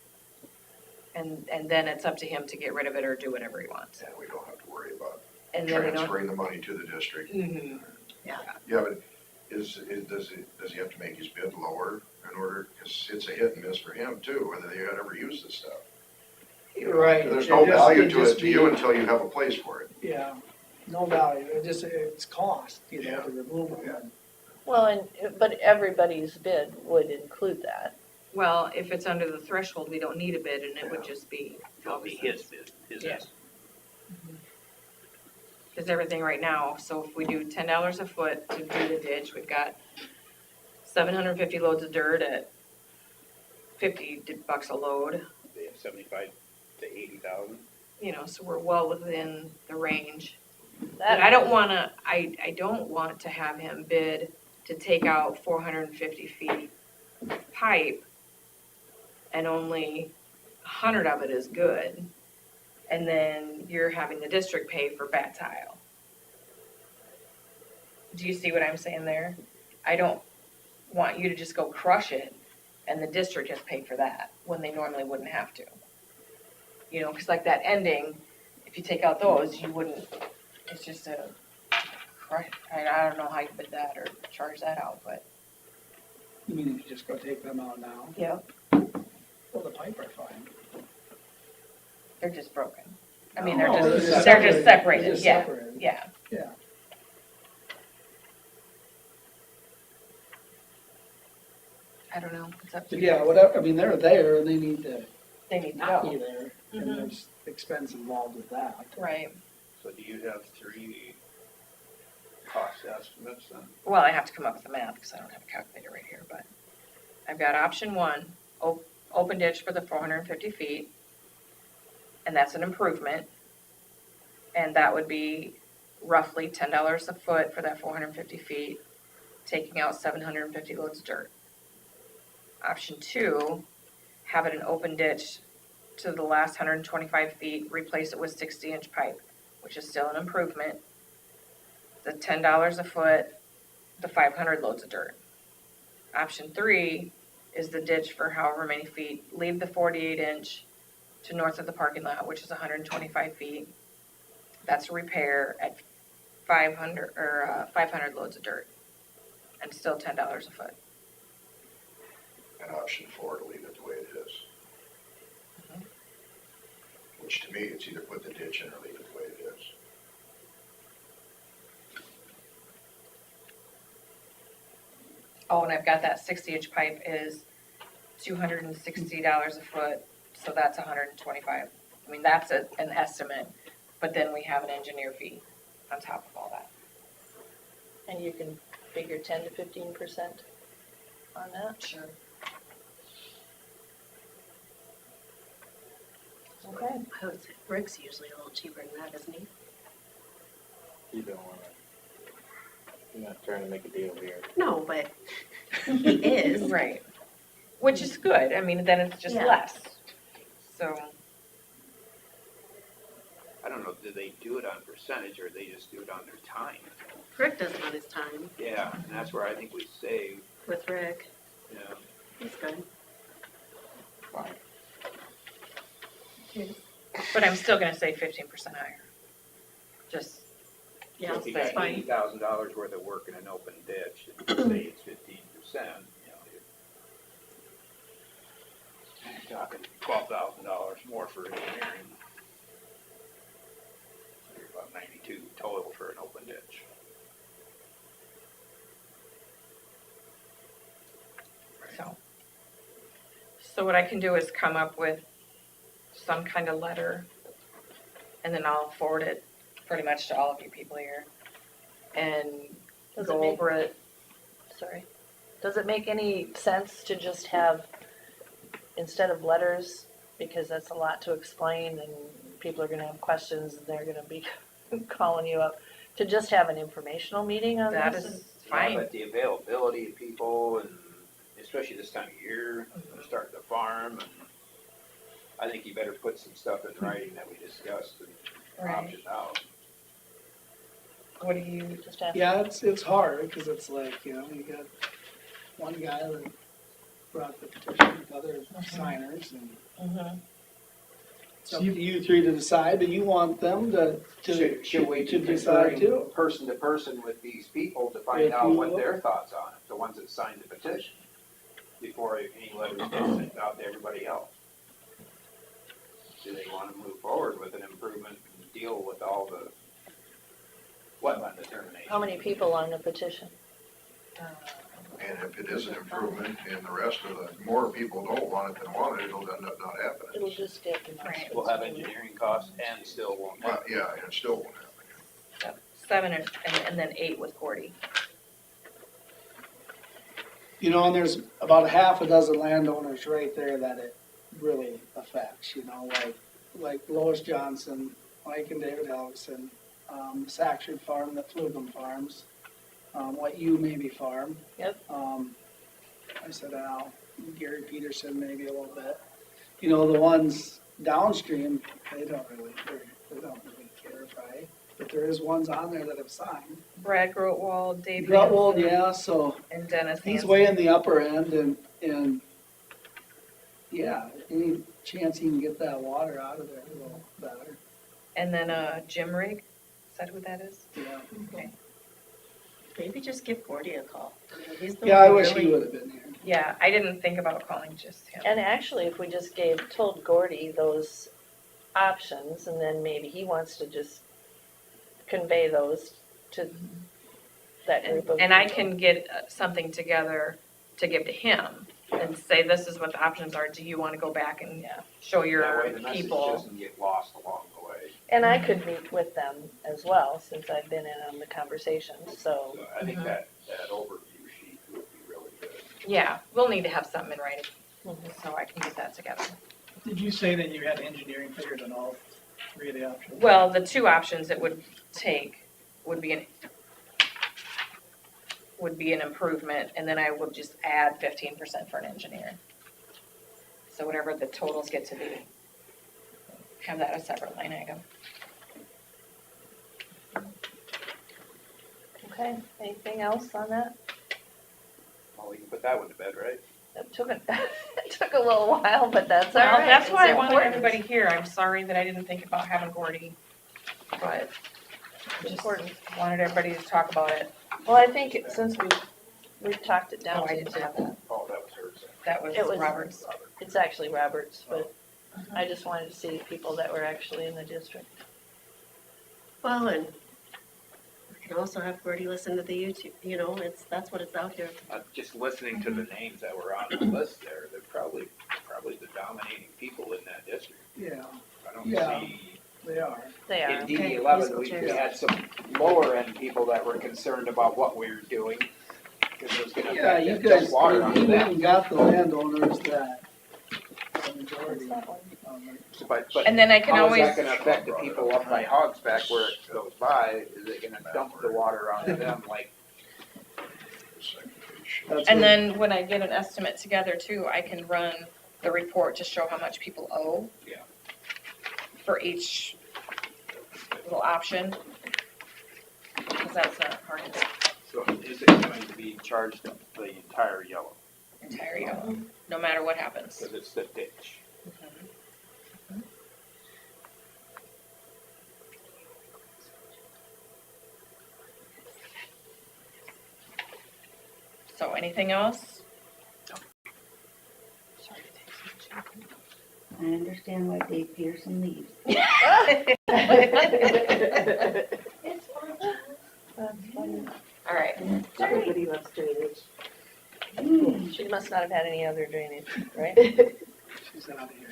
And then it's up to him to get rid of it or do whatever he wants. And we don't have to worry about And then we don't. transferring the money to the district. Mhm. Yeah, but does he have to make his bid lower in order, because it's a hit and miss for him too, whether they ever use this stuff. Right. There's It no just- value it to just it to you be- until you have a place for it. Yeah, no value, it's cost, you know, Yeah. to remove it. Yeah. Well, but everybody's bid would include that. Well, if it's under the threshold, we don't need a bid and it would Yeah. just be It'll be his bid, his Yeah. estimate. Cause everything right now, so if we do $10 a foot to do the ditch, we've got 750 loads of dirt at $50 a load. They have 75 to 80,000. You know, so we're well within the range. But That I don't want to have him bid to take out 450 feet pipe and only 100 of it is good. And then you're having the district pay for bat tile. Do you see what I'm saying there? I don't want you to just go crush it and the district has paid for that when they normally wouldn't have to. You know, cause like that ending, if you take out those, you wouldn't, it's just a crush. I don't know how you bid that or charge that out, but. You mean if you just go take them out now? Yep. Well, the pipe are fine. They're just broken. I mean, No, they're just separated, They're just yeah, separated. yeah. Yeah. I don't know, it's up to But you. yeah, whatever, I mean, they're there, and they need to They need to not be go. there, and Mhm. there's expense involved with that. Right. So do you have 3 cost estimates then? Well, I have to come up with the math because I don't have a calculator right here, but I've got option one, open ditch for the 450 feet. And that's an improvement. And that would be roughly $10 a foot for that 450 feet, taking out 750 loads of dirt. Option two, have it an open ditch to the last 125 feet, replace it with 60-inch pipe, which is still an improvement. The $10 a foot, the 500 loads of dirt. Option three is the ditch for however many feet, leave the 48-inch to north of the parking lot, which is 125 feet. That's a repair at 500 loads of dirt, and still $10 a foot. And option 4 to leave it the way it is. Mhm. Which to me, it's either put the ditch in or leave it the way it is. Oh, and I've got that 60-inch pipe is $260 a foot, so that's 125. I mean, that's an estimate, but then we have an engineer fee on top of all that. And you can figure 10 to 15% on that? Sure. Okay. I would say Rick's usually a little cheaper than that, isn't he? You don't wanna, you're not trying to make a deal here. No, but he is. Right. Which is good. I mean, then it's just Yeah. less. So, I don't know, do they do it on percentage or they just do it on their time? Rick does it on his time Yeah, and that's where I think we save, with Rick. you know. He's good. Fine. but I'm still gonna say 15% higher. Just, Yeah, So if you that's got fine. $80,000 worth of work in an open ditch, and say it's 15%, you know, you're talking $12,000 more for engineering. So you're about 92 total for an open ditch. so what I can do is come up with some kind of letter, and then I'll forward it pretty much to all of you people here, and Does it go make- over it. Sorry. Does it make any sense to just have instead of letters, because that's a lot to explain and people are gonna have questions and they're gonna be calling you up, to just have an informational meeting on That this? is Yeah, fine. but the availability of people, and especially this time of year, they're starting to farm, and I think you better put some stuff in writing that we discussed and Right. option out. What do you just have? Yeah, it's hard, cause it's like, you know, you got one guy that brought the petition with other signers, and Mhm. it's up to you three to decide, but you want them to Should we to be decide conferring too. person to person with these people to find If out you what will. their thoughts on it, the ones that signed the petition, before any letters get sent out to everybody else? Do they wanna move forward with an improvement and deal with all the wetland determination? How many people on the petition? And if it is an improvement and the rest of the, more people don't want it than want it, it'll end up not happening. It'll just get. Right. We'll have engineering costs and still won't have. But, yeah, and it still won't happen. 7 and then 8 with Gordy. You know, and there's about a half a dozen landowners right there that it really affects, you know, like Lois Johnson, Mike and David Helgeson, Saxford Farm that Flugum farms, what you maybe farm. Yep. I said Al, Gary Peterson maybe a little bit. You know, the ones downstream, they don't really care, right? But there is ones on there that have signed. Brad Grotwald, Dave Grutwold, Hansen, yeah, so and Dennis he's Hansen. way in the upper end and yeah, any chance he can get that water out of there, a little better, And then Jim Rig, is that who that is? yeah. Okay. Maybe just give Gordy a call. He's the Yeah, one I who wish he really- would have been here. Yeah, I didn't think about calling just him. And actually, if we just told Gordy those options, and then maybe he wants to just convey those to that group of. And I people. can get something together to give to him and say, this is what the options are. Do you want to go back and Yeah. show That your way the message people? doesn't get lost along the way. And I could meet with them as well, since I've been in on the conversations, so. So I think that overview sheet would be really good. Yeah, we'll need to have something in writing, Mhm. so I can get that together. Did you say that you had engineering figured on all three of the options? Well, the 2 options it would take would be an improvement, and then I would just add 15% for an engineer. So whatever the totals get to be, have that a separate line item. Okay, anything else on that? Well, we can put that one to bed, right? It took it took a little while, but that's all Well, right. that's why It's I wanted important. everybody here. I'm sorry that I didn't think about having Gordy, but It's important. wanted everybody to talk about it. Well, I think since we've talked it down. Oh, I didn't have that. Oh, that was hers. That was It was- Robert's. It's actually Roberts, but I just wanted to see people that were actually in the district. Well, and we can also have Gordy listen to the YouTube, you know, that's what it's out here. Just listening to the names that were on the list there, they're probably the dominating people in that district. Yeah, I don't Yeah. see. they are. They are. In Okay, DD 11, musical we chairs. had some lower end people that were concerned about what we were doing, because it was gonna Yeah, affect you that dump guys, water on you them. even got the landowners that, the majority. What's that one? But And then I can how is always, that gonna affect the people up by Hogsback where it goes by? Is it gonna dump the water onto them like? The second page. That's and what- then when I get an estimate together too, I can run the report to show how much people owe. Yeah. For each little option. Because that's not hard to So is it going to be charged the entire yellow? entire yellow, no matter what happens. Because it's the ditch. So anything else? I understand why Dave Pearson leaves. All right. Everybody loves drainage. She must not have had any other drainage, right? She's out of here.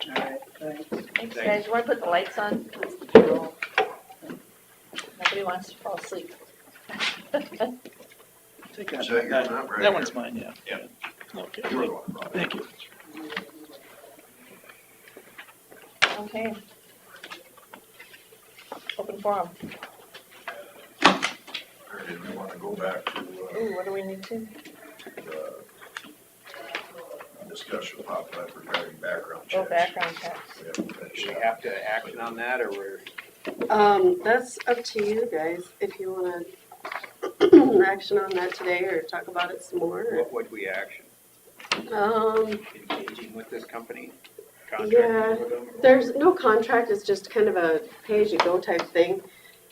All right, thanks. Thanks, guys. You wanna put the lights on? Nobody wants to fall asleep. Take Is that your map right That one's here? mine, yeah. Yeah. Okay, You were the one who brought it. thank you. Okay. Open forum. Or did we wanna go back to, Ooh, what do we need to? the discussion popped up regarding background Oh, checks? background checks. We haven't finished Do we that. have to action on that, or we're, That's up to you guys, if you wanna action on that today or talk about it some more. what would we action? Engaging with this company? Yeah, Contracting with them? there's no contract, it's just kind of a pay-as-you-go type thing.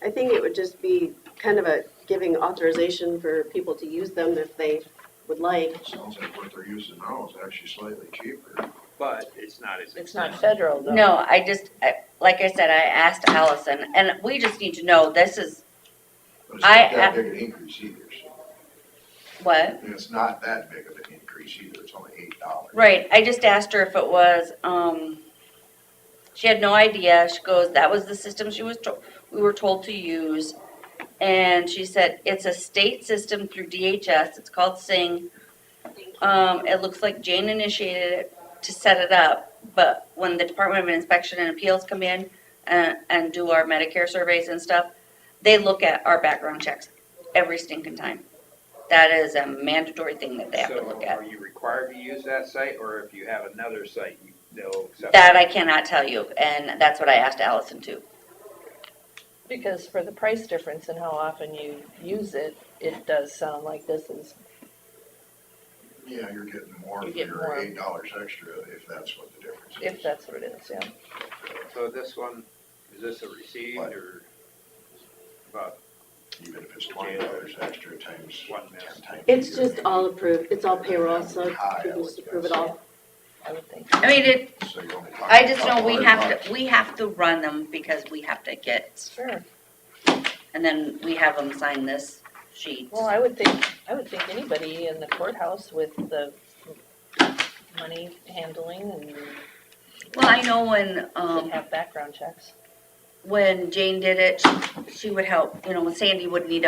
I think it would just be kind of a giving authorization for people to use them if they would like. Sounds like what they're using now is actually slightly cheaper. But it's not as It's not expensive. federal though. No, like I said, I asked Allison, and we just need to know, this is, But it's not I- that big an increase either, so. what? And it's not that big of an increase either, it's only $8. Right, I just asked her if it was, she had no idea, she goes, that was the system we were told to use. And she said, it's a state system through DHS, it's called SING. It looks like Jane initiated it to set it up, but when the Department of Inspection and Appeals come in and do our Medicare surveys and stuff, they look at our background checks every stinking time. That is a mandatory thing that they have to look So at. are you required to use that site, or if you have another site, they'll accept? That I cannot tell you, and that's what I asked Allison too. Because for the price difference and how often you use it, it does sound like this is, Yeah, you're getting more You for get your more. $8 extra, if that's what the difference is. if that's what it is, yeah. So this one, is this a received, or about Even if it's $20 extra times 1 miss? 10 times. It's a year. just all approved, it's all payroll, so High, you can just approve it all. I would think. I mean, So you're only talking I just know $200. we have to run them because we have to get, Sure. and then we have them sign this sheet. Well, I would think anybody in the courthouse with the money handling and Well, I know when, should have background checks. when Jane did it, she would help, when Sandy would need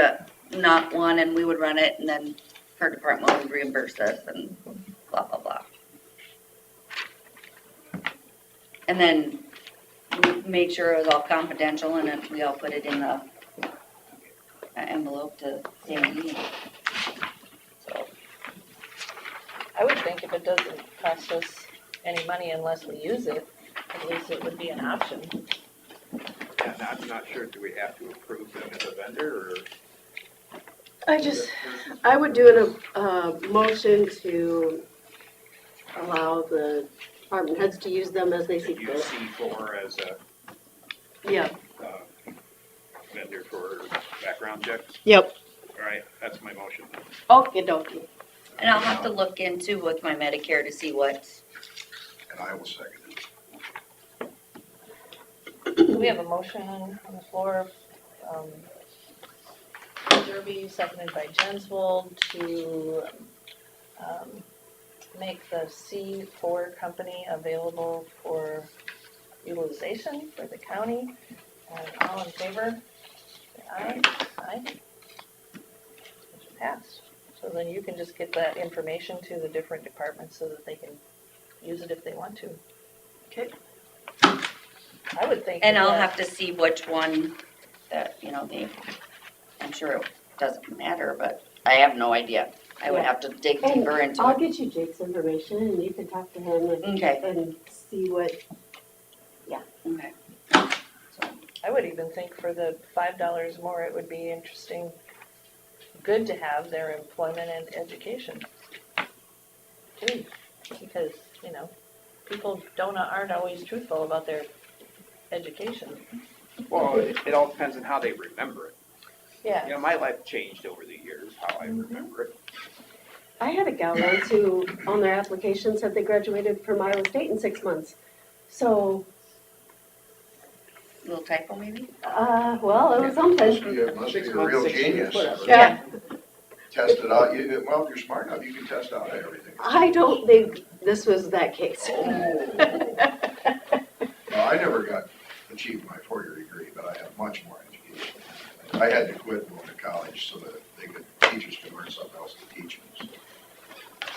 not one and we would run it and then her department would reimburse us and blah, blah, blah. And then we made sure it was all confidential and then we all put it in the envelope to Sandy. So, I would think if it doesn't cost us any money unless we use it, at least it would be an option. And I'm not sure, do we have to approve them as a vendor, or? I would do a motion to allow the department heads to use them as they see To use fit. C4 as a Yeah, vendor for background checks? yep. All right, that's my motion. Okey dokey. and I'll have to look into with my Medicare to see what, And I will second it. We have a motion on the floor, Derby, seconded by Jensvold, to, make the C4 company available for utilization for the county. And all in favor? Say aye. Aye. Motion passed. So then you can just get that information to the different departments so that they can use it if they want to. Okay. I would think. and I'll that- have to see which one that, I'm sure it doesn't matter, but I have no idea. I would Yeah. have to dig And deeper into I'll it. get you Jake's information and you can talk to him Okay, and see what, okay. I would even think for the $5 more, it would be interesting, good to have their employment and education. Too, because, people aren't always truthful about their education. Well, it all depends on how they remember it. Yeah. My life changed over the years, how I remember it. I had a gal once who, on their application, said they graduated from Iowa State in 6 months. So, Little typo maybe? well, it was something. You must be 6 a months, real 6 years, genius. whatever. Yeah. Test it out, well, if you're smart enough, you can test out everything. I don't think this was that case. Well, I never achieved my 4-year degree, but I have much more education. I had to quit going to college so that teachers could learn something else to teach me.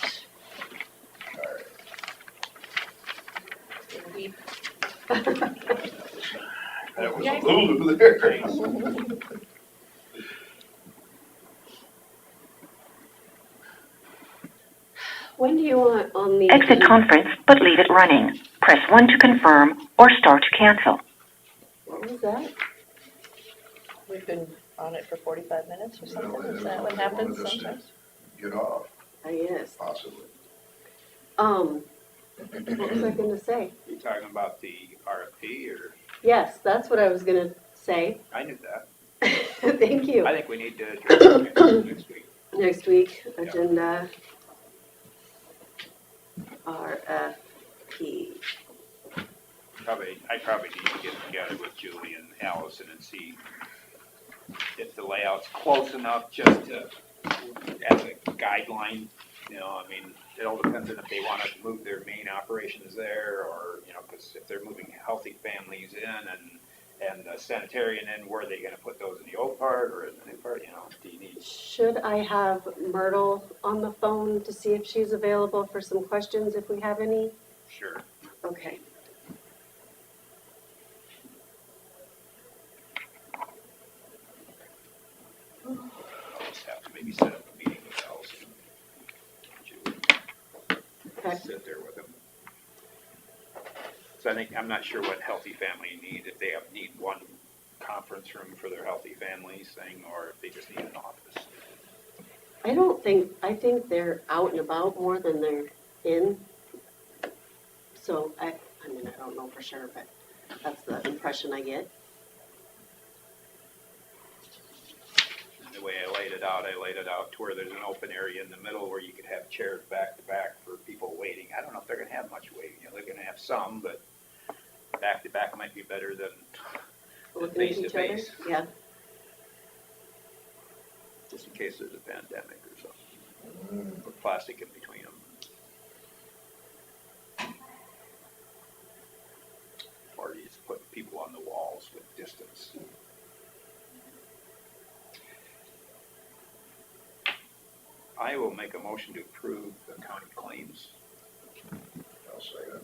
So. All right. We There's a Lulu there. When do you want on the? Exit conference, but leave it running. Press 1 to confirm or star to cancel. What was that? We've been on it for 45 minutes or something, Well, is that what they happens wanted us to sometimes? Get off, Yes. possibly. What was I gonna say? You talking about the RFP or, Yes, that's what I was gonna say. I knew that. Thank you. I think we need to address it next week. Next week, agenda RFP. I probably need to get together with Julie and Allison and see if the layout's close enough just to, as a guideline, you know, I mean, it all depends on if they want to move their main operations there or, you know, because if they're moving healthy families in and the sanitarian in, where are they gonna put those in the old part or in the new part, you know, do you need? Should I have Myrtle on the phone to see if she's available for some questions if we have any? Sure. Okay. I'll just have to maybe set up a meeting with Allison. Julie. Okay. Sit there with them. So I'm not sure what healthy family need, if they need one conference room for their healthy families thing, or if they just need an office. I think they're out and about more than they're in. So I mean, I don't know for sure, but that's the impression I get. The way I laid it out to where there's an open area in the middle where you could have chairs back to back for people waiting. I don't know if they're gonna have much waiting, you know, they're gonna have some, but back to back might be better than Looking at face to each other. face, Yeah. just in case there's a pandemic or something. Put plastic in between them. Or you just put people on the walls with distance. I will make a motion to approve the county claims. I'll say that.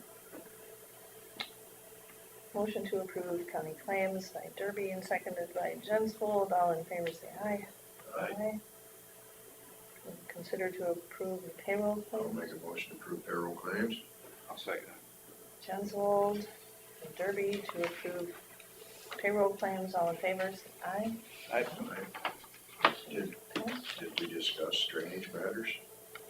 Motion to approve county claims by Derby and seconded by Jensvold. All in favor say aye. Aye. Consider to approve the payroll I'll claims. make a motion to approve payroll claims. I'll second it. Jensvold and Derby to approve payroll claims. All in favor say aye. I, Did we discuss drainage matters?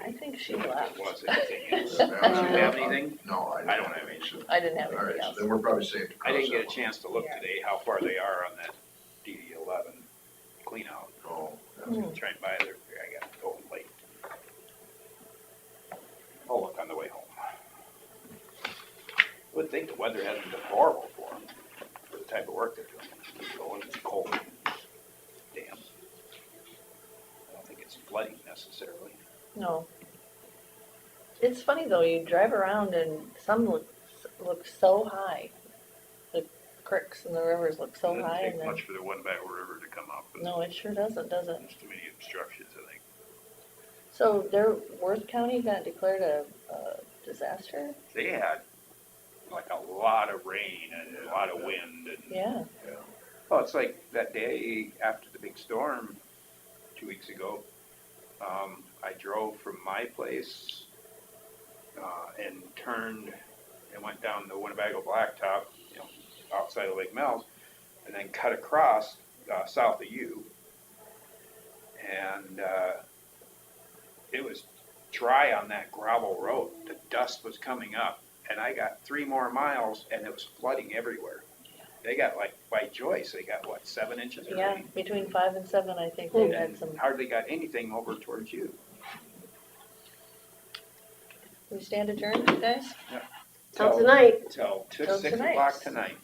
I think she if left. there was anything else. Do Do you have anything? No, I I don't don't have have any. So- I didn't have All anything right, so else. then we're probably safe to I cross didn't get a that one. chance to look Yeah. today how far they are on that DD11 clean out. Oh, I was gonna try and buy there, I got going late. I'll look on the way home. Would think the weather hasn't been horrible for them, for the type of work they're doing. Keep going, it's cold, damp. I don't think it's flooding necessarily. No. It's funny though, you drive around and some look so high. The creeks and the rivers look so high Doesn't and take then, much for the Winnebago River to come up. But no, it sure doesn't, does it? there's too many obstructions, I think. So Worth County got declared a disaster? They had like a lot of rain and a lot of wind and Yeah. oh, it's like that day after the big storm 2 weeks ago. I drove from my place and turned and went down the Winnebago Blacktop, you know, outside of Lake Mills, and then cut across south of you. And it was dry on that gravel road. The dust was coming up, and I got 3 more miles, and it was flooding everywhere. They got like by Joyce, they got what, 7 inches of Yeah, rain, between 5 and 7, I think they've had and some. hardly got anything over towards you. We stand adjourned, guys? Till tonight. Till Till 6 tonight. o'clock tonight.